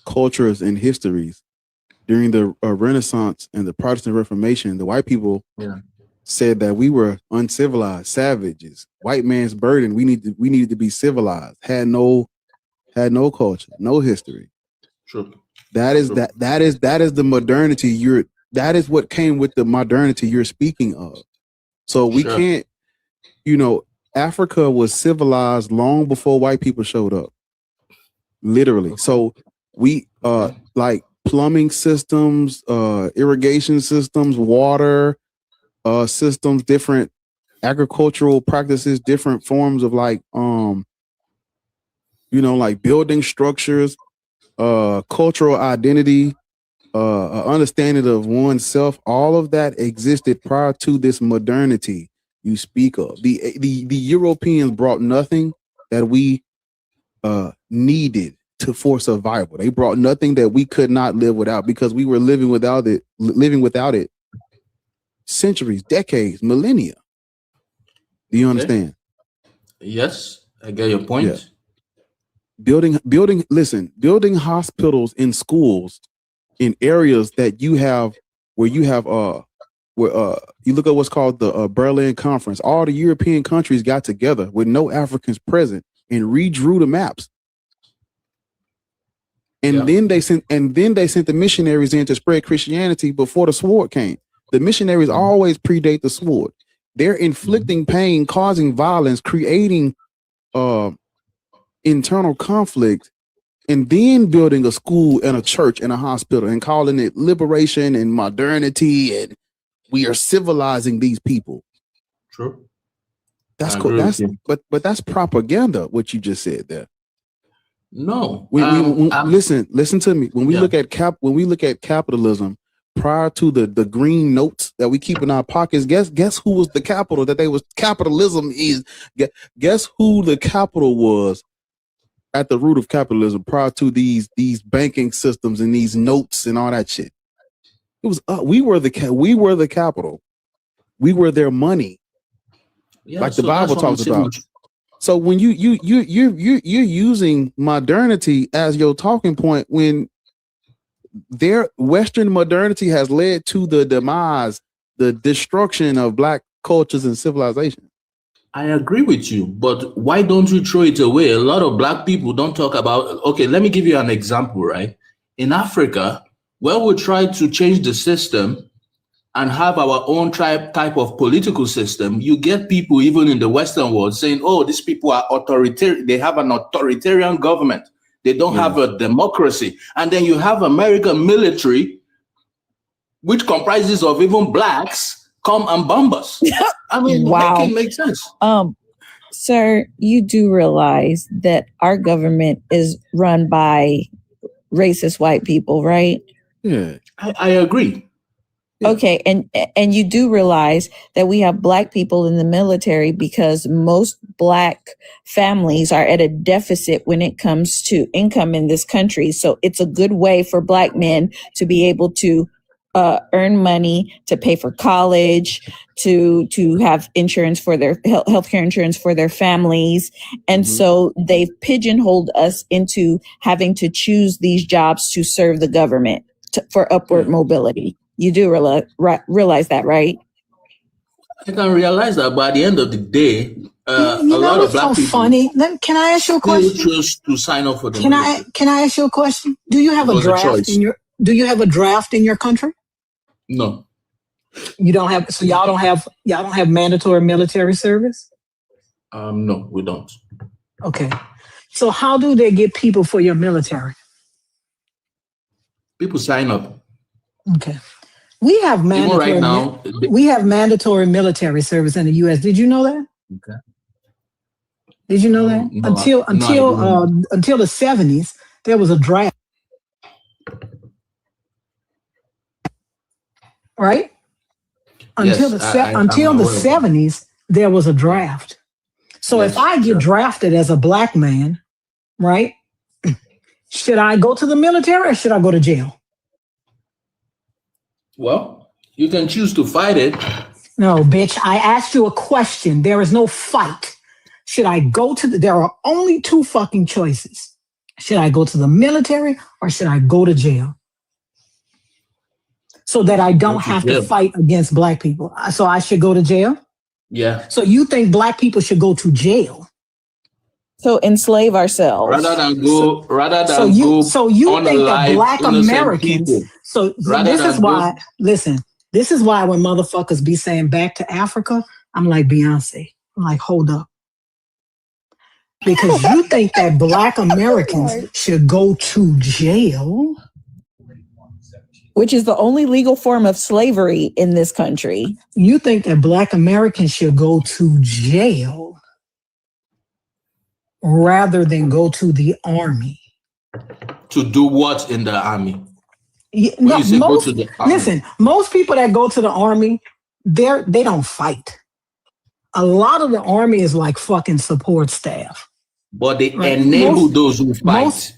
cultures and histories during the Renaissance and the Protestant Reformation. The white people said that we were uncivilized, savages, white man's burden. We needed to be civilized. Had no culture, no history. True. That is the modernity that is what came with the modernity you're speaking of. So we can't, Africa was civilized long before white people showed up. Literally. So we like plumbing systems, irrigation systems, water systems, different agricultural practices, different forms of like building structures, cultural identity, understanding of oneself. All of that existed prior to this modernity you speak of. The Europeans brought nothing that we needed for survival. They brought nothing that we could not live without, because we were living without it centuries, decades, millennia. Do you understand? Yes, I get your point. Yeah. Building hospitals in schools in areas that you look at what's called the Berlin Conference. All the European countries got together with no Africans present and redrew the maps. And then they sent the missionaries in to spread Christianity before the sword came. The missionaries always predate the sword. They're inflicting pain, causing violence, creating internal conflict, and then building a school and a church and a hospital and calling it liberation and modernity, and we are civilizing these people. True. That's cool. But that's propaganda, what you just said there. No. Listen to me. When we look at capitalism, prior to the green notes that we keep in our pockets, guess who was the capital that they was capitalism is guess who the capital was at the root of capitalism prior to these banking systems and these notes and all that shit. It was we were the capital. We were their money. Yeah, like the so Bible that's what I'm talks saying. about. So when you're using modernity as your talking point, when their Western modernity has led to the demise, the destruction of Black cultures and civilization. I agree with you, but why don't we throw it away? A lot of Black people don't talk about, okay, let me give you an example, right? In Africa, where we try to change the system and have our own type of political system, you get people even in the Western world saying, oh, these people are authoritarian. They have an authoritarian government. They don't have a democracy. And then you have American military, which comprises of even Blacks, come and bomb us. I mean, wow. Make it make sense. Sir, you do realize that our government is run by racist white people, right? Yeah. I agree. Okay, and you do realize that we have Black people in the military because most Black families are at a deficit when it comes to income in this country. So it's a good way for Black men to be able to earn money, to pay for college, to have insurance for their healthcare insurance for their families. And so they've pigeonholed us into having to choose these jobs to serve the government for upward mobility. You do realize that, right? I can realize that, but at the end of the day, a lot of Black people funny. Can I ask you a question? choose to sign up for the Can I ask you a question? Do you have a draft in your country? No. You don't have, so y'all don't have mandatory military service? No, we don't. Okay. So how do they get people for your military? People sign up. Okay. We have mandatory military service in the US. Did you know that? Okay. Did you know that? Until the 70s, there was a draft. Right? Until the 70s, there was a draft. So if I get drafted as a Black man, right? Should I go to the military or should I go to jail? Well, you can choose to fight it. No, bitch, I asked you a question. There is no fight. Should I go to there are only two fucking choices. Should I go to the military or should I go to jail? So that I don't have to fight against Black people. So I should go to jail? Yeah. So you think Black people should go to jail? So enslave ourselves. Rather than go So you think that Black Americans people. So this is why, listen, this is why when motherfuckers be saying back to Africa, I'm like Beyonce. I'm like, hold up. Because you think that Black Americans should go to jail. Which is the only legal form of slavery in this country. You think that Black Americans should go to jail rather than go to the army. To do what in the army? Listen, most people that go to the army, they don't fight. A lot of the army is like fucking support staff. But they enable those who fight.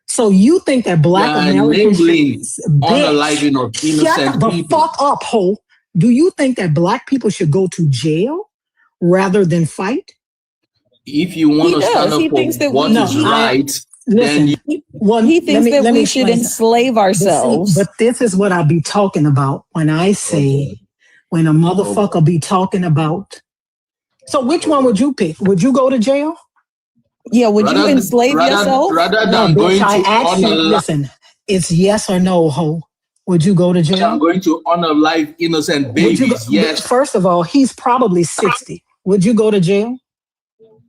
So you think that Black Americans unaliving of innocent the people. fuck up, ho. Do you think that Black people should go to jail rather than fight? If you want to stand up for what is right, then he thinks that we should enslave ourselves. But this is what I be talking about when I say, when a motherfucker be talking about. So which one would you pick? Would you go to jail? Yeah, would you enslave yourself? Rather than going to listen, it's yes or no, ho. Would you go to jail? I'm going to honor life, innocent babies. Yes. First of all, he's probably 60. Would you go to jail?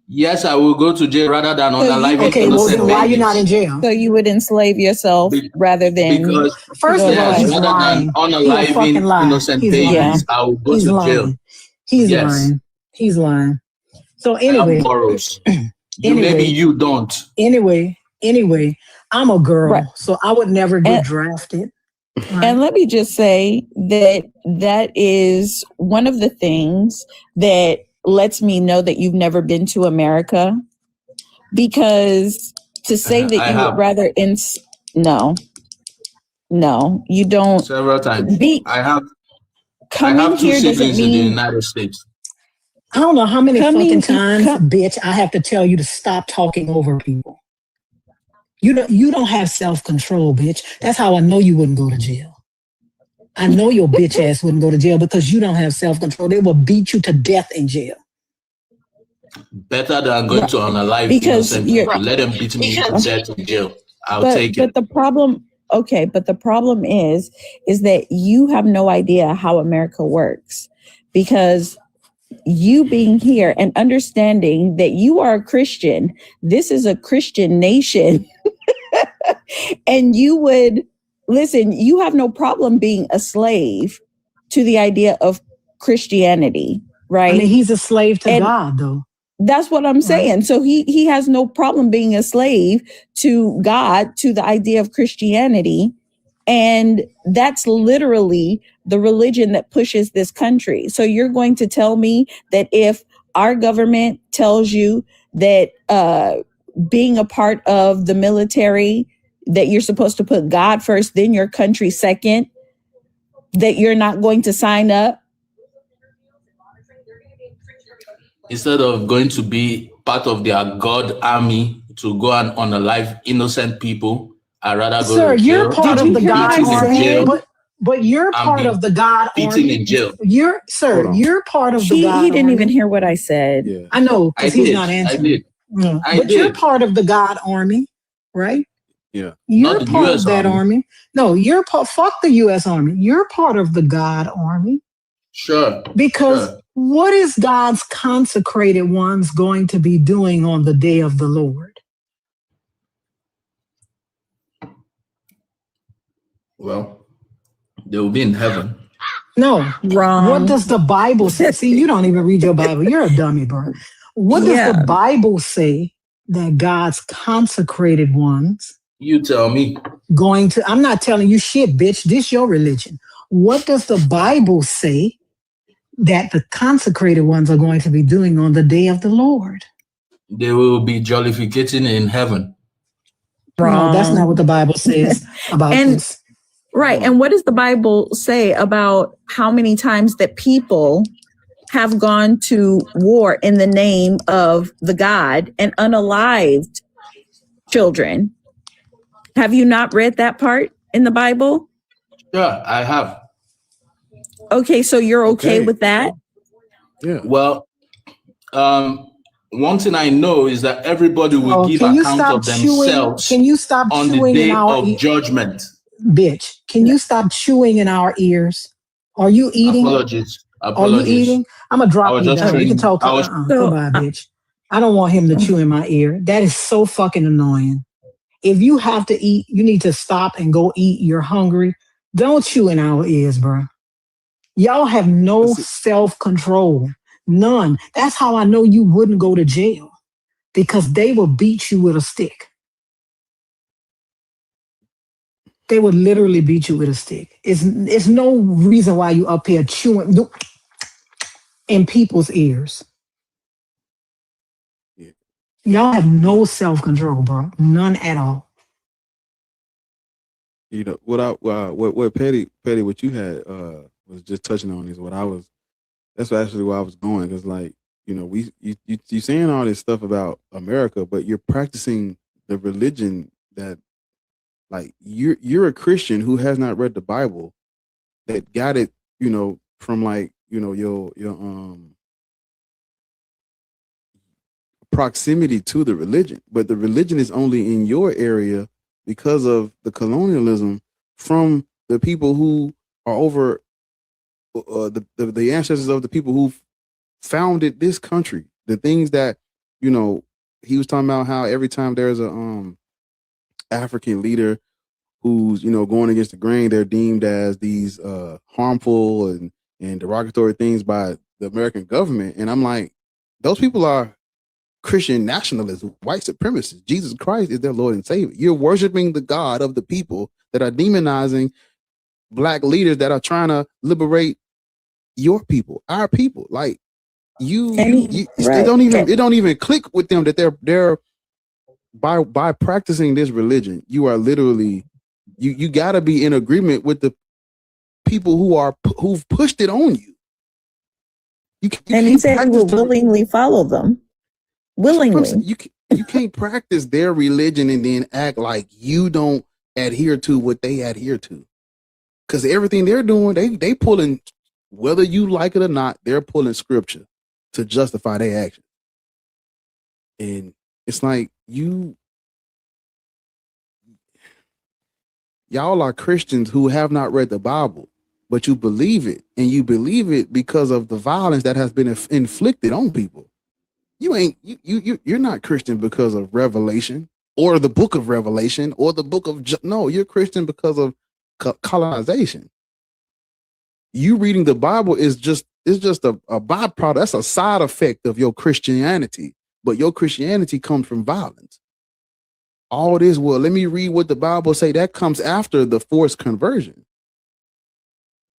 Yes, I will go to jail rather than honor life, innocent babies. Okay, well, why are you not in jail? So you would enslave yourself rather than... Because first of all, he's lying. Honor life, innocent babies, I will go to jail. He's lying. He's lying. So anyway... Maybe you don't. Anyway, I'm a girl, so I would never get drafted. And let me just say that is one of the things that lets me know that you've never been to America, because to say that you would rather no, you don't. Several times. I have two here doesn't siblings in the mean United States. I don't know how many fucking times, bitch, I have to tell you to stop talking over people. You don't have self-control, bitch. That's how I know you wouldn't go to jail. I know your bitch ass wouldn't go to jail because you don't have self-control. They will beat you to death in jail. Better than going to unalive innocent people. Let them beat me to death in jail. I'll take it. But the problem, but the problem is that you have no idea how America works, because you being here and understanding that you are a Christian, this is a Christian nation, and you have no problem being a slave to the idea of Christianity, right? I mean, he's a slave to God, though. That's what I'm saying. So he has no problem being a slave to God, to the idea of Christianity. And that's literally the religion that pushes this country. So you're going to tell me that if our government tells you that being a part of the military, that you're supposed to put God first, then your country second, that you're not going to sign up? Instead of going to be part of their God army to go and unalive innocent people, I'd rather go Sir, to jail. you're part of the God army, but you're part of the God army. In jail. You're part of the God army. He didn't even hear what I said. Yeah. I know, because he's not answering. I did. No. But you're part of the God army, right? Yeah. You're part of that army. No, you're part. Fuck the U.S. Army. You're part of the God army. Sure. Because what is God's consecrated ones going to be doing on the day of the Lord? Well, they will be in heaven. No, wrong. What does the Bible say? See, you don't even read your Bible. You're a dummy, bro. What does the Bible say that God's consecrated ones? You tell me. I'm not telling you shit, bitch. This your religion. What does the Bible say that the consecrated ones are going to be doing on the day of the Lord? They will be jollificating in heaven. No, that's not what the Bible says about this. Right. And what does the Bible say about how many times that people have gone to war in the name of the God and unalived children? Have you not read that part in the Bible? Sure, I have. Okay, so you're okay with that? Yeah. Well, one thing I know is that everybody will give account of themselves can you stop on the chewing day in our of judgment. Bitch, can you stop chewing in our ears? Are you eating? Apologies. Are you eating? I'm going to drop you down. You can talk to goodbye, bitch. I don't want him to chew in my ear. That is so fucking annoying. If you have to eat, you need to stop and go eat. You're hungry. Don't chew in our ears, bro. Y'all have no self-control. None. That's how I know you wouldn't go to jail, because they will beat you with a stick. They would literally beat you with a stick. It's no reason why you up here chewing in people's ears. Yeah. Y'all have no self-control, bro. None at all. You know what Petty, what you had was just touching on is what I was. That's actually where I was going, because you saying all this stuff about America, but you're practicing the religion that, like, you're a Christian who has not read the Bible, that got it, from your proximity to the religion, but the religion is only in your area because of the colonialism from the people who are over the ancestors of the people who founded this country. The things that he was talking about, how every time there's a African leader who's going against the grain, they're deemed as these harmful and derogatory things by the American government. And I'm like, those people are Christian nationalists, white supremacists. Jesus Christ is their Lord and Savior. You're worshiping the God of the people that are demonizing black leaders that are trying to liberate your people, our people. Like it don't even click with them that they're by practicing this religion, you are literally you got to be in agreement with the people who've pushed it on you. And he said he will willingly follow them. Willingly. You can't practice their religion and then act like you don't adhere to what they adhere to. Because everything they're doing, they pulling, whether you like it or not, they're pulling scripture to justify their action. And it's like y'all are Christians who have not read the Bible, but you believe it, and you believe it because of the violence that has been inflicted on people. You're not Christian because of Revelation or the book of Revelation or the book of no, you're Christian because of colonization. You reading the Bible is just a byproduct. That's a side effect of your Christianity, but your Christianity comes from violence. All this, well, let me read what the Bible say. That comes after the forced conversion.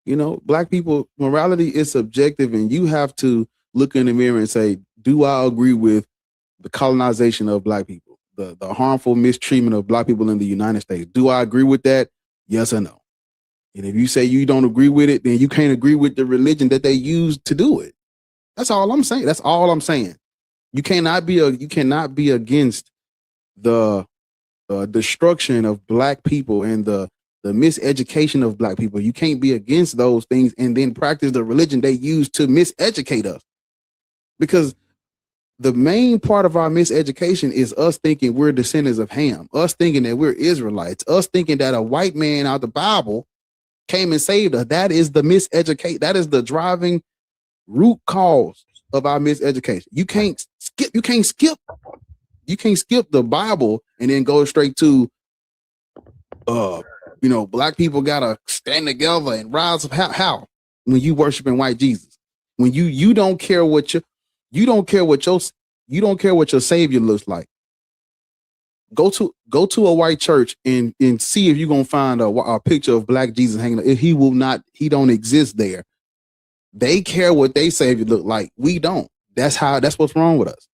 You know, black people, morality is subjective, and you have to look in the mirror and say, do I agree with the colonization of black people, the harmful mistreatment of black people in the United States? Do I agree with that? Yes or no? And if you say you don't agree with it, then you can't agree with the religion that they use to do it. That's all I'm saying. That's all I'm saying. You cannot be against the destruction of black people and the miseducation of black people. You can't be against those things and then practice the religion they use to miseducate us. Because the main part of our miseducation is us thinking we're descendants of Ham, us thinking that we're Israelites, us thinking that a white man out the Bible came and saved us. That is the miseducate. That is the driving root cause of our miseducation. You can't skip the Bible and then go straight to black people gotta stand together and rise up. How? When you worshiping white Jesus, when you don't care what your savior looks like. Go to a white church and see if you're gonna find a picture of black Jesus hanging. If he don't exist there. They care what they savior look like. We don't. That's what's wrong with us.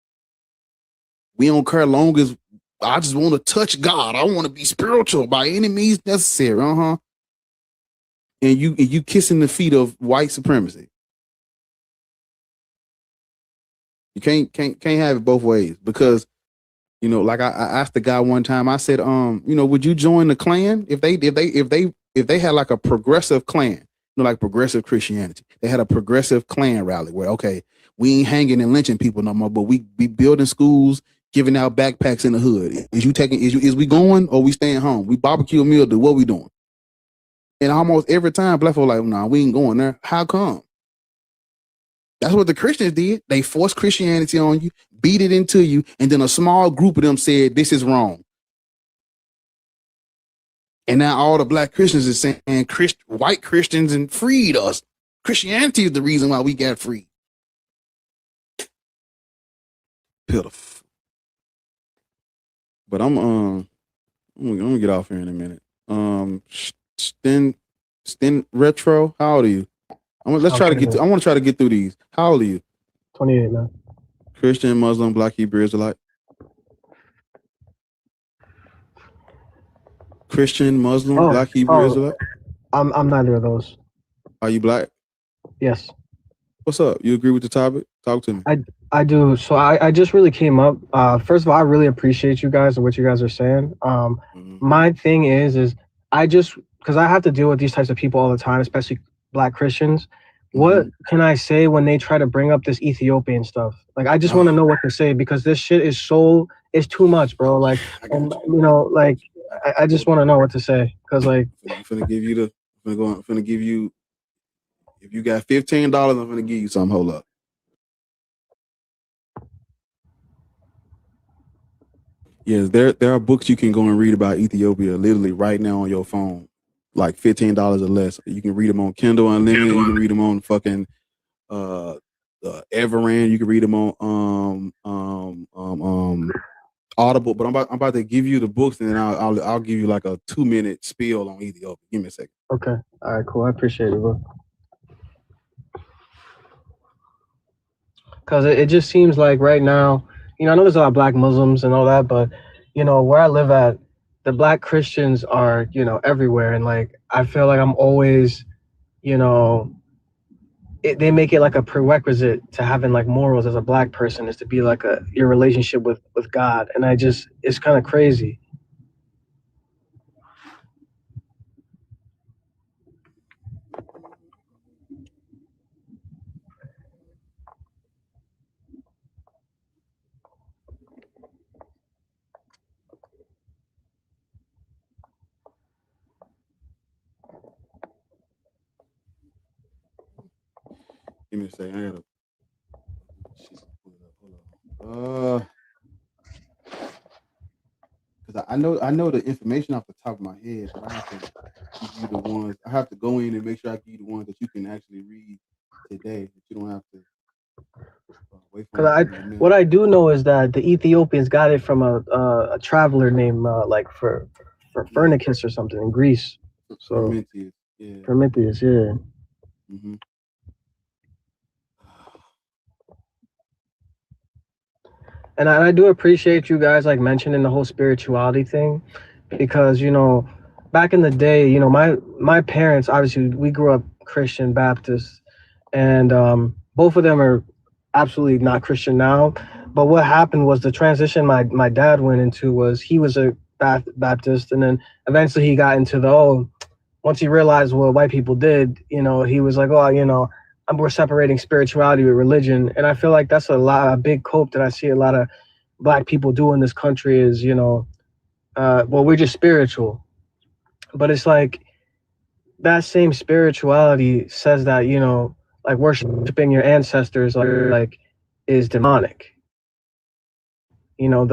We don't care long as I just want to touch God. I want to be spiritual by any means necessary. And you kissing the feet of white supremacy. You can't have it both ways, because like I asked the guy one time, I said, would you join the Klan if they had like a progressive Klan, like progressive Christianity? They had a progressive Klan rally where, okay, we ain't hanging and lynching people no more, but we be building schools, giving out backpacks in the hood. Is we going or we staying home? We barbecue a meal, do what we doing? And almost every time black folk like, nah, we ain't going there. How come? That's what the Christians did. They forced Christianity on you, beat it into you, and then a small group of them said, this is wrong. And now all the black Christians is saying white Christians and freed us. Christianity is the reason why we got free. Pitiful. But I'm gonna get off here in a minute. Sten Retro, how old are you? I want to try to get through these. How old are you? 28, man. Christian, Muslim, Black, Hebrew, Israelite. Christian, Muslim, Black, Hebrew, Israelite. I'm neither of those. Are you Black? Yes. What's up? You agree with the topic? Talk to me. I do. So I just really came up. First of all, I really appreciate you guys and what you guys are saying. My thing is because I have to deal with these types of people all the time, especially Black Christians. What can I say when they try to bring up this Ethiopian stuff? Like, I just want to know what to say, because this shit is it's too much, bro. Like, I just want to know what to say, because like, I'm finna give you if you got $15, I'm gonna give you some. Hold up. Yes, there are books you can go and read about Ethiopia literally right now on your phone, like $15 or less. You can read them on Kindle Unlimited. You can read them on fucking Everand. You can read them on Audible, but I'm about to give you the books, and then I'll give you like a 2-minute spiel on Ethiopia. Give me a second. Okay. All right. Cool. I appreciate it, bro. Because it just seems like right now, you know, I know there's a lot of black Muslims and all that, but you know, where I live at, the black Christians are, you know, everywhere, and like I feel like I'm always, you know, they make it like a prerequisite to having like morals as a black person is to be like your relationship with God, and it's kind of crazy. Give me a second. I gotta. Hold on. Because I know the information off the top of my head, but I have to give you the ones. I have to go in and make sure I give you the ones that you can actually read today. That you don't have to wait for. Because what I do know is that the Ethiopians got it from a traveler named like for Phoenicus or something in Greece. So Prometheus, yeah. Prometheus, yeah. Mm-hmm. And I do appreciate you guys like mentioning the whole spirituality thing, because you know, back in the day, you know, my parents, obviously we grew up Christian Baptist, and both of them are absolutely not Christian now. But what happened was the transition my dad went into was he was a Baptist, and then eventually he got into once he realized what white people did, you know, he was like, oh, you know, we're separating spirituality with religion. And I feel like that's a big cope that I see a lot of black people do in this country is, you know, well, we're just spiritual. But it's like that same spirituality says that, you know, like worshiping your ancestors like is demonic. You know,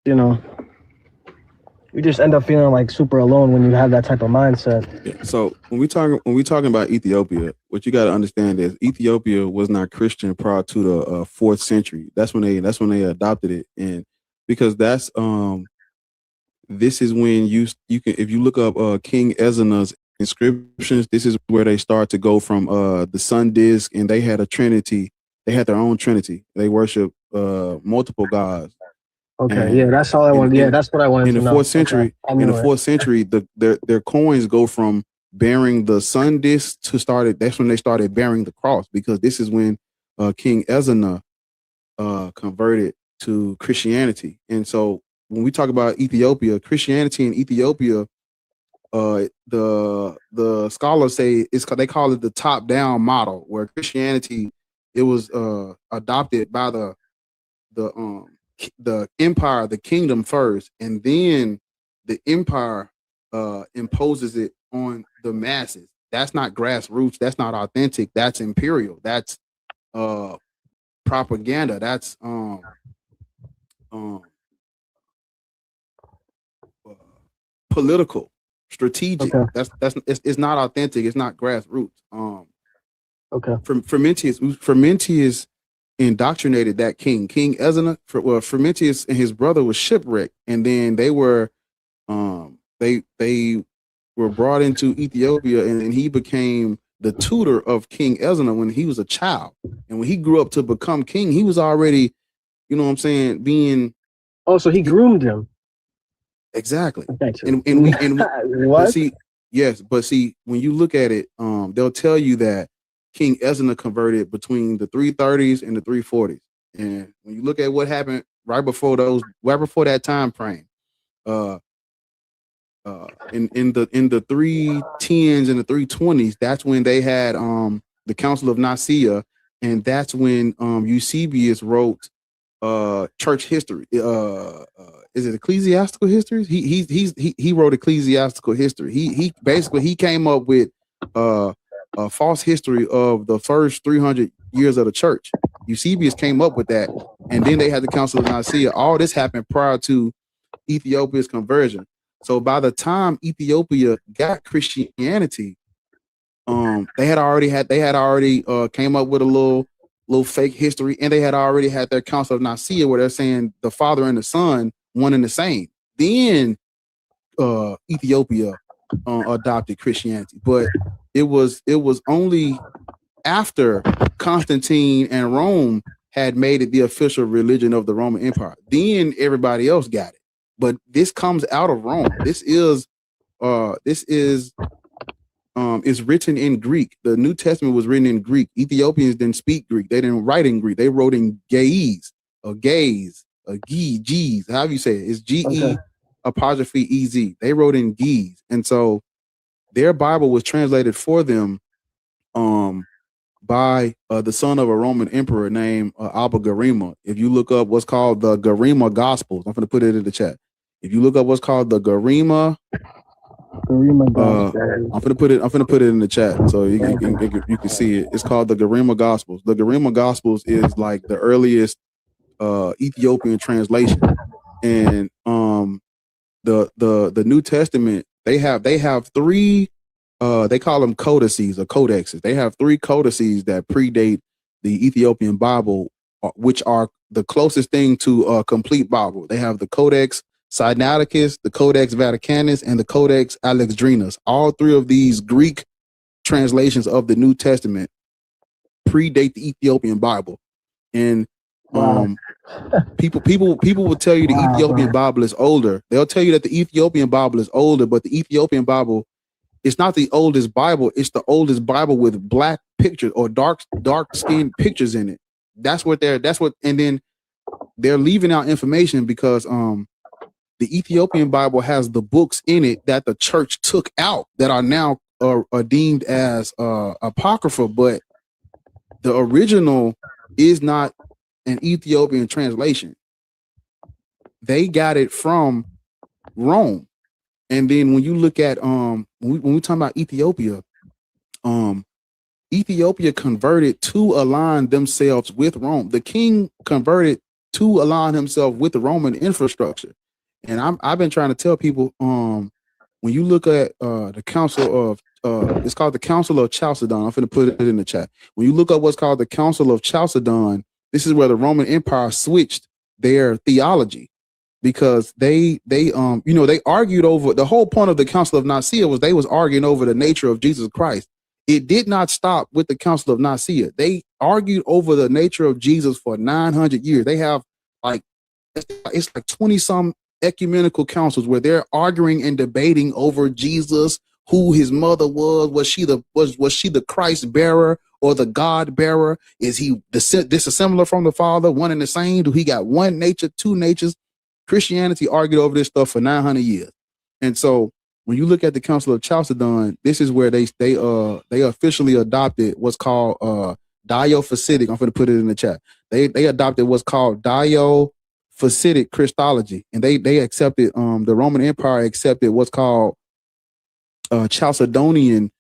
you know, you just end up feeling like super alone when you have that type of mindset. Yeah. So when we talking about Ethiopia, what you got to understand is Ethiopia was not Christian prior to the 4th century. That's when they adopted it, and because that's this is when you can, if you look up King Ezra's inscriptions, this is where they start to go from the sun disk, and they had a trinity. They had their own trinity. They worship multiple gods. Okay, and, yeah, that's all I wanted. Yeah, that's what I wanted in to the know. 4th century. Okay. In the 4th century, their coins go from bearing the sun disk to started. That's when they started bearing the cross, because this is when King Ezra converted to Christianity. And so when we talk about Ethiopia, Christianity in Ethiopia, the scholars say they call it the top down model, where Christianity, it was adopted by the empire, the kingdom first, and then the empire imposes it on the masses. That's not grassroots. That's not authentic. That's imperial. That's propaganda. That's political, strategic. Okay. It's not authentic. It's not grassroots. Okay. Frumentius indoctrinated that king. King Ezra, Frumentius and his brother was shipwrecked, and then they were brought into Ethiopia, and then he became the tutor of King Ezra when he was a child. And when he grew up to become king, he was already, you know what I'm saying, being. Oh, so he groomed him. Exactly. And what? But see, when you look at it, they'll tell you that King Ezra converted between the 330s and the 340s. And when you look at what happened right before that time frame, in the 310s and the 320s, that's when they had the Council of Nicaea, and that's when Eusebius wrote church history. Is it ecclesiastical history? He wrote ecclesiastical history. He basically came up with a false history of the first 300 years of the church. Eusebius came up with that, and then they had the Council of Nicaea. All this happened prior to Ethiopia's conversion. So by the time Ethiopia got Christianity, they had already came up with a little little fake history, and they had already had their Council of Nicaea where they're saying the Father and the Son one and the same. Then Ethiopia adopted Christianity, but it was only after Constantine and Rome had made it the official religion of the Roman Empire. Then everybody else got it. But this comes out of Rome. This is written in Greek. The New Testament was written in Greek. Ethiopians didn't speak Greek. They didn't write in Greek. They wrote in gaze, or gaze, or G's. However you say it. It's G-E apostrophe E-Z. They wrote in G's. And so their Bible was translated for them by the son of a Roman emperor named Abba Garima. If you look up what's called the Garima Gospels, I'm going to put it in the chat. If you look up what's called the Garima Gospels, I'm going to put it in the chat so you can see it. It's called the Garima Gospels. The Garima Gospels is like the earliest Ethiopian translation, and the New Testament they have three. They call them codices or codexes. They have three codices that predate the Ethiopian Bible, which are the closest thing to a complete Bible. They have the Codex Sinaiticus, the Codex Vaticanus, and the Codex Alexandrinus. All three of these Greek translations of the New Testament predate the Ethiopian Bible. And people will tell you the Ethiopian Bible is older. They'll tell you that the Ethiopian Bible is older, but the Ethiopian Bible, it's not the oldest Bible. It's the oldest Bible with black pictures or dark skinned pictures in it. And then they're leaving out information because the Ethiopian Bible has the books in it that the church took out that are now are deemed as apocrypha, but the original is not an Ethiopian translation. They got it from Rome. And then when you look at when we talk about Ethiopia, Ethiopia converted to align themselves with Rome. The king converted to align himself with the Roman infrastructure. And I've been trying to tell people, when you look at the Council of it's called the Council of Chalcedon. I'm going to put it in the chat. When you look up what's called the Council of Chalcedon, this is where the Roman Empire switched their theology. Because they argued over, the whole point of the Council of Nicaea was they was arguing over the nature of Jesus Christ. It did not stop with the Council of Nicaea. They argued over the nature of Jesus for 900 years. They have it's like 20 some ecumenical councils where they're arguing and debating over Jesus, who his mother was. Was she the Christ bearer or the God bearer? Is he dissimilar from the Father, one and the same? Do he got one nature, two natures? Christianity argued over this stuff for 900 years. And so when you look at the Council of Chalcedon, this is where they officially adopted what's called Diophasitic. I'm going to put it in the chat. They adopted what's called Diophasitic Christology, and they accepted the Roman Empire accepted what's called Chalcedonian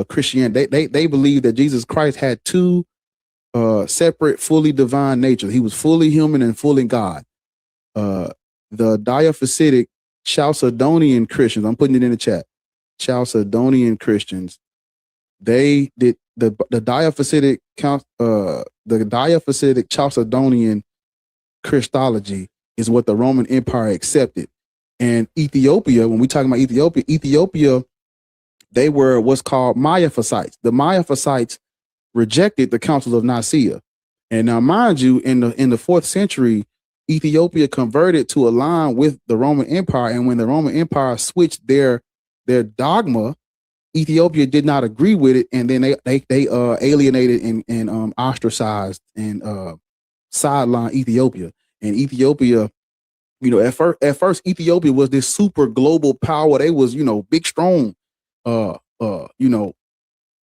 Christianity. They believed that Jesus Christ had two separate, fully divine natures. He was fully human and fully God. The Diophasitic Chalcedonian Christians, I'm putting it in the chat. Chalcedonian Christians, they did the Diophasitic Chalcedonian Christology is what the Roman Empire accepted. And Ethiopia, when we talking about Ethiopia, they were what's called Miaphysites. The Miaphysites rejected the Council of Nicaea. And now, mind you, in the 4th century, Ethiopia converted to align with the Roman Empire, and when the Roman Empire switched their dogma, Ethiopia did not agree with it, and then they alienated and ostracized and sidelined Ethiopia. And Ethiopia, at first Ethiopia was this super global power. They was big, strong. When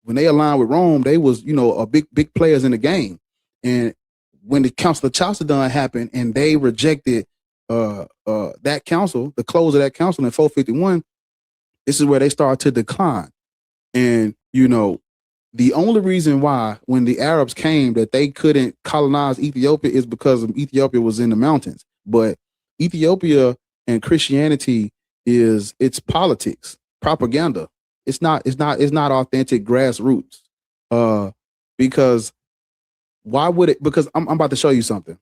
they aligned with Rome, they was a big players in the game. And when the Council of Chalcedon happened and they rejected that council, the close of that council in 451, this is where they started to decline. And, the only reason why when the Arabs came that they couldn't colonize Ethiopia is because Ethiopia was in the mountains. But Ethiopia and Christianity it's politics, propaganda. It's not authentic grassroots. Because Why would it? Because I'm about to show you something.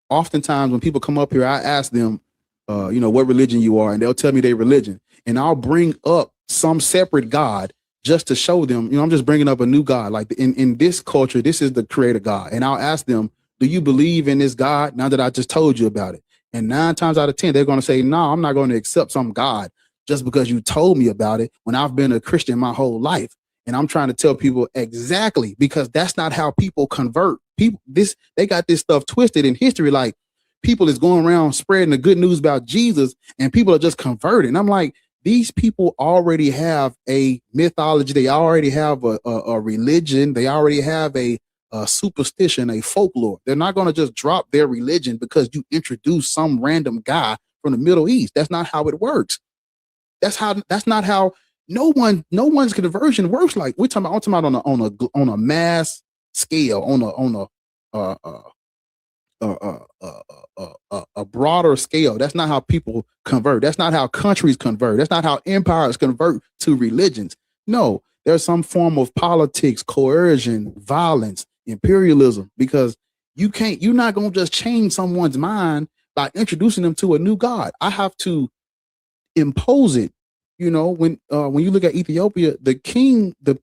Oftentimes when people come up here, I ask them, what religion you are, and they'll tell me their religion, and I'll bring up some separate God just to show them, I'm just bringing up a new God. Like in this culture, this is the creator God. And I'll ask them, do you believe in this God now that I just told you about it? And 9 times out of 10, they're going to say, no, I'm not going to accept some God just because you told me about it when I've been a Christian my whole life. And I'm trying to tell people exactly, because that's not how people convert. People, they got this stuff twisted in history. Like people is going around spreading the good news about Jesus and people are just converting. I'm like, these people already have a mythology. They already have a religion. They already have a superstition, a folklore. They're not going to just drop their religion because you introduce some random guy from the Middle East. That's not how it works. That's not how no one's conversion works. Like I'm talking about on a mass scale, on a broader scale. That's not how people convert. That's not how countries convert. That's not how empires convert to religions. No, there's some form of politics, coercion, violence, imperialism, because you're not going to just change someone's mind by introducing them to a new God. I have to impose it. When you look at Ethiopia, the king, the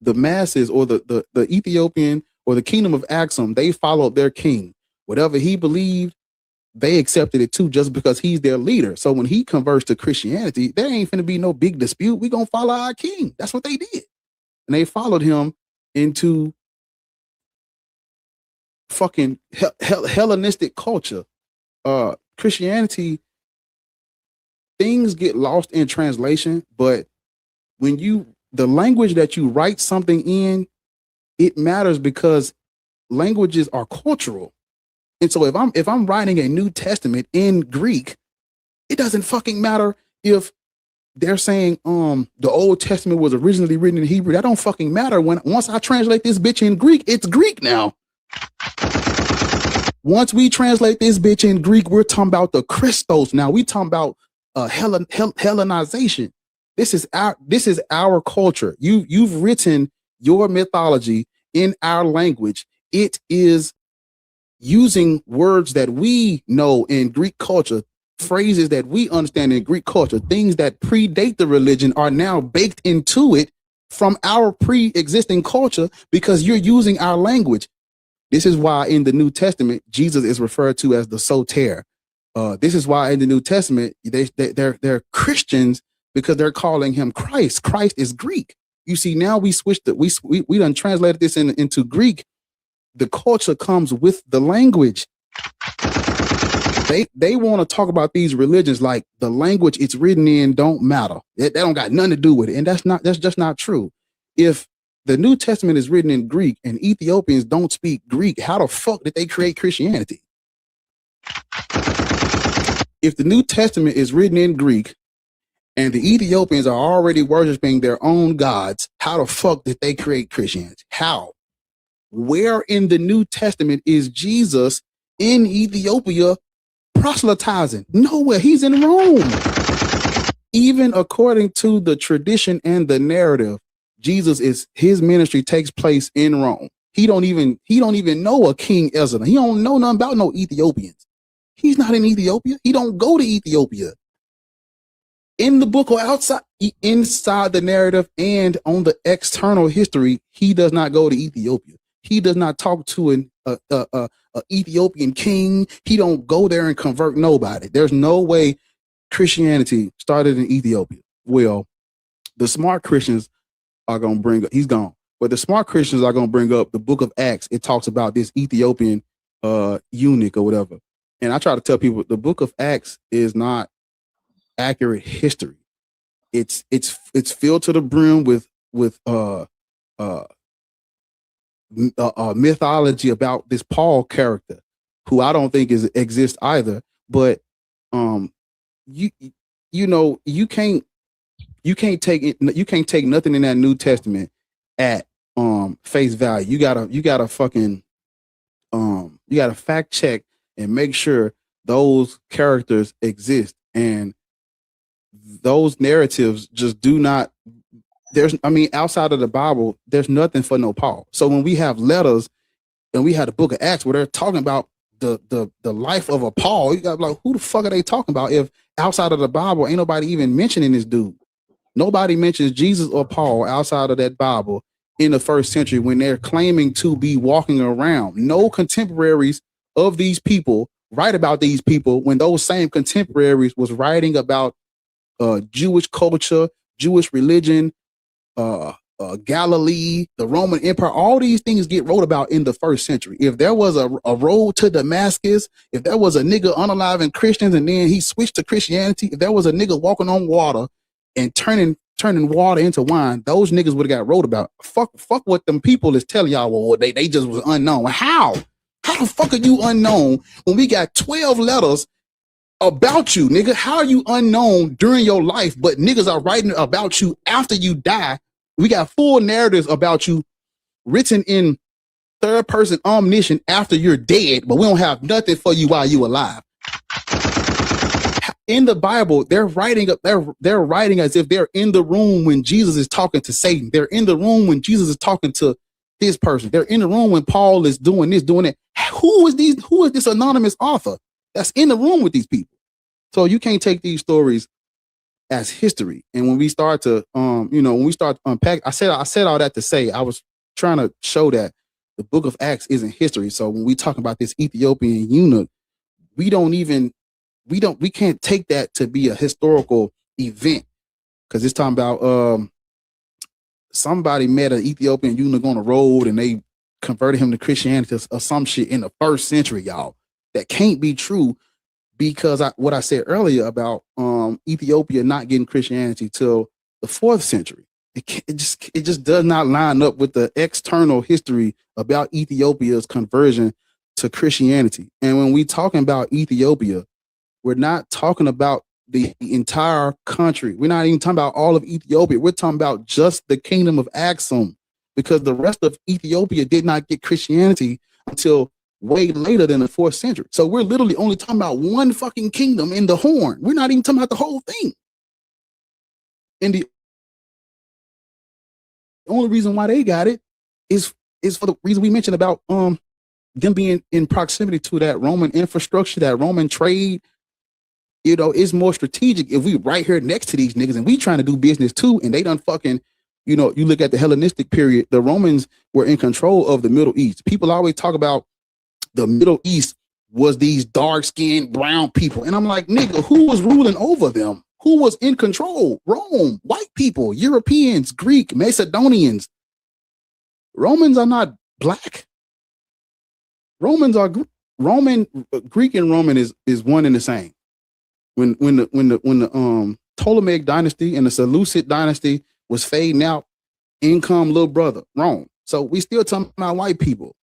masses, or the Ethiopian or the kingdom of Axum, they followed their king. Whatever he believed, they accepted it too, just because he's their leader. So when he converts to Christianity, there ain't finna be no big dispute. We gonna follow our king. That's what they did. And they followed him into fucking Hellenistic culture. Christianity, things get lost in translation, but when the language that you write something in, it matters because languages are cultural. And so if I'm writing a New Testament in Greek, it doesn't fucking matter if they're saying the Old Testament was originally written in Hebrew. That don't fucking matter. Once I translate this bitch in Greek, it's Greek now. Once we translate this bitch in Greek, we're talking about the Christos now. We talking about Hellenization. This is our culture. You've written your mythology in our language. It is using words that we know in Greek culture, phrases that we understand in Greek culture, things that predate the religion are now baked into it from our pre-existing culture because you're using our language. This is why in the New Testament, Jesus is referred to as the soter. This is why in the New Testament, they're Christians because they're calling him Christ. Christ is Greek. You see, now we switched it. We done translated this into Greek. The culture comes with the language. They want to talk about these religions like the language it's written in don't matter. That don't got nothing to do with it. And that's just not true. If the New Testament is written in Greek and Ethiopians don't speak Greek, how the fuck did they create Christianity? If the New Testament is written in Greek and the Ethiopians are already worshiping their own gods, how the fuck did they create Christianity? How? Where in the New Testament is Jesus in Ethiopia proselytizing? Nowhere. He's in Rome. Even according to the tradition and the narrative, his ministry takes place in Rome. He don't even know a King Ezra. He don't know nothing about no Ethiopians. He's not in Ethiopia. He don't go to Ethiopia. In the book or outside, inside the narrative and on the external history, he does not go to Ethiopia. He does not talk to an Ethiopian king. He don't go there and convert nobody. There's no way Christianity started in Ethiopia. Well, the smart Christians are going to bring up, he's gone, but the smart Christians are going to bring up the book of Acts. It talks about this Ethiopian eunuch or whatever. And I try to tell people the book of Acts is not accurate history. It's filled to the brim with mythology about this Paul character, who I don't think exists either. But you can't take nothing in that New Testament at face value. You gotta fact check and make sure those characters exist, and those narratives just do not outside of the Bible, there's nothing for no Paul. So when we have letters and we have the book of Acts where they're talking about the life of a Paul, you got like, who the fuck are they talking about? If outside of the Bible, ain't nobody even mentioning this dude. Nobody mentions Jesus or Paul outside of that Bible in the first century when they're claiming to be walking around. No contemporaries of these people write about these people when those same contemporaries was writing about Jewish culture, Jewish religion, Galilee, the Roman Empire. All these things get wrote about in the first century. If there was a road to Damascus, if there was a nigga unaliving Christians and then he switched to Christianity, if there was a nigga walking on water and turning water into wine, those niggas would have got wrote about. Fuck what them people is telling y'all. Well, they just was unknown. How the fuck are you unknown when we got 12 letters about you, nigga? How are you unknown during your life, but niggas are writing about you after you die? We got full narratives about you written in third person omniscient after you're dead, but we don't have nothing for you while you alive. In the Bible, they're writing as if they're in the room when Jesus is talking to Satan. They're in the room when Jesus is talking to this person. They're in the room when Paul is doing this, doing that. Who is this anonymous author that's in the room with these people? So you can't take these stories as history. And when we start to when we start to unpack, I said all that to say I was trying to show that the book of Acts isn't history. So when we talk about this Ethiopian eunuch, we can't take that to be a historical event, because it's talking about somebody met an Ethiopian eunuch on the road and they converted him to Christianity or some shit in the first century, y'all. That can't be true, because what I said earlier about Ethiopia not getting Christianity till the 4th century. It just does not line up with the external history about Ethiopia's conversion to Christianity. And when we talking about Ethiopia, we're not talking about the entire country. We're not even talking about all of Ethiopia. We're talking about just the kingdom of Axum, because the rest of Ethiopia did not get Christianity until way later than the 4th century. So we're literally only talking about one fucking kingdom in the Horn. We're not even talking about the whole thing. And the only reason why they got it is for the reason we mentioned about them being in proximity to that Roman infrastructure, that Roman trade. It's more strategic if we right here next to these niggas and we trying to do business too, and they done fucking, you look at the Hellenistic period, the Romans were in control of the Middle East. People always talk about the Middle East was these dark-skinned brown people. And I'm like, nigga, who was ruling over them? Who was in control? Rome, white people, Europeans, Greek, Macedonians. Romans are not black. Romans are Greek and Roman is one and the same. When the Ptolemaic dynasty and the Seleucid dynasty was fading out, in come little brother, Rome. So we still talking about white people.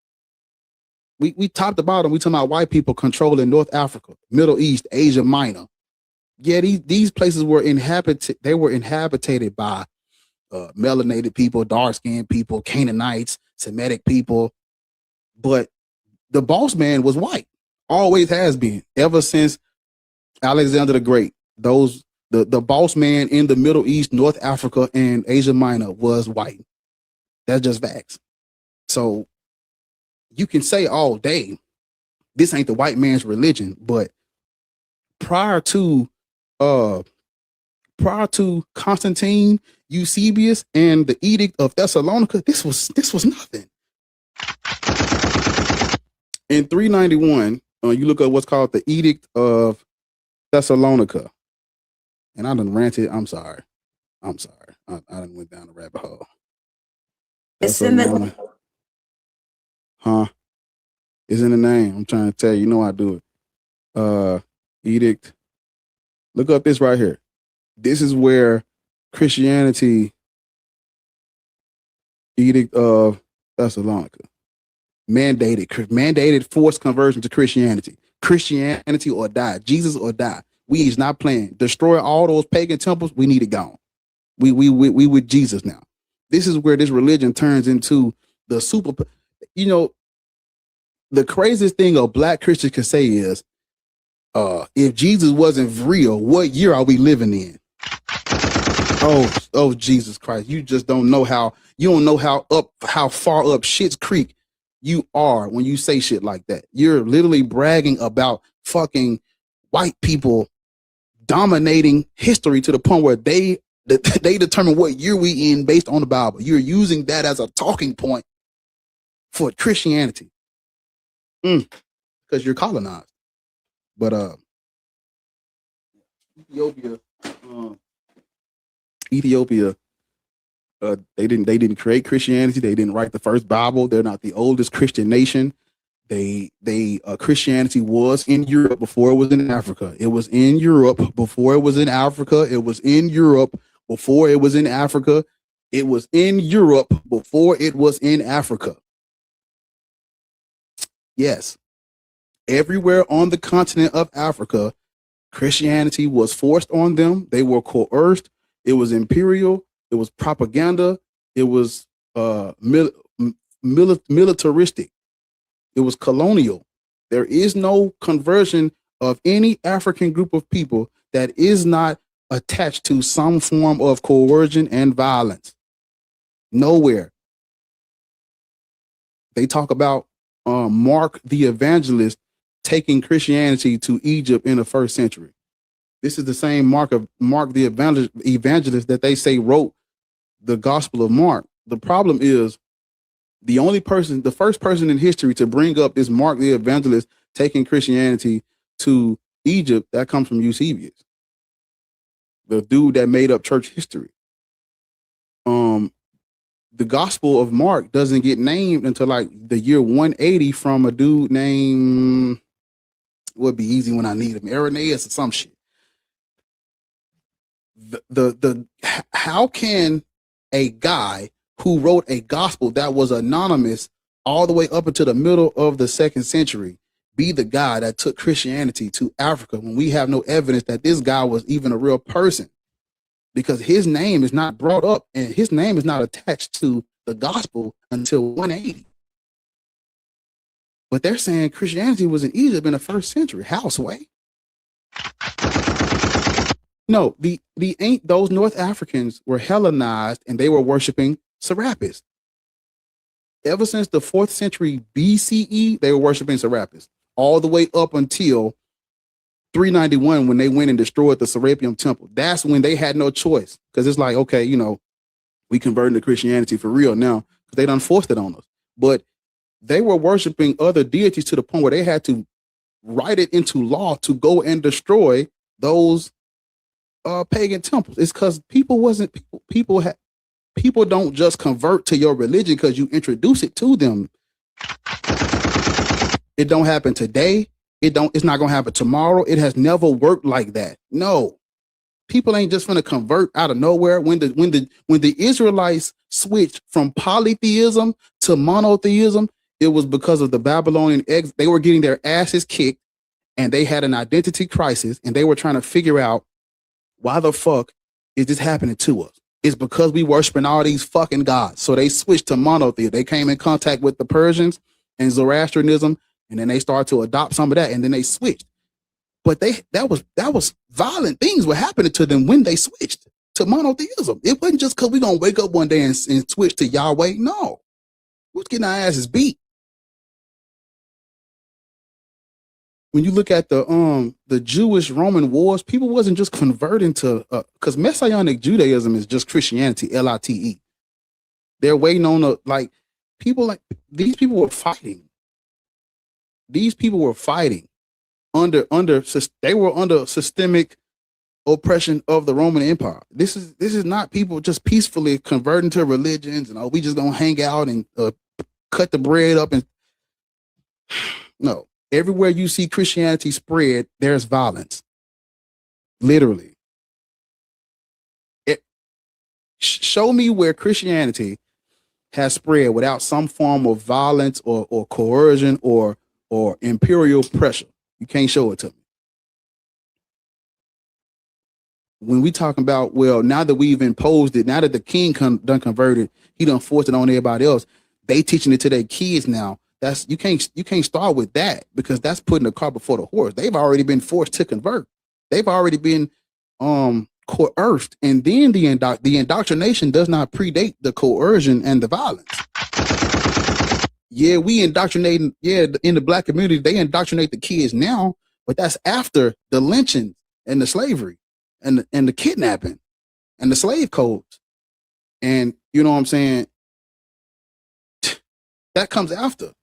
We top to bottom, we talking about white people controlling North Africa, Middle East, Asia Minor. Yeah, these places were inhabited. They were inhabited by melanated people, dark-skinned people, Canaanites, Semitic people. But the boss man was white. Always has been, ever since Alexander the Great. The boss man in the Middle East, North Africa, and Asia Minor was white. That's just facts. So you can say all day, this ain't the white man's religion, but prior to Constantine, Eusebius, and the Edict of Thessalonica, this was nothing. In 391, you look at what's called the Edict of Thessalonica. And I done ranted. I'm sorry. I done went down the rabbit hole. It's in the It's in the name. I'm trying to tell you. I do it. Edict. Look up this right here. This is where Christianity, Edict of Thessalonica, mandated forced conversion to Christianity. Christianity or die. Jesus or die. We is not playing. Destroy all those pagan temples. We need it gone. We with Jesus now. This is where this religion turns into the super. The craziest thing a black Christian can say is, if Jesus wasn't real, what year are we living in? Oh, of Jesus Christ. You just don't know how how far up Shit's Creek you are when you say shit like that. You're literally bragging about fucking white people dominating history to the point where they determine what year we in based on the Bible. You're using that as a talking point for Christianity. Because you're colonized. But Ethiopia, they didn't create Christianity. They didn't write the first Bible. They're not the oldest Christian nation. Christianity was in Europe before it was in Africa. It was in Europe before it was in Africa. It was in Europe before it was in Africa. It was in Europe before it was in Africa. Yes. Everywhere on the continent of Africa, Christianity was forced on them. They were coerced. It was imperial. It was propaganda. It was militaristic. It was colonial. There is no conversion of any African group of people that is not attached to some form of coercion and violence. Nowhere. They talk about Mark the Evangelist taking Christianity to Egypt in the first century. This is the same Mark the Evangelist that they say wrote the Gospel of Mark. The problem is the first person in history to bring up this Mark the Evangelist taking Christianity to Egypt, that comes from Eusebius, the dude that made up church history. The Gospel of Mark doesn't get named until like the year 180 from a dude named, would be easy when I need him, Irenaeus or some shit. How can a guy who wrote a gospel that was anonymous all the way up until the middle of the 2nd century be the guy that took Christianity to Africa when we have no evidence that this guy was even a real person? Because his name is not brought up and his name is not attached to the gospel until 180. But they're saying Christianity was in Egypt in the 1st century. How, Sway? No, those North Africans were Hellenized and they were worshiping Serapis. Ever since the 4th century BCE, they were worshiping Serapis all the way up until 391 when they went and destroyed the Serapeum temple. That's when they had no choice, because it's like, okay, we converted to Christianity for real now because they done forced it on us. But they were worshiping other deities to the point where they had to write it into law to go and destroy those pagan temples. It's because people don't just convert to your religion because you introduce it to them. It don't happen today. It's not gonna happen tomorrow. It has never worked like that. No, people ain't just gonna convert out of nowhere. When the Israelites switched from polytheism to monotheism, it was because of the Babylonian eggs. They were getting their asses kicked and they had an identity crisis and they were trying to figure out, why the fuck is this happening to us? It's because we worshiping all these fucking gods. So they switched to monotheism. They came in contact with the Persians and Zoroastrianism, and then they started to adopt some of that, and then they switched. But that was violent things were happening to them when they switched to monotheism. It wasn't just because we're gonna wake up one day and switch to Yahweh. No, we was getting our asses beat. When you look at the Jewish Roman wars, people wasn't just converting to, because Messianic Judaism is just Christianity, LITE. They're waiting on these people were fighting. These people were fighting they were under systemic oppression of the Roman Empire. This is not people just peacefully converting to religions and we just gonna hang out and cut the bread up and no. Everywhere you see Christianity spread, there's violence. Literally. Show me where Christianity has spread without some form of violence or coercion or imperial pressure. You can't show it to me. When we talking about, well, now that we've imposed it, now that the king done converted, he done forced it on everybody else. They teaching it to their kids now. You can't start with that, because that's putting the cart before the horse. They've already been forced to convert. They've already been coerced, and then the indoctrination does not predate the coercion and the violence. Yeah, we indoctrinating. Yeah, in the black community, they indoctrinate the kids now, but that's after the lynching and the slavery and the kidnapping and the slave codes. And you know what I'm saying? That comes after.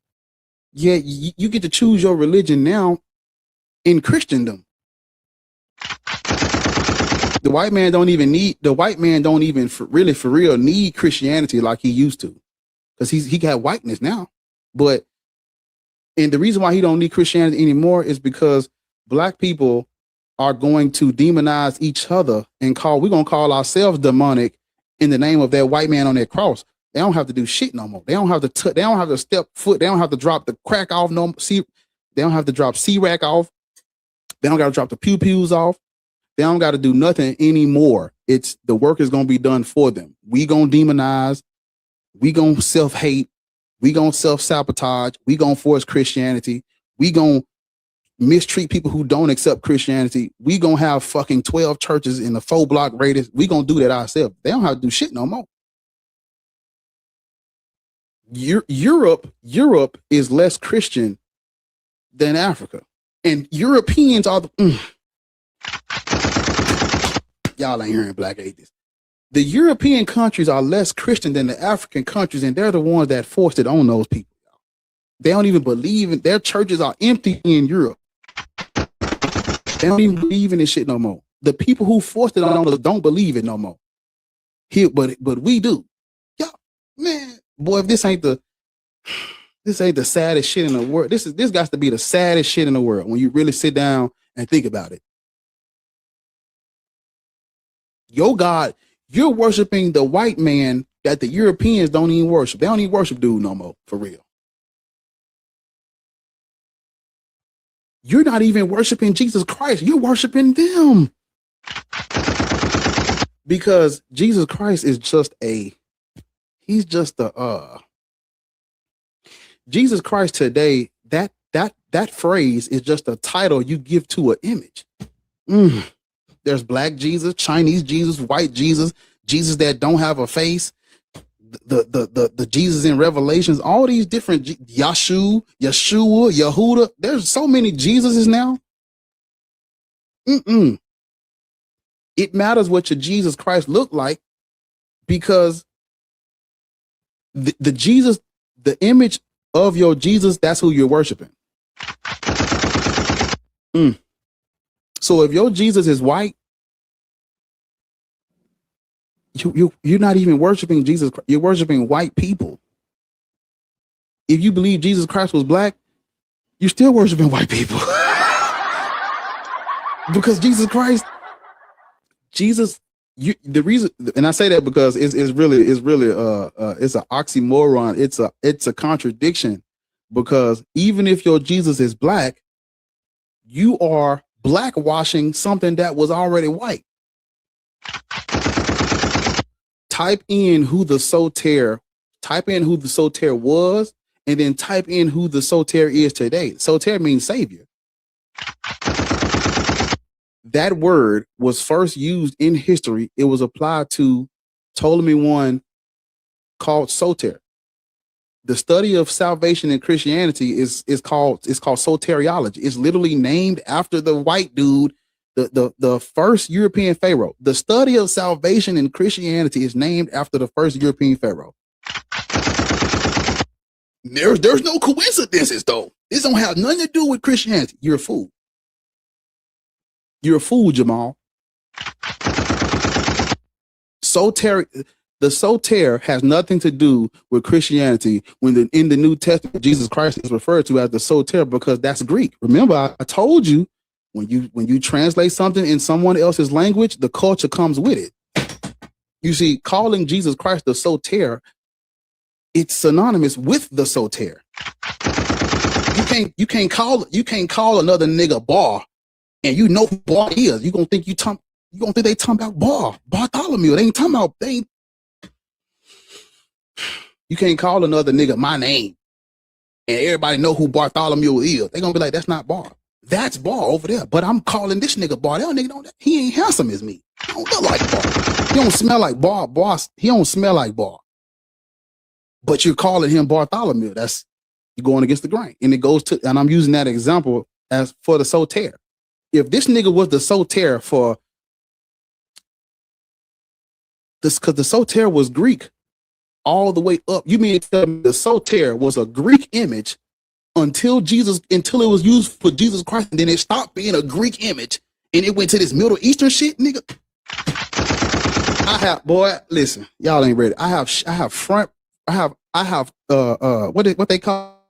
Yeah, you get to choose your religion now in Christendom. The white man don't even for real need Christianity like he used to, because he got whiteness now. And the reason why he don't need Christianity anymore is because black people are going to demonize each other and we're gonna call ourselves demonic in the name of that white man on that cross. They don't have to do shit no more. They don't have to they don't have to step foot. They don't have to drop the crack off they don't have to drop C-rack off. They don't got to drop the pew-pews off. They don't got to do nothing anymore. It's the work is gonna be done for them. We gonna demonize. We gonna self-hate. We gonna self-sabotage. We gonna force Christianity. We gonna mistreat people who don't accept Christianity. We gonna have fucking 12 churches in the 4-block radius. We gonna do that ourselves. They don't have to do shit no more. Europe is less Christian than Africa, and Europeans are y'all ain't hearing black atheists. The European countries are less Christian than the African countries, and they're the ones that forced it on those people. They don't even believe in their churches are empty in Europe. They don't even believe in this shit no more. The people who forced it on us don't believe it no more. Here, but we do. Yeah, man, boy, if this ain't the saddest shit in the world. This got to be the saddest shit in the world when you really sit down and think about it. Your God, you're worshiping the white man that the Europeans don't even worship. They don't even worship dude no more, for real. You're not even worshiping Jesus Christ. You're worshiping them. Because Jesus Christ is Jesus Christ today, that phrase is just a title you give to an image. There's black Jesus, Chinese Jesus, white Jesus, Jesus that don't have a face, the Jesus in Revelations, all these different Yeshua, Yehuda. There's so many Jesuses now. It matters what your Jesus Christ look like, because the Jesus, the image of your Jesus, that's who you're worshiping. So if your Jesus is white, you're not even worshiping Jesus. You're worshiping white people. If you believe Jesus Christ was black, you're still worshiping white people. Because Jesus Christ, the reason, and I say that because it's really it's an oxymoron. It's a contradiction, because even if your Jesus is black, you are blackwashing something that was already white. Type in who the soter was, and then type in who the soter is today. Soter means savior. That word was first used in history. It was applied to Ptolemy I, called soter. The study of salvation in Christianity is called soteriology. It's literally named after the white dude, the first European pharaoh. The study of salvation in Christianity is named after the first European pharaoh. There's no coincidences though. This don't have nothing to do with Christianity. You're a fool. You're a fool, Jamal. The soter has nothing to do with Christianity when in the New Testament, Jesus Christ is referred to as the soter, because that's Greek. Remember, I told you, when you translate something in someone else's language, the culture comes with it. You see, calling Jesus Christ the soter, it's synonymous with the soter. You can't call another nigga Bar, and you know who Bar is. You gonna think they talking about Bartholomew. You can't call another nigga my name and everybody know who Bartholomew is. They gonna be like, that's not Bar. That's Bar over there. But I'm calling this nigga Bar. That nigga don't. He ain't handsome as me. He don't look like Bar. He don't smell like Bar. He don't smell like Bar. But you're calling him Bartholomew. That's you're going against the grain. And it goes to, and I'm using that example as for the soter. If this nigga was the soter for this, because the soter was Greek all the way up. You mean to tell me the soter was a Greek image until it was used for Jesus Christ, and then it stopped being a Greek image and it went to this Middle Eastern shit, nigga. Listen, y'all ain't ready. I have what they call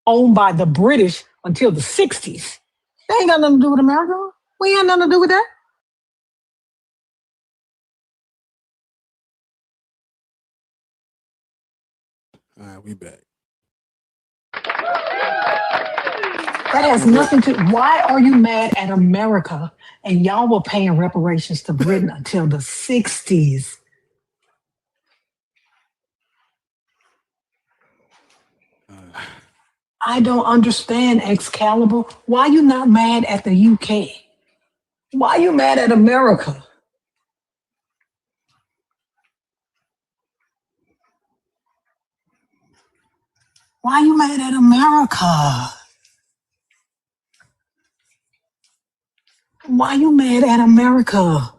owned by the British until the 60s. They ain't got nothing to do with America. We ain't nothing to do with that. All right, we back. That has nothing to. Why are you mad at America? And y'all were paying reparations to Britain until the 60s. I don't understand, Excalibur. Why you not mad at the UK? Why you mad at America? Why you mad at America? Why you mad at America?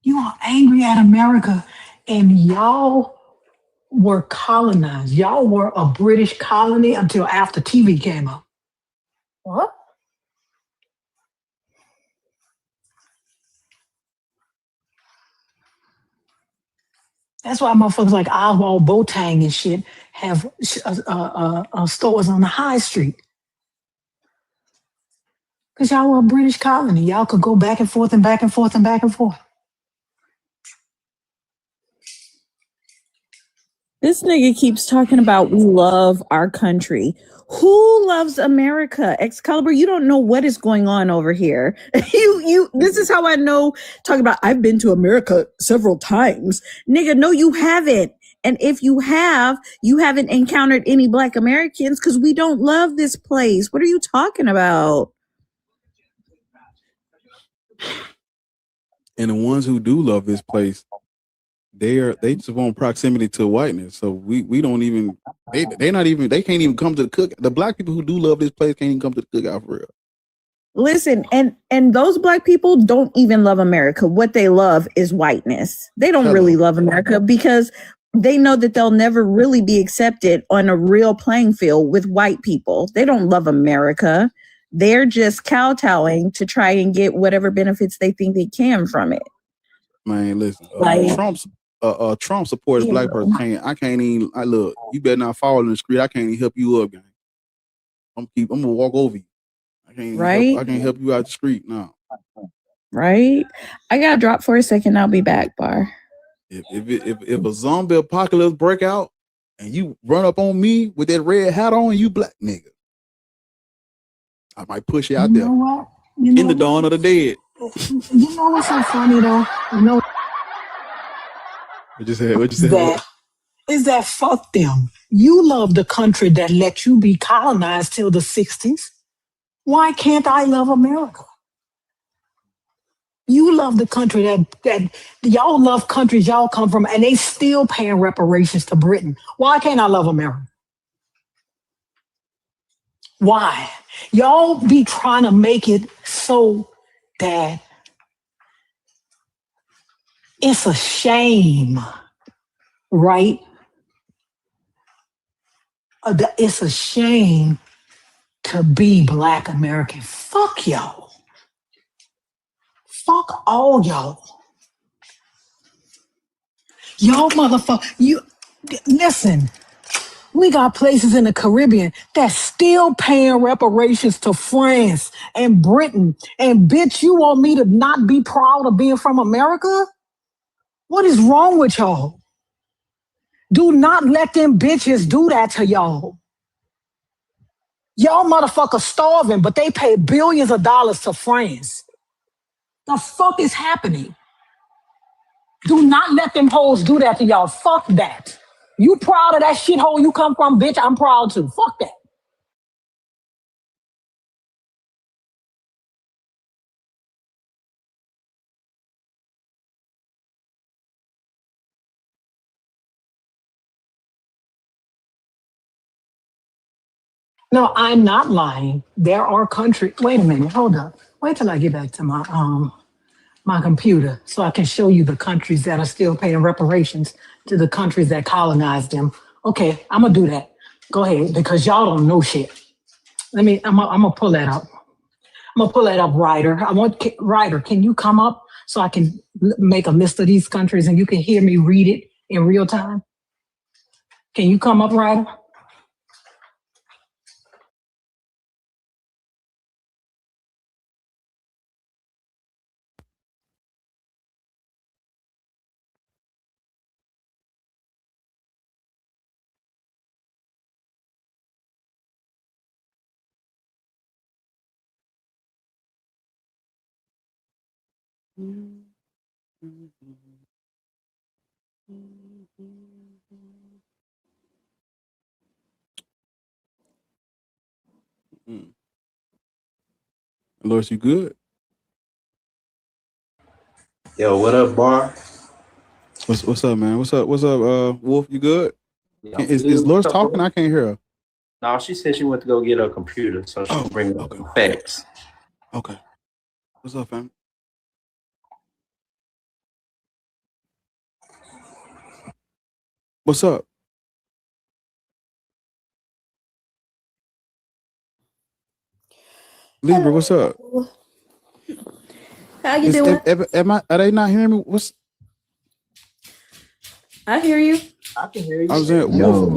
You are angry at America, and y'all were colonized. Y'all were a British colony until after TV came up. What? That's why motherfuckers like Oswald Boateng and shit have stores on the high street. Because y'all were a British colony. Y'all could go back and forth and back and forth and back and forth. This nigga keeps talking about we love our country. Who loves America? Excalibur, you don't know what is going on over here. This is how I know, talking about I've been to America several times. Nigga, no, you haven't. And if you have, you haven't encountered any Black Americans because we don't love this place. What are you talking about? And the ones who do love this place, they just want proximity to whiteness. So we don't even they can't even come to the cook. The Black people who do love this place can't even come to the cookout for real. Listen, and those Black people don't even love America. What they love is whiteness. They don't really love America because they know that they'll never really be accepted on a real playing field with white people. They don't love America. They're just kowtowing to try and get whatever benefits they think they can from it. Man, listen, Trump supports Black person. I can't even. Look, you better not fall in the street. I can't even help you up, gang. I'm gonna walk over you. I can't help you out the street now. Right? I gotta drop for a second. I'll be back, Bar. If a zombie apocalypse break out and you run up on me with that red hat on, you Black nigga, I might push you out there. Know what? In the dawn of the dead. You know what's so funny though? You know what you said? Is that fuck them. You love the country that let you be colonized till the 60s. Why can't I love America? You love the country that y'all love countries y'all come from and they still paying reparations to Britain. Why can't I love America? Why? Y'all be trying to make it so that it's a shame, right? It's a shame to be Black American. Fuck y'all. Fuck all y'all. Y'all motherfucker. Listen. We got places in the Caribbean that's still paying reparations to France and Britain. And bitch, you want me to not be proud of being from America? What is wrong with y'all? Do not let them bitches do that to y'all. Y'all motherfuckers starving, but they pay billions of dollars to France. The fuck is happening? Do not let them hoes do that to y'all. Fuck that. You proud of that shithole you come from, bitch? I'm proud too. Fuck that. No, I'm not lying. There are countries. Wait a minute. Hold up. Wait till I get back to my computer so I can show you the countries that are still paying reparations to the countries that colonized them. Okay, I'm gonna do that. Go ahead, because y'all don't know shit. I'm gonna pull that up. I'm gonna pull that up, Ryder. Ryder, can you come up so I can make a list of these countries and you can hear me read it in real time? Can you come up, Ryder? Lord, you good? Yo, what up, Bar? What's up, man? What's up, Wolf? You good? Yeah, Is Loris talking? I can't hear her. No, she said she went to go get her computer, so she'll bring up the facts. Okay. What's up, fam? What's up? Libra, what's up? How you doing? Are they not hearing me? I hear you. I can hear you. I was saying, Wolf,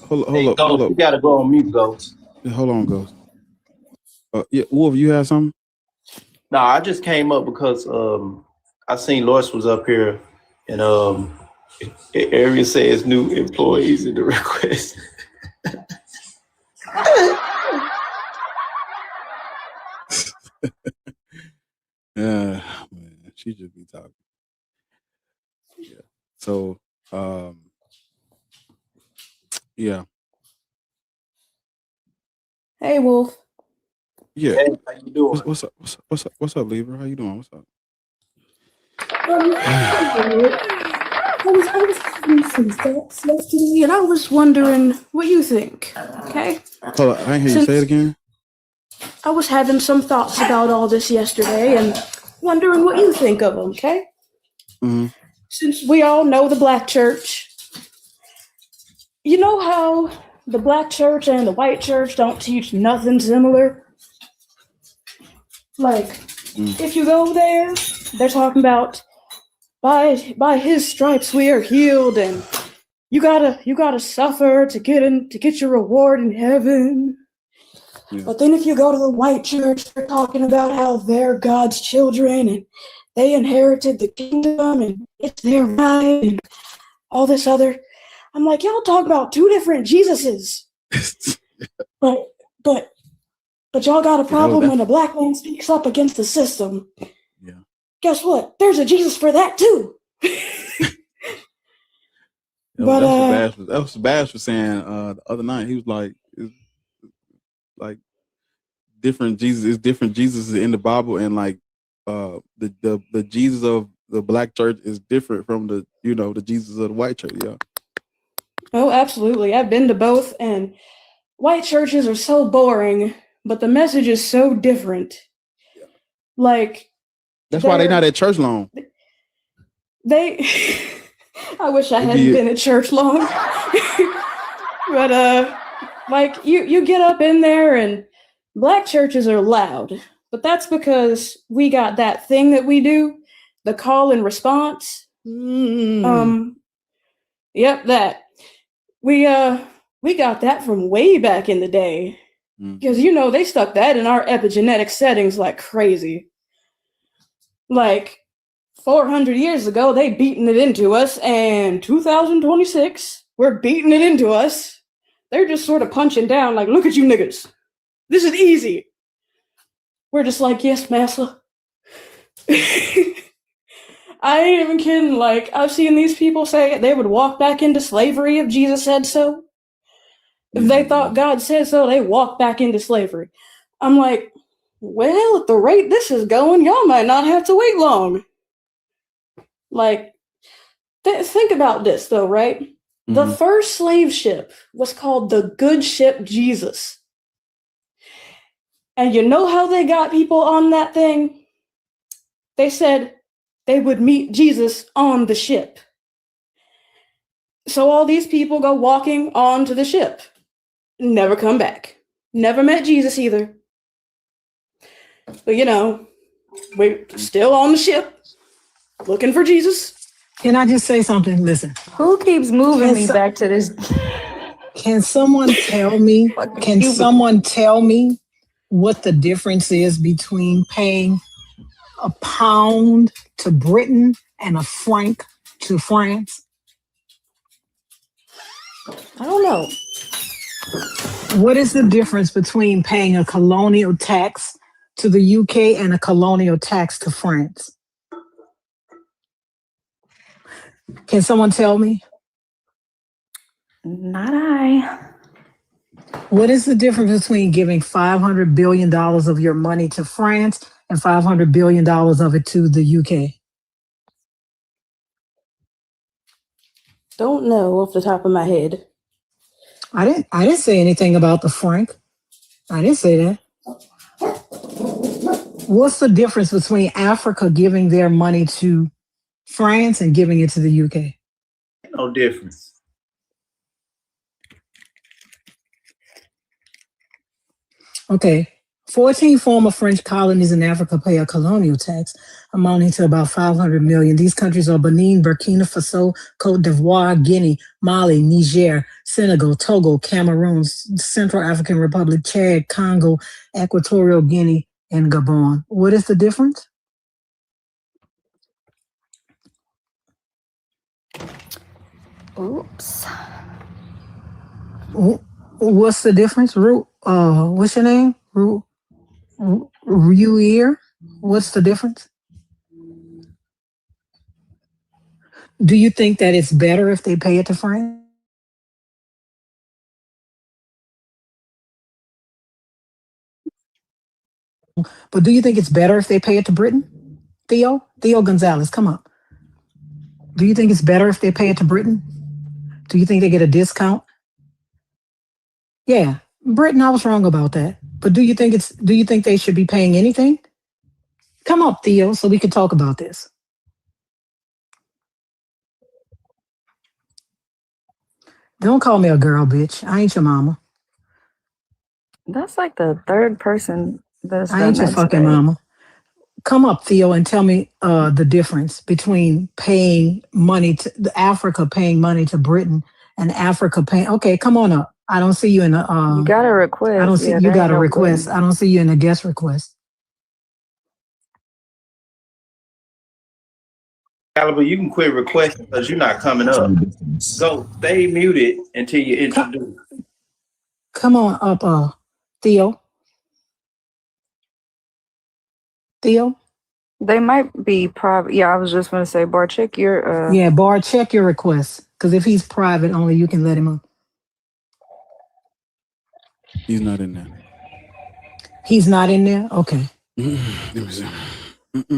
hold up. You gotta go on mute, Ghost. Hold on, Ghost. Yeah, Wolf, you have something? No, I just came up because I seen Lois was up here, and area says new employees in the request. Yeah, man, she just be talking. Yeah. So, yeah. Hey, Wolf. Yeah. Hey, how you doing? What's up, Libra? How you doing? What's up? I was having some thoughts yesterday, and I was wondering what you think. Okay. Hold on, I ain't hear you say it again. I was having some thoughts about all this yesterday, and wondering what you think of them. Okay. Mm-hmm. Since we all know the Black Church, you know how the Black Church and the White Church don't teach nothing similar? Like, if you go there, they're talking about by his stripes we are healed, and you gotta suffer to get your reward in heaven. Yeah. But then if you go to the White Church, they're talking about how they're God's children and they inherited the kingdom and it's their right and all this other. I'm like, y'all talk about two different Jesuses. but y'all got a problem when a black man speaks up against the system. Yeah. Guess what? There's a Jesus for that too. But that was Sebastian was saying the other night. He was like different Jesus is different Jesus in the Bible, and like the Jesus of the Black church is different from the the Jesus of the White church. Yeah. Oh, absolutely. I've been to both, and white churches are so boring, but the message is so different. Yeah. Like that's why they're not at church long. I wish I hadn't been at church long. But like you get up in there and Black churches are loud, but that's because we got that thing that we do, the call and response. Yep, that. We got that from way back in the day. Because they stuck that in our epigenetic settings like crazy. Like 400 years ago, they beaten it into us, and 2026, we're beating it into us. They're just sort of punching down like, look at you niggas. This is easy. We're just like, yes, massa. I ain't even kidding. Like, I've seen these people say they would walk back into slavery if Jesus said so. If they thought God said so, they walk back into slavery. I'm like, well, at the rate this is going, y'all might not have to wait long. Like, think about this, though, right? Mm-hmm. The first slave ship was called the Good Ship Jesus. And you know how they got people on that thing? They said they would meet Jesus on the ship. So all these people go walking onto the ship. Never come back. Never met Jesus either. But we're still on the ship, looking for Jesus. Can I just say something? Listen. Who keeps moving me back to this? Can someone tell me? Someone tell me what the difference is between paying a pound to Britain and a franc to France? I don't know. What is the difference between paying a colonial tax to the UK and a colonial tax to France? Can someone tell me? Not I. What is the difference between giving $500 billion of your money to France and $500 billion of it to the UK? Don't know off the top of my head. I didn't say anything about the franc. I didn't say that. What's the difference between Africa giving their money to France and giving it to the UK? No difference. Okay. 14 former French colonies in Africa pay a colonial tax amounting to about 500 million. These countries are Benin, Burkina Faso, Cote d'Ivoire, Guinea, Mali, Niger, Senegal, Togo, Cameroon, Central African Republic, Chad, Congo, Equatorial Guinea, and Gabon. What is the difference? Oops. What's the difference? What's your name? Ruier? What's the difference? Do you think that it's better if they pay it to France? But do you think it's better if they pay it to Britain? Theo Gonzalez, come up. Do you think it's better if they pay it to Britain? Do you think they get a discount? Yeah, Britain, I was wrong about that. But do you think they should be paying anything? Come up, Theo, so we can talk about this. Don't call me a girl, bitch. I ain't your mama. That's like the third person that's I ain't your fucking mama. Come up, Theo, and tell me the difference between paying money to Africa paying money to Britain and Africa paying. Okay, come on up. I don't see you in a. You got a request. I don't see you got a request. I don't see you in a guest request. Caliber, you can quit requesting because you're not coming up. So stay muted until you introduce. Come on up, Theo. Theo? They might be private. Yeah, I was just going to say, Bar, check your... Yeah, Bar, check your request. Because if he's private, only you can let him up. He's not in there. He's not in there? Okay.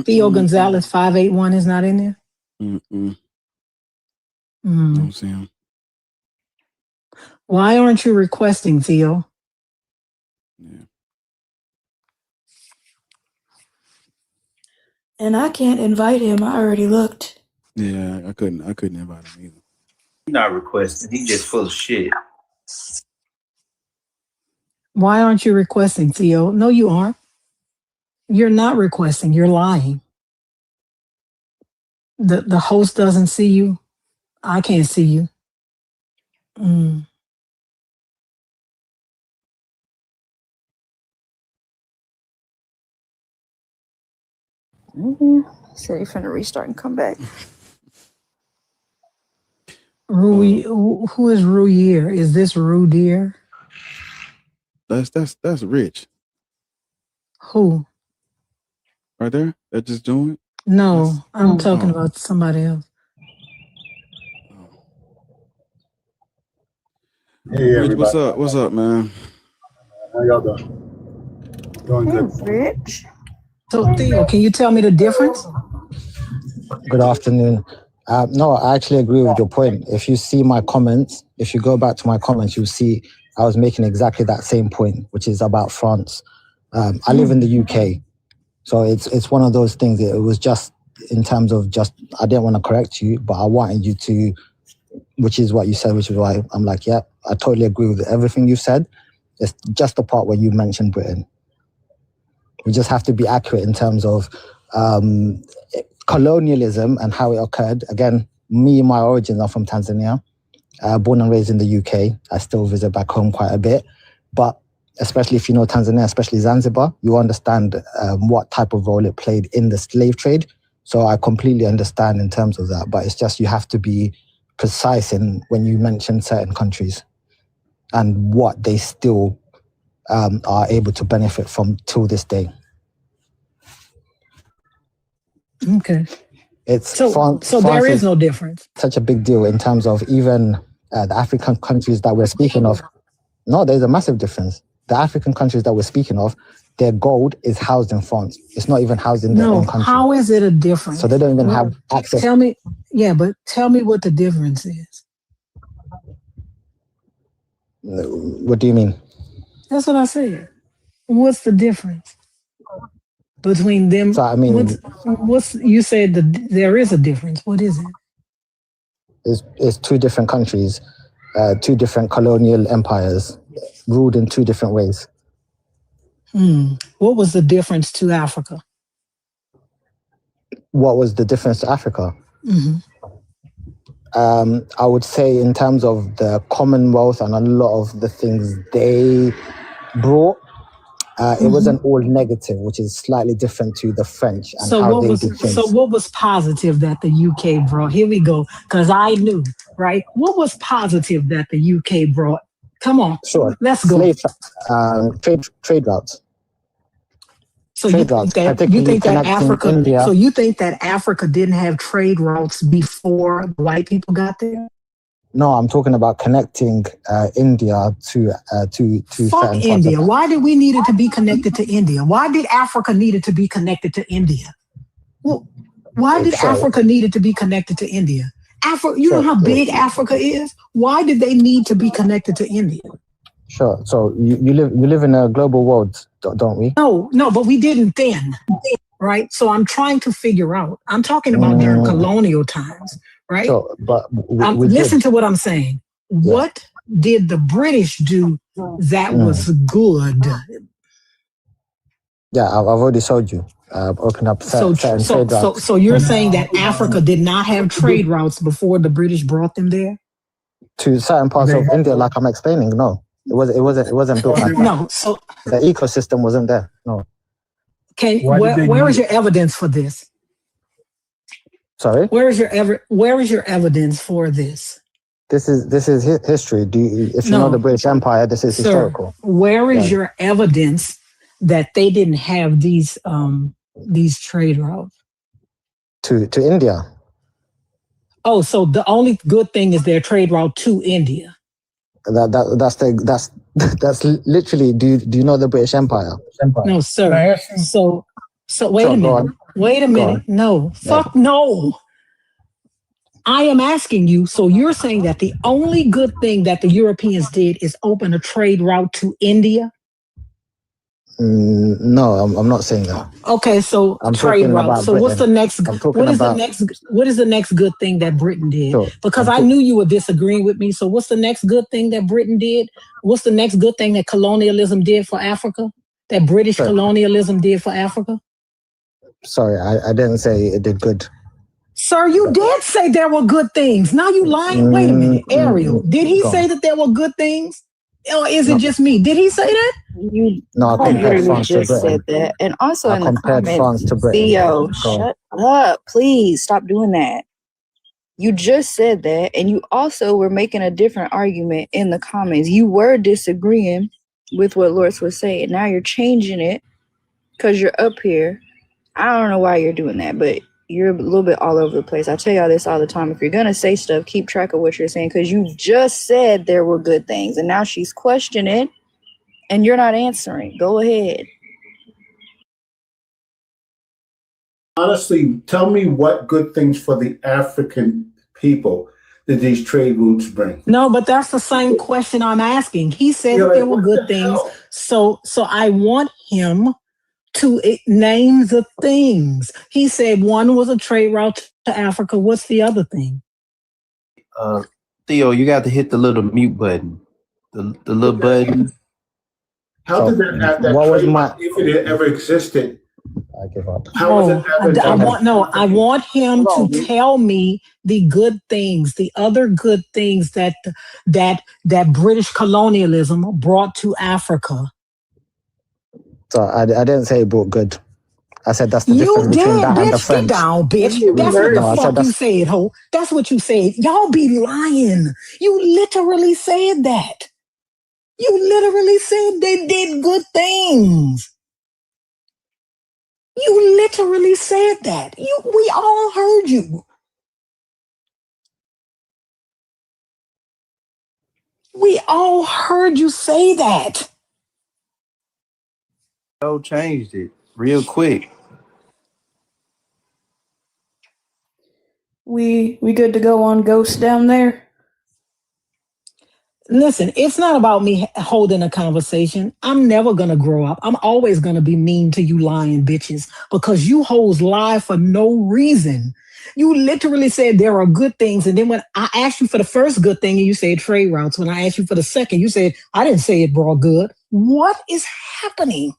Theo Gonzalez, 581 is not in there? Don't see him. Why aren't you requesting, Theo? And I can't invite him. I already looked. Yeah, I couldn't invite him either. He's not requesting. He's just full of shit. Why aren't you requesting, Theo? No, you aren't. You're not requesting. You're lying. The host doesn't see you. I can't see you. So you're finna restart and come back. Rui, who is Ruier? Is this Rudier? That's Rich. Who? Right there? That just doing? No, I'm talking about somebody else. Hey, Rich, what's up, man? How y'all doing? Doing good. Rich. So Theo, can you tell me the difference? Good afternoon. No, I actually agree with your point. If you see my comments, if you go back to my comments, you'll see I was making exactly that same point, which is about France. I live in the UK, so it's one of those things that it was just in terms of just, I didn't want to correct you, but I wanted you to, which is what you said, which is why I'm like, yeah, I totally agree with everything you said. It's just the part where you mentioned Britain. We just have to be accurate in terms of colonialism and how it occurred. Again, my origins are from Tanzania, born and raised in the UK. I still visit back home quite a bit. But especially if you know Tanzania, especially Zanzibar, you understand what type of role it played in the slave trade. So I completely understand in terms of that. But it's just you have to be precise in when you mention certain countries and what they still are able to benefit from till this day. Okay. It's so France there is no difference. Such a big deal in terms of even the African countries that we're speaking of. No, there's a massive difference. The African countries that we're speaking of, their gold is housed in France. It's not even housed in their own country. How is it a difference? So they don't even have access. Tell me what the difference is. What do you mean? That's what I said. What's the difference between them? So I mean, what's you said that there is a difference. What is it? It's two different countries, two different colonial empires, ruled in two different ways. What was the difference to Africa? What was the difference to Africa? Mm-hmm. I would say in terms of the Commonwealth and a lot of the things they brought, it wasn't all negative, which is slightly different to the French and how they did things. So what was positive that the UK brought? Here we go, because I knew, right? What was positive that the UK brought? Come on, sure. Let's go. Trade routes. So you think that Africa? India. So you think that Africa didn't have trade routes before white people got there? No, I'm talking about connecting India to Fuck India. Why did we need it to be connected to India? Why did Africa need it to be connected to India? Well, why did Africa need it to be connected to India? You know how big Africa is? Why did they need to be connected to India? Sure. So you live in a global world, don't we? No, but we didn't then, right? So I'm trying to figure out. I'm talking about during colonial times, right? Sure, but listen to what I'm saying. Yeah. What did the British do that was good? Yeah, I've already showed you. Open up certain trade routes. So you're saying that Africa did not have trade routes before the British brought them there? To certain parts of India, like I'm explaining, no. It wasn't built like that. No, so the ecosystem wasn't there. No. Where is your evidence for this? Sorry? Where is your evidence for this? This is history. If you know the British Empire, this is historical. Where is your evidence that they didn't have these trade routes? To India. Oh, so the only good thing is their trade route to India. That's literally. Do you know the British Empire? No, sir. So wait a minute. Wait a minute. No, fuck no. I am asking you. So you're saying that the only good thing that the Europeans did is open a trade route to India? No, I'm not saying that. Okay, so trade route. So what's the next? What is the next good thing that Britain did? Sure. Because I knew you were disagreeing with me. So what's the next good thing that Britain did? What's the next good thing that colonialism did for Africa? That British colonialism did for Africa? Sorry, I didn't say it did good. Sir, you did say there were good things. Now you lying. Wait a minute, Ariel. Did he say that there were good things? Or is it just me? Did he say that? No, I compared France to Britain. Said that. And also I in the compared France comments, to Britain. Theo, shut up. Please stop doing that. You just said that, and you also were making a different argument in the comments. You were disagreeing with what Loris was saying. Now you're changing it because you're up here. I don't know why you're doing that, but you're a little bit all over the place. I tell y'all this all the time. If you're going to say stuff, keep track of what you're saying, because you just said there were good things, and now she's questioning, and you're not answering. Go ahead. Honestly, tell me what good things for the African people did these trade routes bring? No, but that's the same question I'm asking. He said that there were good things. So I want him to name the things. He said one was a trade route to Africa. What's the other thing? Theo, you got to hit the little mute button. The little button. How did that have that trade route, if it ever existed? I give up. I want him to tell me the good things, the other good things that British colonialism brought to Africa. So I didn't say it brought good. I said that's the difference between that and the French. Get down, bitch. That's what the fuck you said, ho. That's what you said. Y'all be lying. You literally said that. You literally said they did good things. You literally said that. We all heard you. We all heard you say that. Joe changed it real quick. We good to go on Ghost down there? Listen, it's not about me holding a conversation. I'm never going to grow up. I'm always going to be mean to you lying bitches because you hoes lie for no reason. You literally said there are good things. And then when I asked you for the first good thing, and you said trade routes. When I asked you for the second, you said, I didn't say it brought good. What is happening?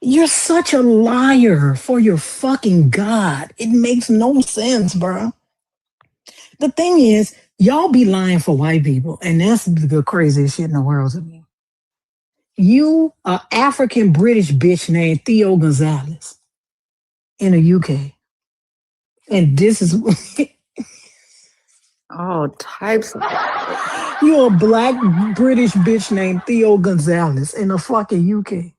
You're such a liar for your fucking God. It makes no sense, bro. The thing is, y'all be lying for white people, and that's the craziest shit in the world to me. You, an African British bitch named Theo Gonzalez in the UK. And this is all types of you a black British bitch named Theo Gonzalez in the fucking UK.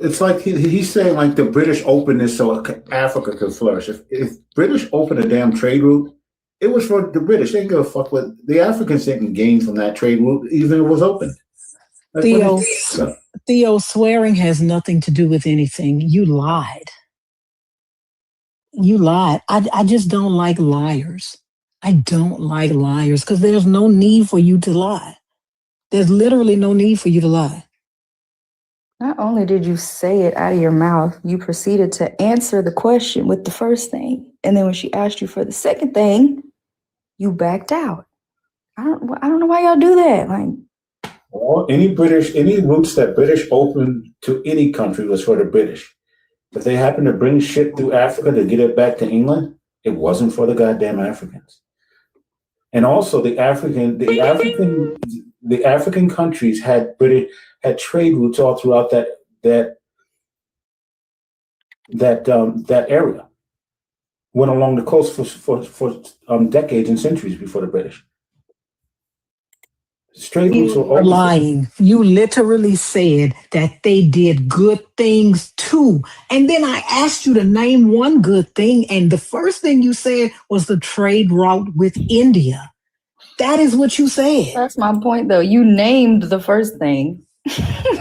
It's like he's saying like the British opened this so Africa could flourish. If British opened a damn trade route, it was for the British. They didn't give a fuck what the Africans didn't gain from that trade route, even if it was open. Theo, swearing has nothing to do with anything. You lied. You lied. I just don't like liars. I don't like liars because there's no need for you to lie. There's literally no need for you to lie. Not only did you say it out of your mouth, you proceeded to answer the question with the first thing. And then when she asked you for the second thing, you backed out. I don't know why y'all do that. Like, well, any routes that British opened to any country was for the British. If they happened to bring shit through Africa to get it back to England, it wasn't for the goddamn Africans. And also the African countries had trade routes all throughout that area. Went along the coast for decades and centuries before the British. Trade routes were lying. You literally said that they did good things too. And then I asked you to name one good thing, and the first thing you said was the trade route with India. That is what you said. That's my point, though. You named the first thing.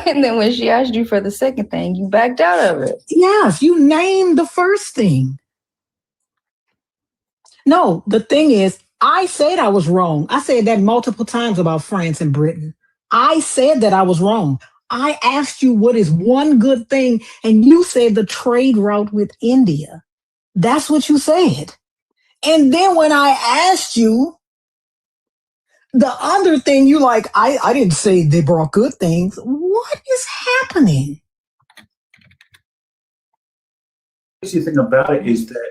And then when she asked you for the second thing, you backed out of it. Yes, you named the first thing. No, the thing is, I said I was wrong. I said that multiple times about France and Britain. I said that I was wrong. I asked you what is one good thing, and you said the trade route with India. That's what you said. And then when I asked you the other thing, you like, I didn't say they brought good things. What is happening? The crazy thing about it is that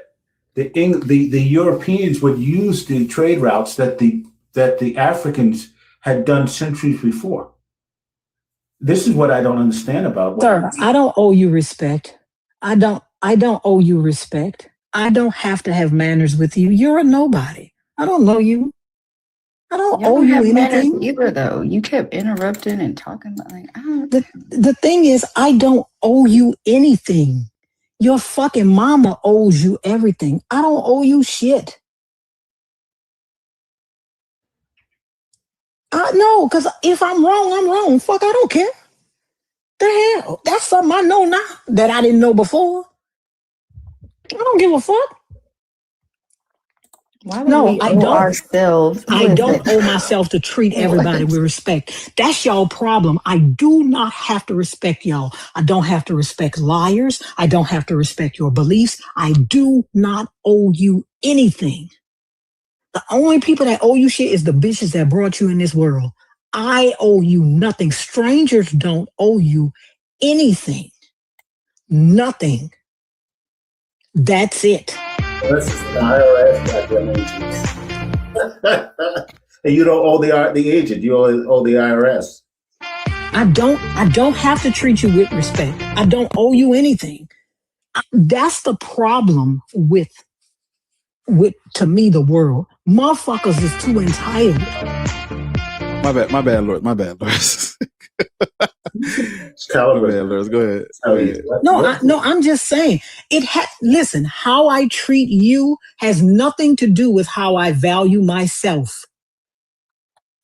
the Europeans would use the trade routes that the Africans had done centuries before. This is what I don't understand about. Sir, I don't owe you respect. I don't owe you respect. I don't have to have manners with you. You're a nobody. I don't know you. I don't owe you anything either, though. You kept interrupting and talking like the thing is, I don't owe you anything. Your fucking mama owes you everything. I don't owe you shit. No, because if I'm wrong, I'm wrong. Fuck, I don't care. The hell? That's something I know now that I didn't know before. I don't give a fuck. Why would we owe ourselves? I don't owe myself to treat everybody with respect. That's y'all problem. I do not have to respect y'all. I don't have to respect liars. I don't have to respect your beliefs. I do not owe you anything. The only people that owe you shit is the bitches that brought you in this world. I owe you nothing. Strangers don't owe you anything. Nothing. That's it. That's the IRS. And you don't owe the agent. You owe the IRS. I don't have to treat you with respect. I don't owe you anything. That's the problem with to me the world. Motherfuckers is too entitled. My bad, Lord. My bad, Lord. Go ahead. No, I'm just saying listen, how I treat you has nothing to do with how I value myself.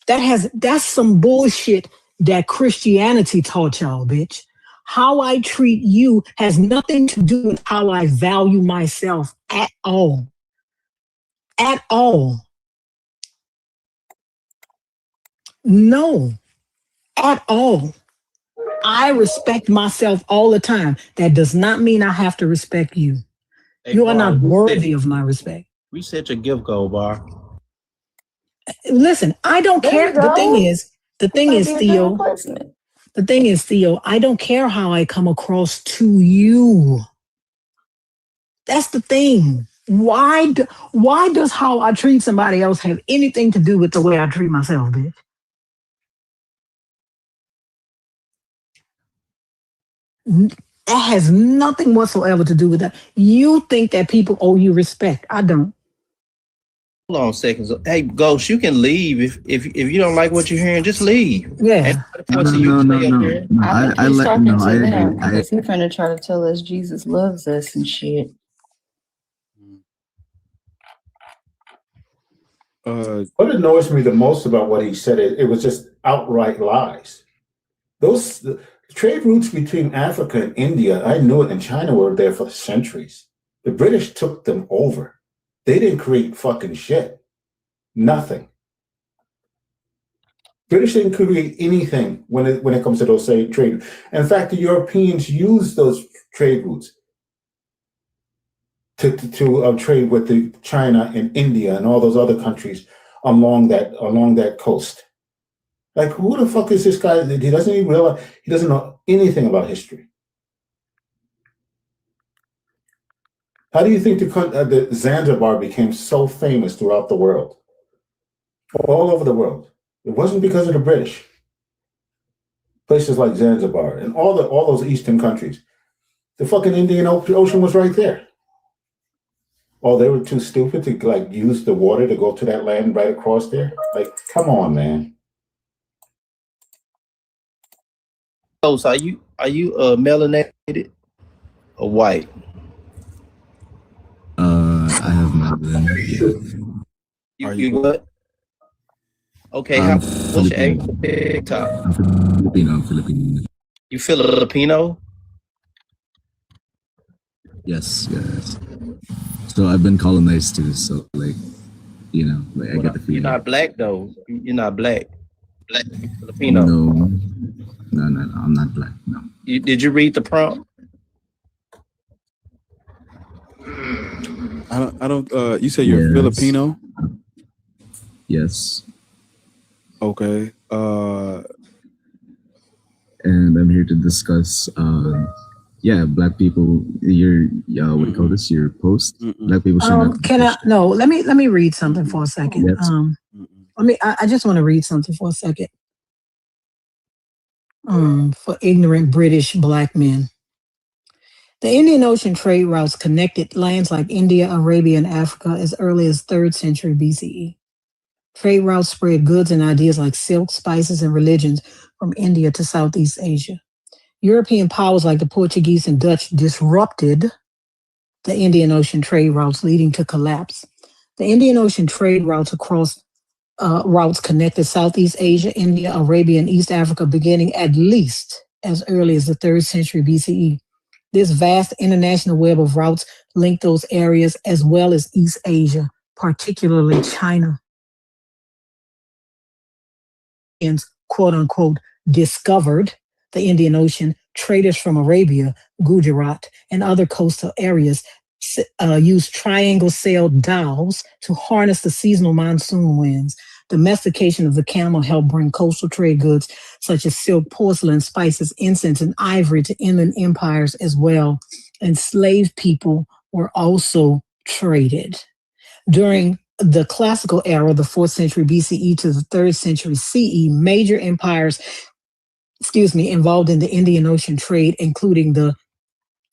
That's some bullshit that Christianity taught y'all, bitch. How I treat you has nothing to do with how I value myself at all. At all. No, at all. I respect myself all the time. That does not mean I have to respect you. Hey, You are Bar, not worthy of my respect. reset your gift goal, Bar. Listen, I don't care. The thing is, Theo, the thing is, Theo, I don't care how I come across to you. That's the thing. Why does how I treat somebody else have anything to do with the way I treat myself, bitch? That has nothing whatsoever to do with that. You think that people owe you respect. I don't. Hold on a second. Hey, Ghost, you can leave if you don't like what you're hearing. Just leave. Yeah. No. I think he's talking to them because he's trying to tell us Jesus loves us and shit. What annoys me the most about what he said, it was just outright lies. The trade routes between Africa and India, I knew it, and China were there for centuries. The British took them over. They didn't create fucking shit. Nothing. British didn't create anything when it comes to those trade. In fact, the Europeans used those trade routes to trade with the China and India and all those other countries along that coast. Like, who the fuck is this guy? He doesn't even realize, he doesn't know anything about history. How do you think the Zanzibar became so famous throughout the world? All over the world. It wasn't because of the British. Places like Zanzibar and all those eastern countries. The fucking Indian Ocean was right there. Oh, they were too stupid to use the water to go to that land right across there? Like, come on, man. So are you melanated or white? I have melanin. You what? Okay, what's your age? TikTok? I'm Filipino. You Filipino? Yes. So I've been colonized too. So I get the feeling. You're not black though. You're not black. Black Filipino. No, I'm not black. No. Did you read the prompt? I don't. You say you're Filipino? Yes. Okay. And I'm here to discuss. Black people. What do you call this? Your post. Black people should not. Let me read something for a second. Yes. I just want to read something for a second. For ignorant British black men. The Indian Ocean trade routes connected lands like India, Arabia, and Africa as early as 3rd century BCE. Trade routes spread goods and ideas like silk, spices, and religions from India to Southeast Asia. European powers like the Portuguese and Dutch disrupted the Indian Ocean trade routes, leading to collapse. The Indian Ocean trade routes connected Southeast Asia, India, Arabia, and East Africa beginning at least as early as the 3rd century BCE. This vast international web of routes linked those areas as well as East Asia, particularly China. Quote unquote, discovered the Indian Ocean. Traders from Arabia, Gujarat, and other coastal areas used triangle sailed dhows to harness the seasonal monsoon winds. Domestication of the camel helped bring coastal trade goods such as silk, porcelain, spices, incense, and ivory to inland empires as well. Enslaved people were also traded. During the classical era, the 4th century BCE to the 3rd century CE, major empires, involved in the Indian Ocean trade, including the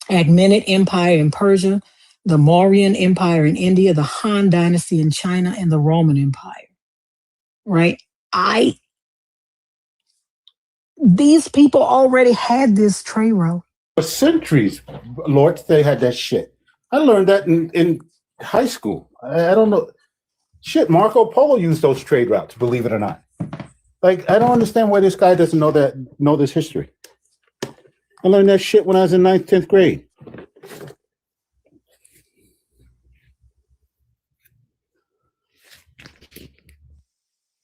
Achaemenid Empire in Persia, the Mauryan Empire in India, the Han Dynasty in China, and the Roman Empire. Right? These people already had this trade route. For centuries, Lord, they had that shit. I learned that in high school. I don't know. Shit, Marco Polo used those trade routes, believe it or not. Like, I don't understand why this guy doesn't know this history. I learned that shit when I was in 9th, 10th grade.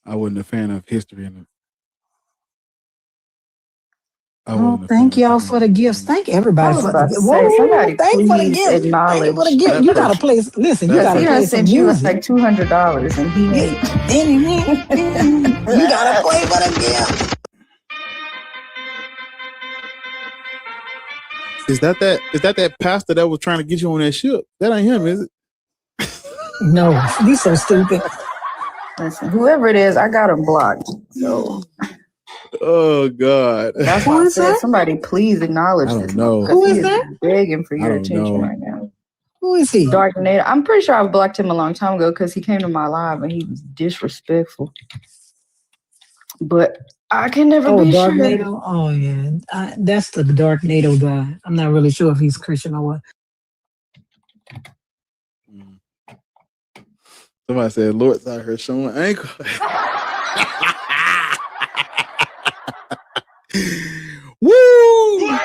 I wasn't a fan of history in it. Oh, thank y'all for the gifts. Thank everybody for the gifts. Somebody Thank for the please gift. acknowledge. Thank for the gift. You gotta play. Listen, you gotta He play done some sent you music. like $200 and he ain't. You gotta play for the gift. Is that pastor that was trying to get you on that ship? That ain't him, is it? No, he's so stupid. Listen, whoever it is, I got him blocked. So oh God. That's why I said somebody please acknowledge this. know. Who He is that? begging for your don't attention know. right now. Who is he? Dark Nate. I'm pretty sure I blocked him a long time ago because he came to my live and he was disrespectful. But I can never be Dark sure. NATO. Oh yeah, that's the Dark NATO guy. I'm not really sure if he's Christian or what. Somebody said Lord's out here showing ankle. Woo!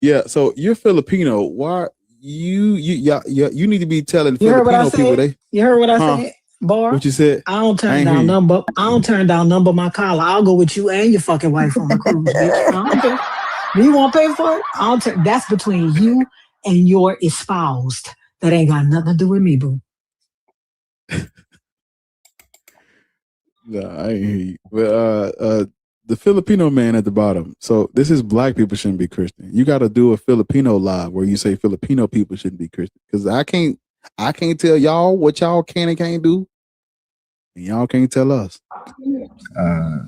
Yeah. So you're Filipino. Why you need to be telling You heard what I Filipino said? people You heard what I said, Bar? What you said? I don't I turn ain't hear down you. number. I don't turn down number my collar. I'll go with you and your fucking wife on the cruise, bitch. I don't care. Do you want to pay for it? I'll turn. That's between you and your espoused. That ain't got nothing to do with me, boo. No, I ain't hear you. But the Filipino man at the bottom. So this is black people shouldn't be Christian. You got to do a Filipino live where you say Filipino people shouldn't be Christian because I can't tell y'all what y'all can and can't do, and y'all can't tell us.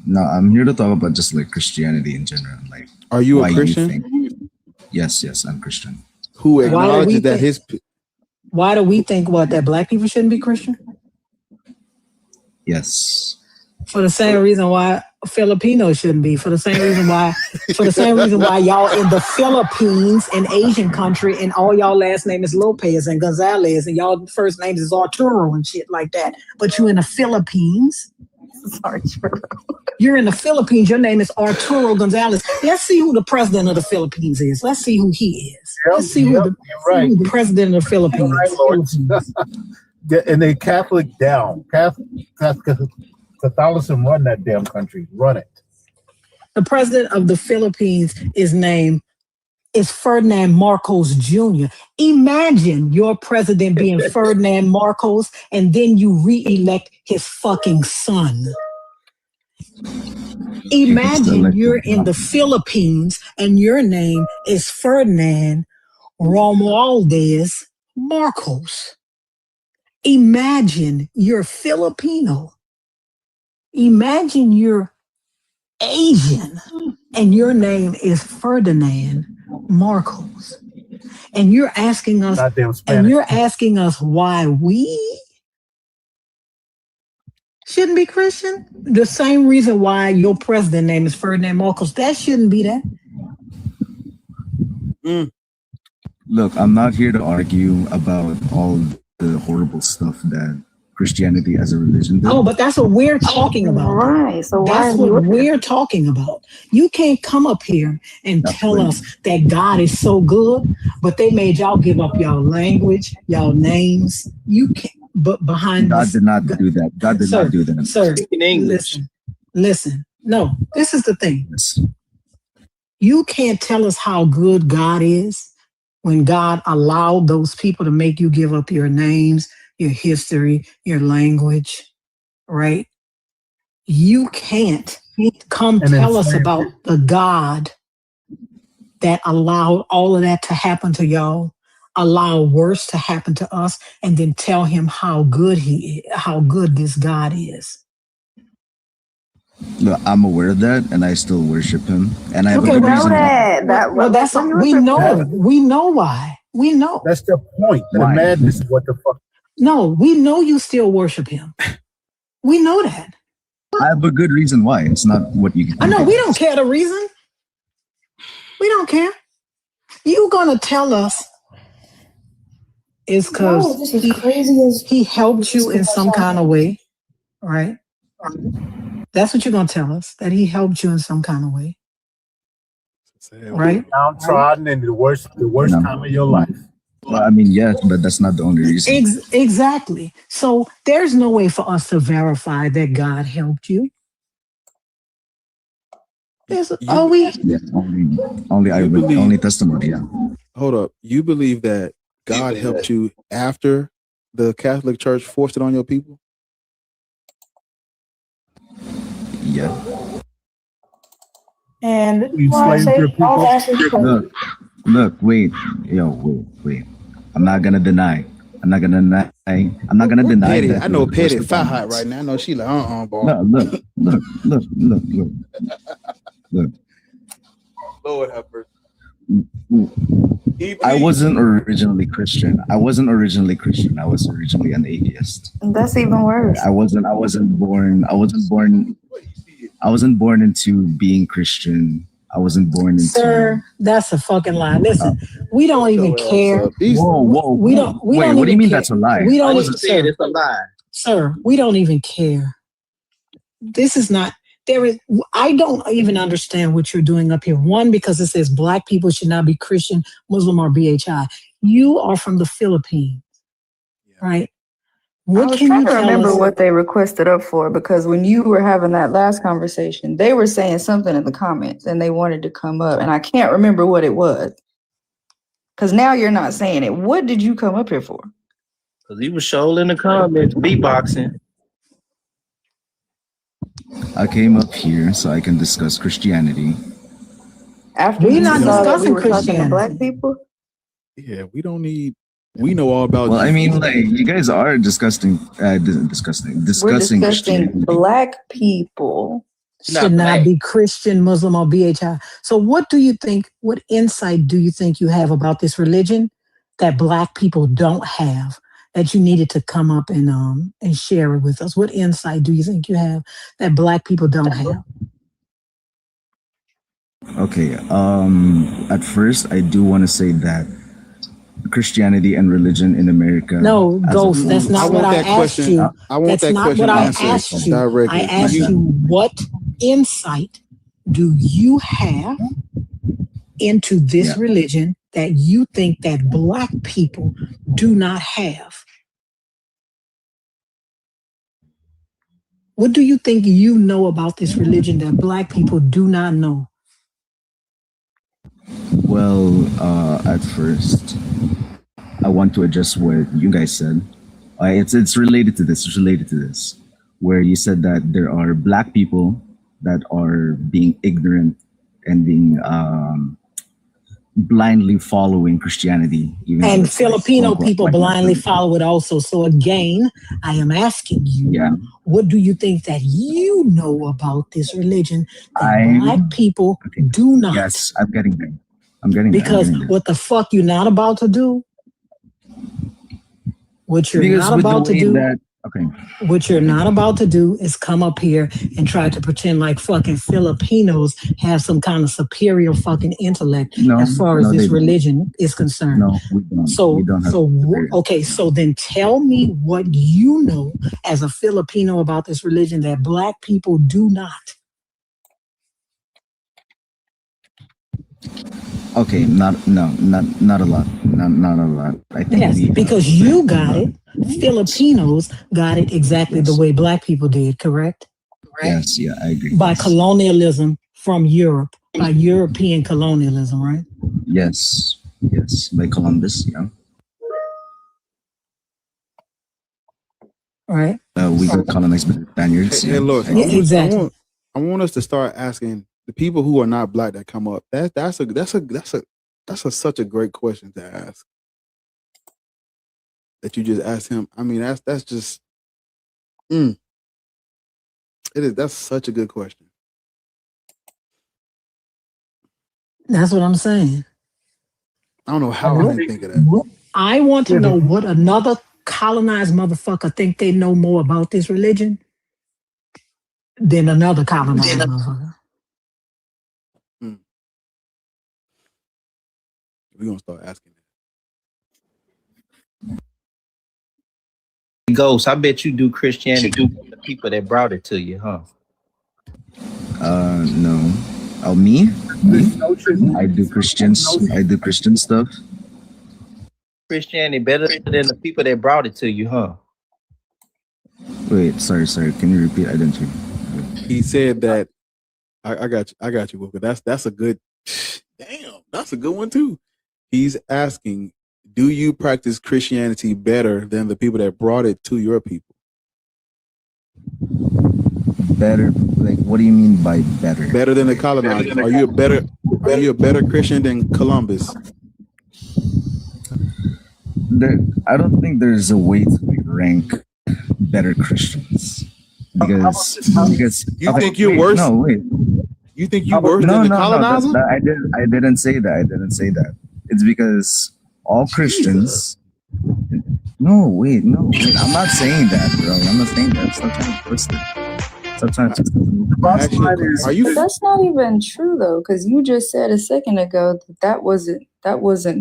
No, I'm here to talk about just like Christianity in general. Like, are you why a Christian? Yes, I'm Christian. Who acknowledges that his? Why do we think that black people shouldn't be Christian? Yes. For the same reason why Filipinos shouldn't be. For the same reason why y'all in the Philippines, an Asian country, and all y'all last name is Lopez and Gonzalez, and y'all first names is Arturo and shit like that. But you in the Philippines. Arturo. You're in the Philippines. Your name is Arturo Gonzalez. Let's see who the president of the Philippines is. Let's see who he is. Let's see who the president of the Philippines is. And they Catholic down. Catholicism run that damn country. Run it. The president of the Philippines is Ferdinand Marcos Jr. Imagine your president being Ferdinand Marcos and then you re-elect his fucking son. Imagine you're in the Philippines and your name is Ferdinand Romualdez Marcos. Imagine you're Filipino. Imagine you're Asian and your name is Ferdinand Marcos. And you're asking us why we shouldn't be Christian? The same reason why your president name is Ferdinand Marcos. That shouldn't be that. Look, I'm not here to argue about all the horrible stuff that Christianity as a religion does. Oh, but that's what we're talking about. Right. So that's what we're talking about. You can't come up here and tell us that God is so good, but they made y'all give up y'all language, y'all names. You can't. But behind God did not do that. God did not do that. Sir, in English. Listen. No, this is the thing. You can't tell us how good God is when God allowed those people to make you give up your names, your history, your language, right? You can't come tell us about the God that allowed all of that to happen to y'all, allow worse to happen to us, and then tell him how good this God is. Look, I'm aware of that, and I still worship him. And I have a good reason. We know why. We know. That's the point. The madness is what the fuck. No, we know you still worship him. We know that. I have a good reason why. It's not what you. I know we don't care the reason. We don't care. You gonna tell us it's because he helped you in some kind of way, right? That's what you're gonna tell us, that he helped you in some kind of way. right? Downtrodden and the worst time of your life. Well, I mean, yes, but that's not the only reason. Exactly. So there's no way for us to verify that God helped you. only testimony. Yeah. Hold up. You believe that God helped you after the Catholic Church forced it on your people? Yeah. And look, wait. I'm not gonna deny. Petty. I know Petty fire hot right now. I know she like, boy. No, look. Lord have mercy. I wasn't originally Christian. I was originally an atheist. That's even worse. I wasn't born into being Christian. I wasn't born into. Sir, that's a fucking lie. Listen, we don't even care. Whoa. We don't What do you mean care. that's a lie? We don't I wasn't saying it's a lie. Sir, we don't even care. This is not. I don't even understand what you're doing up here. One, because it says Black people should not be Christian, Muslim, or BHI. You are from the Philippines, right? I was trying to remember what they requested up for, because when you were having that last conversation, they were saying something in the comments and they wanted to come up, and I can't remember what it was. Because now you're not saying it. What did you come up here for? Because he was showing in the comments, beatboxing. I came up here so I can discuss Christianity. After we're not discussing Christianity. Black people? Yeah, we don't need. We know all about. Well, I mean, like, you guys are discussing Christianity. Black people should not be Christian, Muslim, or BHI. So what insight do you think you have about this religion that Black people don't have, that you needed to come up and share it with us? What insight do you think you have that Black people don't have? Okay. At first, I do want to say that Christianity and religion in America. No, Ghost, that's not what I asked you. That's not what I asked you. I asked you, what insight do you have into this religion that you think that Black people do not have? What do you think you know about this religion that Black people do not know? Well, at first, I want to address what you guys said. It's related to this. Where you said that there are Black people that are being ignorant and being blindly following Christianity. And Filipino people blindly follow it also. So again, I am asking you, what do you think that you know about this religion that Black people do not? Yes, I'm getting there. Because what the fuck you're not about to do? What you're not about to do? What you're not about to do is come up here and try to pretend like fucking Filipinos have some kind of superior fucking intellect as far as this religion is concerned. No, we don't. So then tell me what you know as a Filipino about this religion that Black people do not. Okay, not a lot. Not a lot. I think because you got it. Filipinos got it exactly the way Black people did, correct? Yes, yeah, I agree. By colonialism from Europe, by European colonialism, right? Yes, by Columbus, yeah. Right. We got colonized by the Spaniards. Hey, look, exactly. I want us to start asking the people who are not Black that come up. That's such a great question to ask. That you just asked him. I mean, that's just it is. That's such a good question. That's what I'm saying. I don't know how I didn't think of that. I want to know what another colonized motherfucker think they know more about this religion than another colonized motherfucker. We're gonna start asking that. Ghost, I bet you do Christianity with the people that brought it to you, huh? No. Oh, me? this notion. I do Christian stuff. Christianity better than the people that brought it to you, huh? Wait, sorry. Can you repeat? I didn't hear you. He said that. I got you, Booker. That's a good. Damn, that's a good one too. He's asking, do you practice Christianity better than the people that brought it to your people? Better, like, what do you mean by better? Better than the colonizers. Are you a better Christian than Columbus? I don't think there's a way to rank better Christians because you think you're worse. No, wait. You think you're worse than the colonizers? I didn't say that. It's because all Christians. No, wait. I'm not saying that, bro. I'm not saying that. Stop trying to twist it. But that's not even true though, because you just said a second ago that wasn't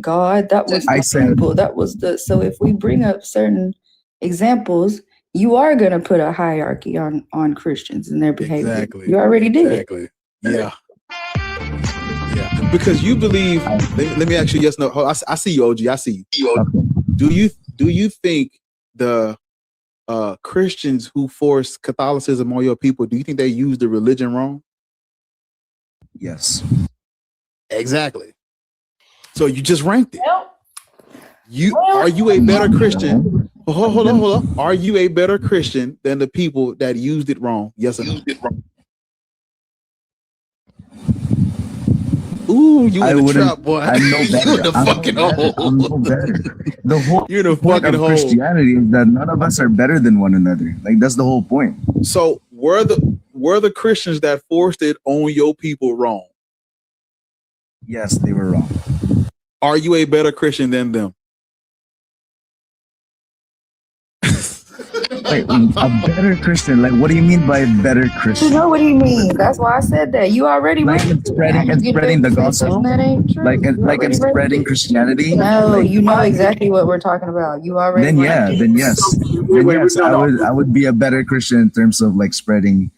God. That was the people. That was the. So if we bring up certain examples, you are going to put a hierarchy on Christians and their behavior. Exactly. You already did. Exactly. Yeah. Because you believe. Let me ask you. Yes. No. I see you, OG. I see you. Do you think the Christians who force Catholicism on your people, do you think they use the religion wrong? Yes. Exactly. So you just ranked it. Are you a better Christian? Hold on. Are you a better Christian than the people that used it wrong? Yes or no? Ooh, you in the trap, boy. I'm no better. You in the fucking hole. I'm no better. The whole You're in the point fucking of hole. Christianity is that none of us are better than one another. Like, that's the whole point. So were the Christians that forced it on your people wrong? Yes, they were wrong. Are you a better Christian than them? Like, a better Christian. Like, what do you mean by a better Christian? You know what do you mean? That's why I said that. You already like spreading the gospel. That ain't true. Like it's spreading Christianity. No, like, you know exactly what we're talking about. You already. Then yes. I would be a better Christian in terms of like spreading.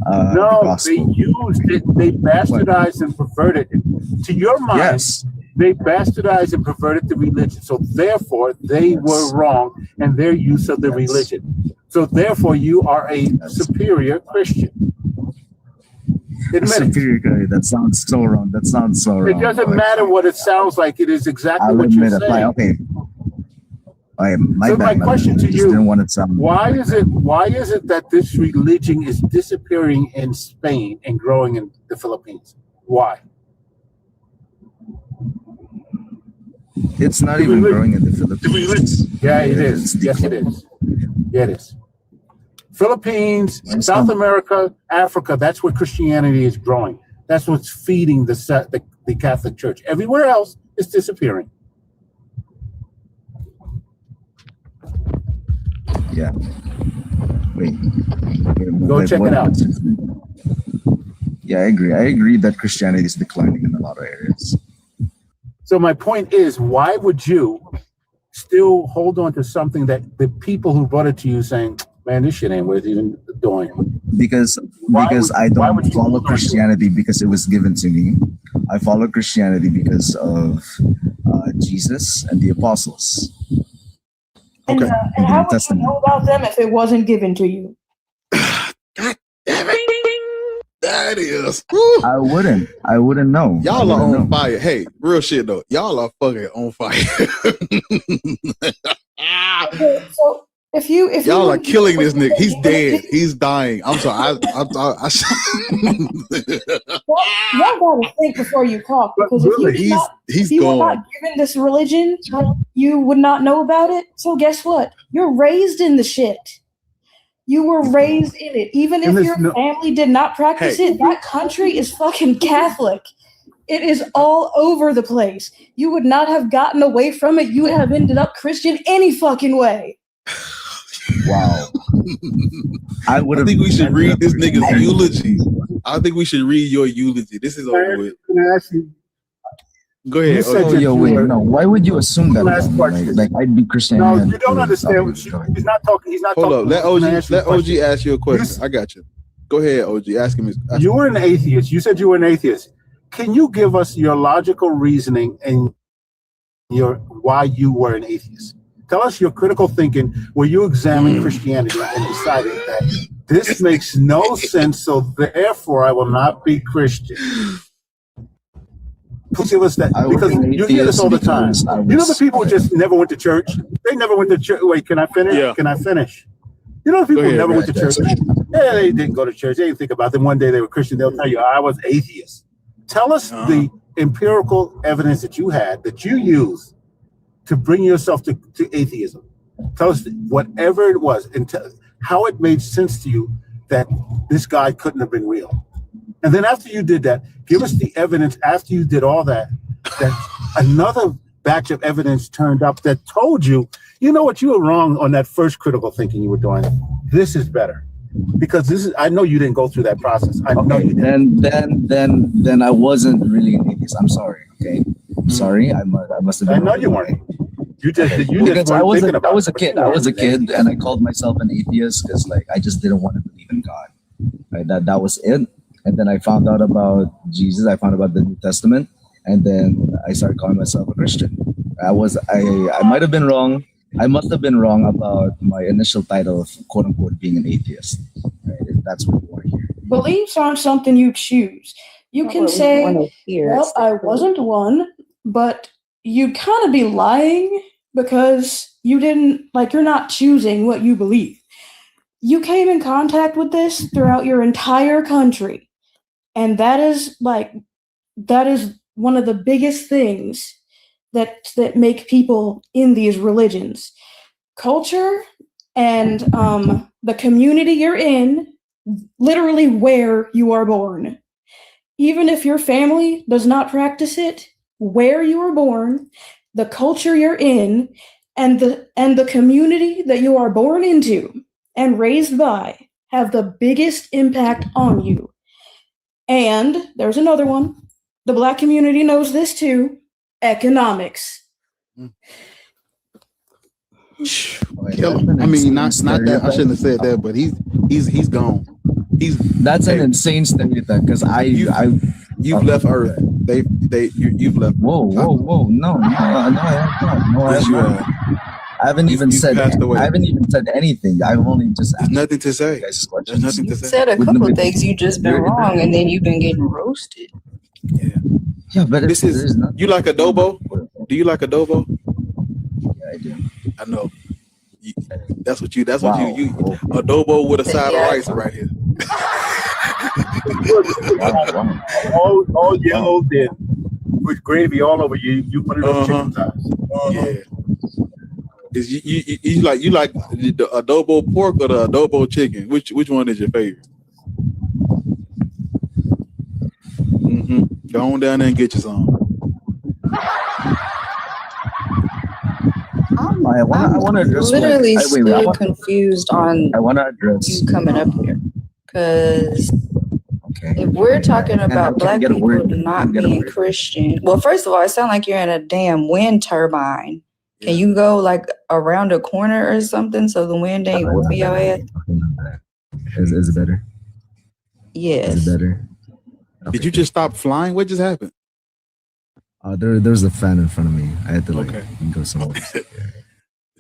No, the gospel. they used it. They bastardized and perverted it. To your mind, yes. They bastardized and perverted the religion. So therefore, they were wrong in their use of the religion. So therefore, you are a superior Christian. Superior, that sounds so wrong. It doesn't matter what it sounds like. It is exactly what you're saying. Okay. My question to you: why is it that this religion is disappearing in Spain and growing in the Philippines? Why? It's not even growing in the Philippines. Yeah, it is. Yes, it is. Yeah, it is. Philippines, South America, Africa, that's where Christianity is growing. That's what's feeding the Catholic Church. Everywhere else, it's disappearing. Yeah. Wait. Go check it out. Yeah, I agree that Christianity is declining in a lot of areas. So my point is, why would you still hold on to something that the people who brought it to you saying, man, this shit ain't worth even doing? Because I don't follow Christianity because it was given to me. I follow Christianity because of Jesus and the apostles. Okay. And how would you know about them if it wasn't given to you? God damn it. That is. I wouldn't know. Y'all are on fire. Hey, real shit though. Y'all are fucking on fire. Okay, so if y'all are killing this nigga. He's dead. He's dying. I'm sorry. Y'all gotta think before you talk, because if you were not given this religion, you would not know about it. So guess what? You're raised in the shit. You were raised in it. Even if your family did not practice it, that country is fucking Catholic. It is all over the place. You would not have gotten away from it. You would have ended up Christian any fucking way. Wow. I think we should read this nigga's eulogy. I think we should read your eulogy. This is over with. Can I ask you? Go ahead. Why would you assume that? Like I'd be Christian. No, you don't understand. He's not talking. He's not Hold talking. up. Let OG ask you a question. I got you. Go ahead, OG. Ask him. You were an atheist. You said you were an atheist. can you give us your logical reasoning and your why you were an atheist? Tell us your critical thinking where you examined Christianity and decided that this makes no sense, so therefore I will not be Christian. Please give us that, because you hear this all the time. You know the people who just never went to church? They never went to church. Wait, can I finish? Yeah. Can I finish? You know the people who never went to church? Yeah, they didn't go to church. They didn't think about them. One day they were Christian. They'll tell you, I was atheist. Tell us the empirical evidence that you had, that you used to bring yourself to atheism. Tell us whatever it was and how it made sense to you that this guy couldn't have been real. And then after you did that, give us the evidence after you did all that, that another batch of evidence turned up that told you, you know what, you were wrong on that first critical thinking you were doing. This is better. Because this is, I know you didn't go through that process. I know you didn't. Then I wasn't really an atheist. I'm sorry. Okay. I'm sorry. I must have been. I know you weren't. You just I was a kid. I was a kid and I called myself an atheist because like I just didn't want to believe in God. Right? That was it. And then I found out about Jesus. I found out about the New Testament, and then I started calling myself a Christian. I might have been wrong. I must have been wrong about my initial title of quote unquote being an atheist. Right? That's what we want to hear. Beliefs aren't something you choose. You can say, well, I wasn't one, but you'd kind of be lying because you didn't, like, you're not choosing what you believe. You came in contact with this throughout your entire country. And that is one of the biggest things that make people in these religions. Culture and the community you're in, literally where you are born. Even if your family does not practice it, where you were born, the culture you're in, and the community that you are born into and raised by have the biggest impact on you. And there's another one. The Black community knows this too. Economics. I mean, not that I shouldn't have said that, but he's gone. That's an insane stereotype because you've left Earth. You've left. Whoa! No, I have not. I haven't even said anything. I've only just. There's nothing to say. There's nothing to say. You said a couple of things. You just been wrong, and then you've been getting roasted. Yeah, but this is. You like adobo? Do you like adobo? Yeah, I do. I know. That's what you. Adobo with a side of rice right here. all yellow, then with gravy all over you. You put it on chicken thighs. Yeah. Is you like the adobo pork or the adobo chicken? Which one is your favorite? Go on down there and get you some. I want to address. Literally, still confused on. I want to address you coming up here because if we're talking about Black people not being Christian, well, first of all, it sounds like you're in a damn wind turbine. Can you go like around a corner or something so the wind ain't whooping your ass? Is it better? Yes. Is it better? Okay. Did you just stop flying? What just happened? There's a fan in front of me. I had to go somewhere. This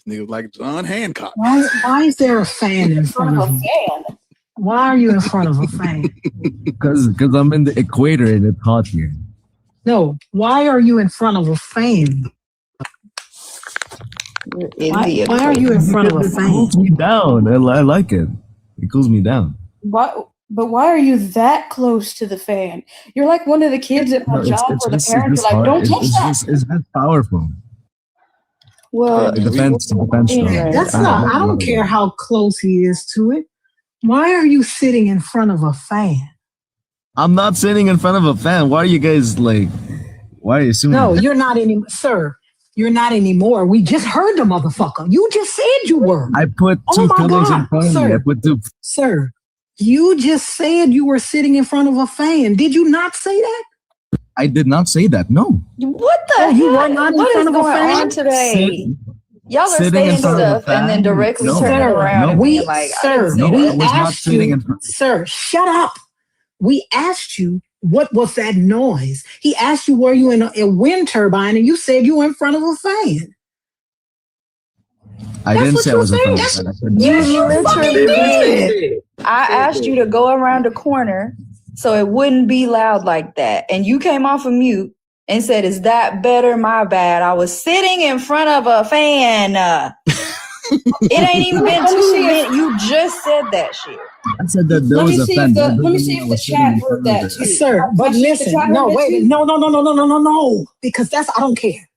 nigga like John Hancock. Why is there a fan in front of you? Why are you in front of a fan? Because I'm in the equator and it's hot here. No, why are you in front of a fan? Why are you in front of a fan? It cools me down. I like it. It cools me down. But why are you that close to the fan? You're like one of the kids at my job where the parents are like, don't touch that. It's just powerful. Well, it depends. That's not, I don't care how close he is to it. Why are you sitting in front of a fan? I'm not sitting in front of a fan. Why are you guys like, why are you assuming? No, you're not anymore, sir. You're not anymore. We just heard the motherfucker. You just said you were. I put two pillows in front of me. I put two. Sir, you just said you were sitting in front of a fan. Did you not say that? I did not say that. No. What the hell? You were not what in is front of a going fan on today? Y'all are saying stuff and then directly turning around and being like, sir, sir, shut up. We asked you, What was that noise? He asked you, were you in a wind turbine? And you said you were in front of a fan. I didn't say I was in front of a fan. You literally did. I asked you to go around the corner so it wouldn't be loud like that. And you came off of mute and said, is that better? My bad. I was sitting in front of a fan. It ain't even been 2 minutes. You just said that shit. I said that there was a fan. Let me see if the chat heard that too. Sir, but listen, no, wait, no, because I don't care.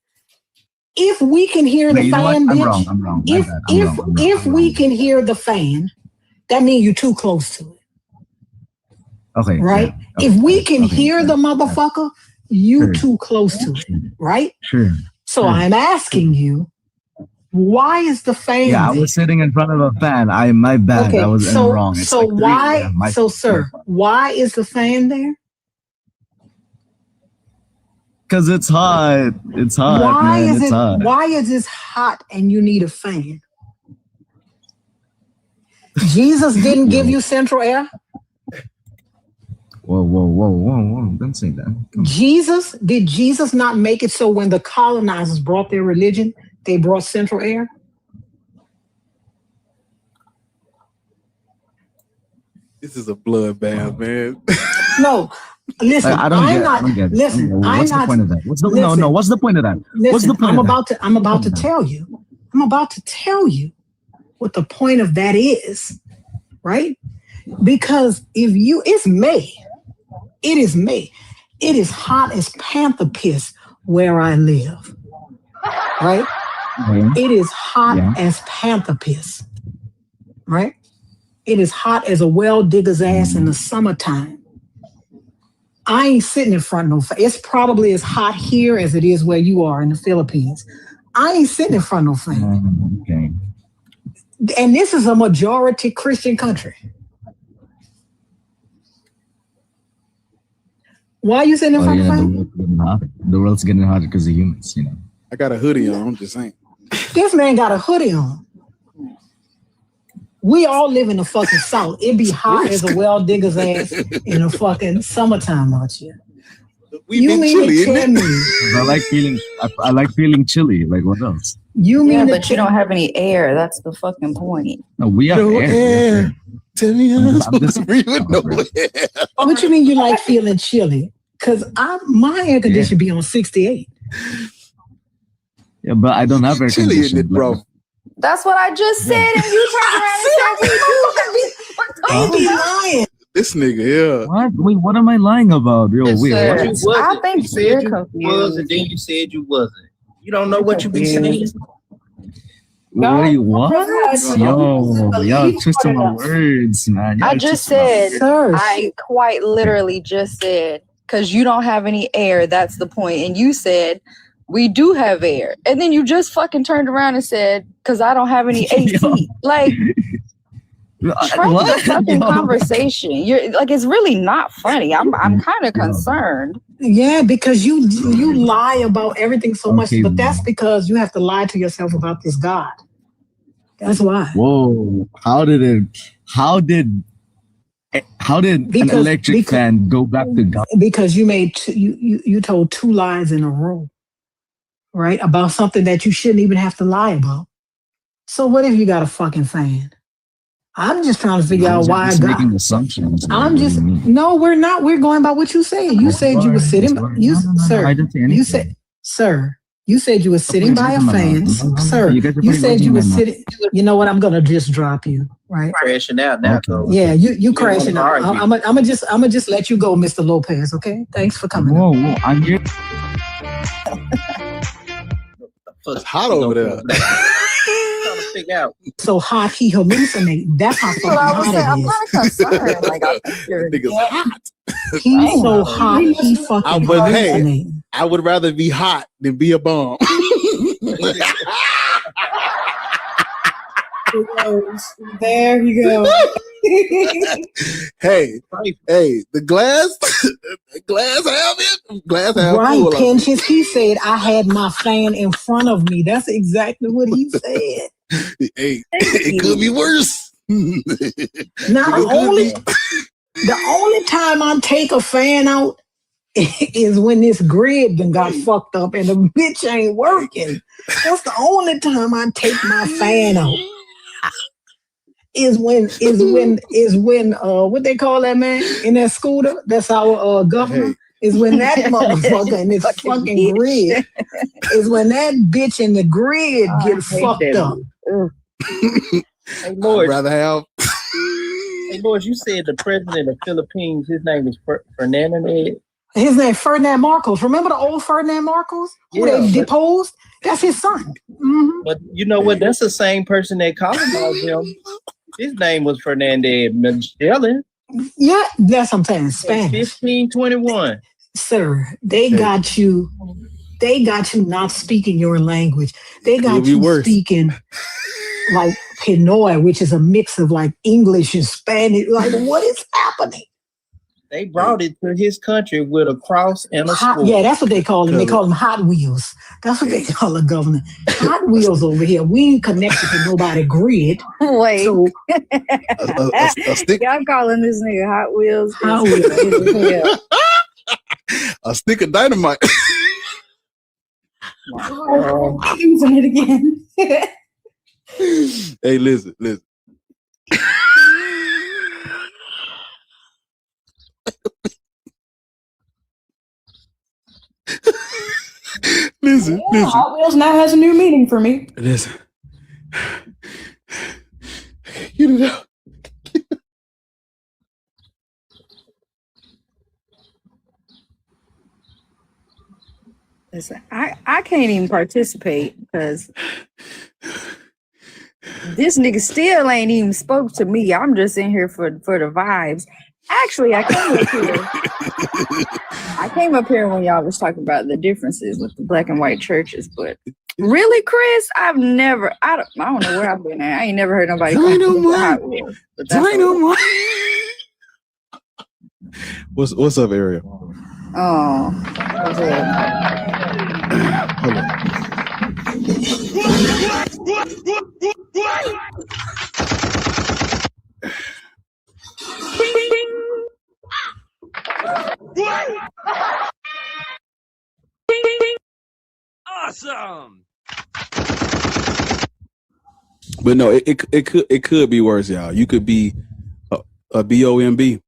If we can hear the fan, bitch, I'm wrong. If we can hear the fan, that means you're too close to it. Okay. Right? Yeah, if we can hear the motherfucker, you too close to it. Right? Sure. So I'm asking you, why is the fan? Yeah, I was sitting in front of a fan. My bad. Okay, I was wrong. It's so like sir, why is the fan there? Because it's hot. It's hot. Why man. is It's hot. Why is this hot and you need a fan? Jesus didn't give you central air. Whoa. Don't say that. Did Jesus not make it so when the colonizers brought their religion, they brought central air? This is a bloodbath, man. No, listen. I don't get it. Listen, what's the point of that? What's the point of that? What's the point I'm of about to tell you. I'm about to tell you what the point of that is, right? Because it's May. It is May. It is hot as panther piss where I live, right? It is hot as panther piss, right? It is hot as a well digger's ass in the summertime. I ain't sitting in front of no fan. It's probably as hot here as it is where you are in the Philippines. I ain't sitting in front of no fan. Okay. And this is a majority Christian country. Why are you sitting in front of a fan? The world's getting hotter because of humans, you know. I got a hoodie on. I'm just saying. This man got a hoodie on. We all live in the fucking South. It be hot as a well digger's ass in the fucking summertime out here. You mean to tell me? I like feeling chilly. Like what else? You mean but you don't have any air. That's the fucking point. No, we have air. Tell me What you mean you like feeling chilly? Because my air conditioner be on 68. Yeah, but I don't have air conditioning, bro. That's what I just said, and you turned around and said we do. lying. This nigga, yeah. What? Wait, what am I lying about? Yo, wait, what? I think you're confused. And then you said you wasn't. You don't know what you be saying. Wait, what? Y'all twisting my words, man. I just said, I quite literally just said, because you don't have any air, that's the point. And you said, we do have air. And then you just fucking turned around and said, because I don't have any AC. Like, try the fucking conversation. You're like, it's really not funny. I'm kind of concerned. Yeah, because you lie about everything so much, but that's because you have to lie to yourself about this God. That's why. Whoa! How did an electric fan go back to God? Because you made you told two lies in a row, right? About something that you shouldn't even have to lie about. So what if you got a fucking fan? I'm just trying to figure out why just God. Making assumptions. No, we're not. We're going by what you said. You said you were sitting. Sir. You said you were sitting by a fan, sir. You said you were sitting. You know what? I'm gonna just drop you, right? Crashing out now. Yeah, you crashing out. I'm gonna just let you go, Mr. Lopez. Okay, thanks for coming. Whoa, I'm here. It's hot over there. So hot he hallucinating. That's how fucking hot it is. I'm kind of concerned. Like, nigga's hot. He's so hot he fucking hallucinating. I would rather be hot than be a bum. There you go. hey, the glass half right, full. Pinches. He said I had my fan in front of me. That's exactly what he said. Hey, it could be worse. Not only The only time I take a fan out is when this grid done got fucked up and the bitch ain't working. That's the only time I take my fan out. Is when what they call that man in that scooter? That's our governor. Is when that motherfucker in this fucking grid is when that bitch in the grid get fucked up. Hey Lord, I'd rather have. Hey Lord, you said the president of Philippines, his name is Fernandez. His name Ferdinand Marcos. Remember the old Ferdinand Marcos who they deposed? That's his son. Mm-hmm. But you know what? That's the same person that colonized him. His name was Fernandez Magellan. Yeah, that's what I'm saying. Spanish. 1521. Sir, they got you. They got you not speaking your language. They got you speaking like Pinoy, which is a mix of like English and Spanish. Like, what is happening? They brought it to his country with a cross and a sword. Yeah, that's what they call them. They call them Hot Wheels. That's what they call the governor. Hot Wheels over here. We ain't connected to nobody grid. Wait. So, a stick. Y'all calling this nigga Hot Wheels? Hot Wheels. A stick of dynamite. Using it again. Hey, listen. Listen. Hot Wheels now has a new meaning for me. Listen. Get it out. Listen, I can't even participate because this nigga still ain't even spoke to me. I'm just in here for the vibes. Actually, I came up here when y'all was talking about the differences with the black and white churches, but really, Chris, I don't know where I've been at. I ain't never heard nobody Hot Wheels. Dynamite. What's up, Ariel? Oh, hold on. Awesome. But no, it could be worse, y'all. You could be a BOMB.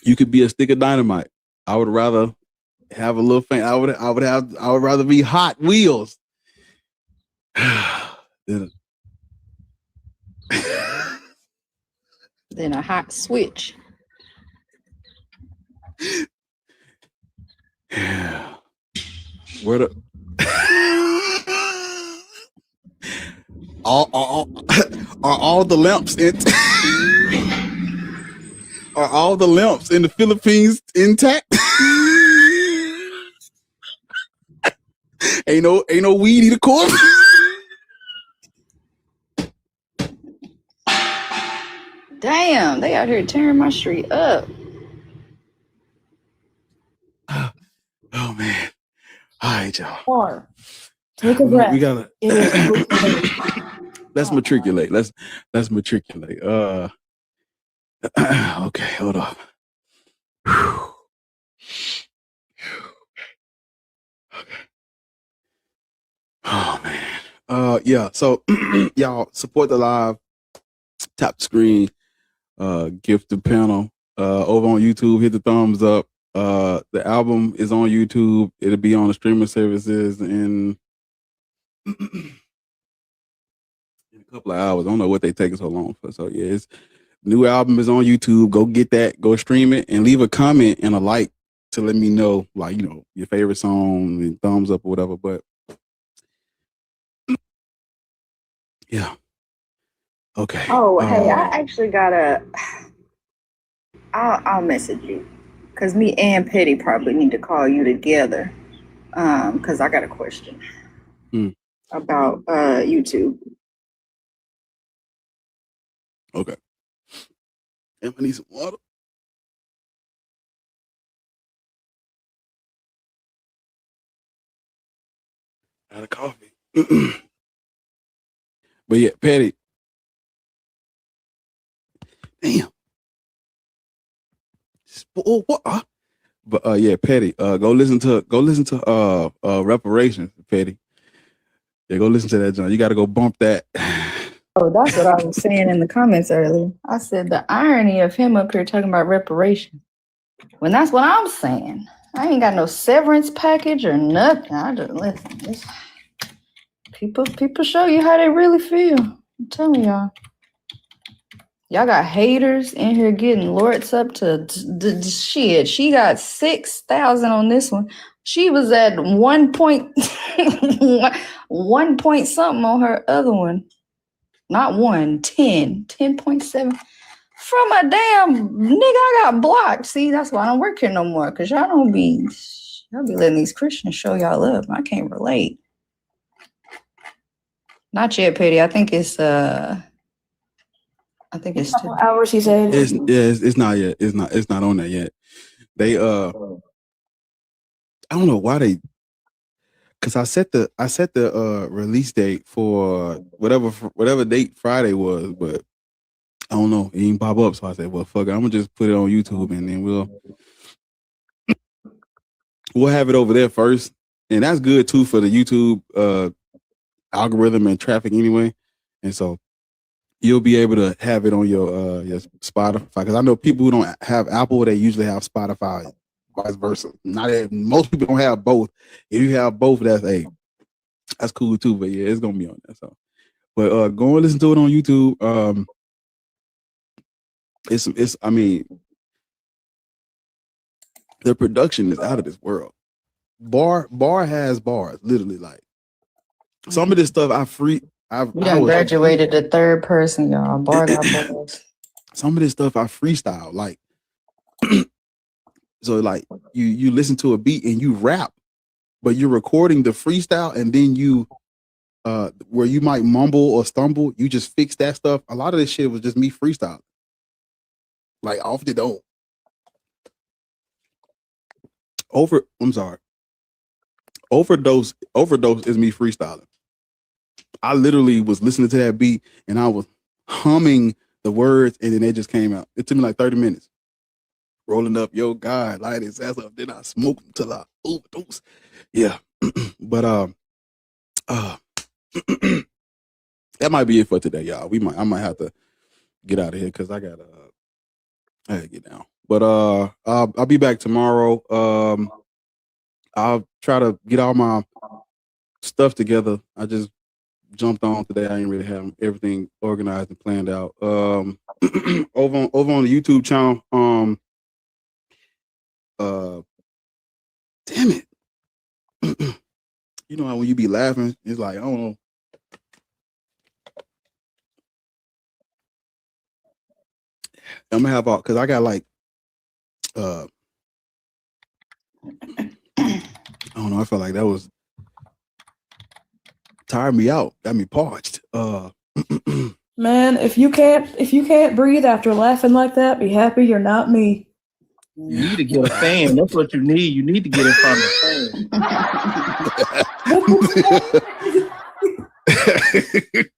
You could be a stick of dynamite. I would rather have a little fan. I would rather be Hot Wheels than a hot switch. Yeah. Where the are all the lamps in are all the lamps in the Philippines intact? ain't no weed eater corpse. Damn, they out here tearing my street up. Oh man. All right, y'all. Or take a breath. We gotta let's matriculate. Let's matriculate. Okay, hold on. Okay. Oh man. Yeah. So y'all support the live. Tap the screen. Gift the panel. Over on YouTube. Hit the thumbs up. The album is on YouTube. It'll be on the streaming services in a couple of hours. I don't know what they taking so long for. So yeah, it's new album is on YouTube. Go get that. Go stream it and leave a comment and a like to let me know, like, you know, your favorite song and thumbs up or whatever. But yeah. Okay. Oh, hey, I actually I'll message you. Because me and Petty probably need to call you together. Because I got a question about YouTube. Okay. And I need some water. Out of coffee. But yeah, Petty. Damn. But yeah, Petty. Go listen to reparations, Petty. Yeah, go listen to that, John. You got to go bump that. Oh, that's what I was saying in the comments earlier. I said the irony of him up here talking about reparations, when that's what I'm saying. I ain't got no severance package or nothing. I just listen. People show you how they really feel. I'm telling y'all. Y'all got haters in here getting lords up to the shit. She got 6,000 on this one. She was at 1 point something on her other one. Not 10.7. From a damn nigga I got blocked. See, that's why I don't work here no more. Cause y'all be letting these Christians show y'all up. I can't relate. Not yet, Petty. I think it's hours, he said. It's not yet. It's not on there yet. They I don't know why they, because I set the release date for whatever date Friday was, but I don't know, it didn't pop up. So I said, well, fuck it, I'm gonna just put it on YouTube and then we'll have it over there first. And that's good too for the YouTube algorithm and traffic anyway. And so you'll be able to have it on your Spotify. Because I know people who don't have Apple, they usually have Spotify, vice versa. Most people don't have both. If you have both, that's cool too. But yeah, it's gonna be on there. So, but go and listen to it on YouTube. I mean, the production is out of this world. Bar has bars, literally. Like some of this stuff We done graduated to third person, y'all. Bar got bars. Some of this stuff I freestyle, like so like you listen to a beat and you rap, but you're recording the freestyle and then you where you might mumble or stumble, you just fix that stuff. A lot of this shit was just me freestyling. Like off the dome. Overdose is me freestyling. I literally was listening to that beat and I was humming the words and then they just came out. It took me like 30 minutes. Rolling up, yo, God, light his ass up. Then I smoke him till I overdose. Yeah. But that might be it for today, y'all. I might have to get out of here because I gotta get down. But I'll be back tomorrow. I'll try to get all my stuff together. I just jumped on today. I didn't really have everything organized and planned out. Over on the YouTube channel. Damn it. You know how when you be laughing, it's like, I don't know. I'm gonna have all, because I got like I don't know, I felt like that was tired me out, got me parched. Man, if you can't breathe after laughing like that, be happy you're not me. You need to get a fan. That's what you need. You need to get in front of the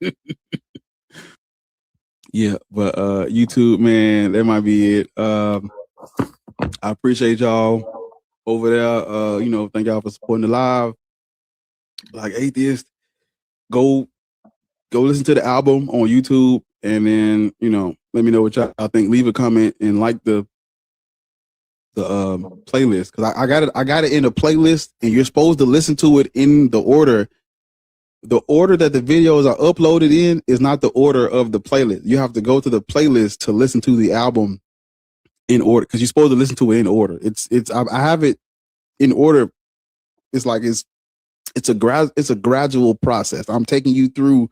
fan. Yeah, but YouTube, man, that might be it. I appreciate y'all over there. Thank y'all for supporting the live. Like Atheist, go listen to the album on YouTube, and then let me know what y'all think. Leave a comment and like the playlist, because I got it in a playlist, and you're supposed to listen to it in the order. The order that the videos are uploaded in is not the order of the playlist. You have to go to the playlist to listen to the album in order, because you're supposed to listen to it in order. I have it in order. It's like it's a gradual process. I'm taking you through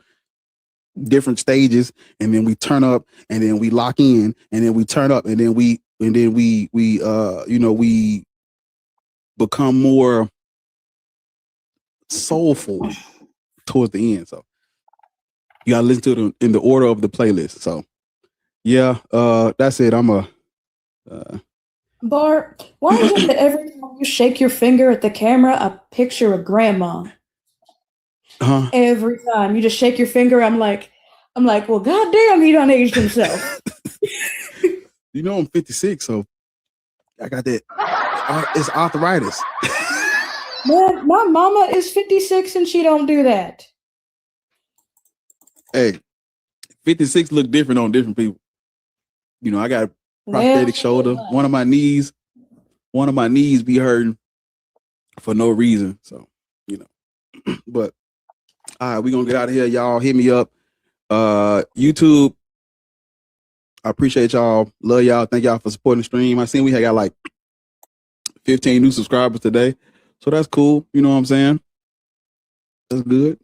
different stages, and then we turn up, and then we lock in, and then we turn up, and then we become more soulful towards the end. So you gotta listen to it in the order of the playlist. So yeah, that's it. Bart, why is it that every time you shake your finger at the camera, I picture a grandma? Huh? Every time you just shake your finger, I'm like, well, goddamn, he done aged himself. I'm 56, so I got that. It's arthritis. Man, my mama is 56 and she don't do that. Hey, 56 look different on different people. You know, I got a prosthetic shoulder. One of my knees be hurting for no reason. So, you know. But all right, we're gonna get out of here. Y'all hit me up. YouTube. I appreciate y'all. Love y'all. Thank y'all for supporting the stream. I seen we had got like 15 new subscribers today. So that's cool. You know what I'm saying? That's good.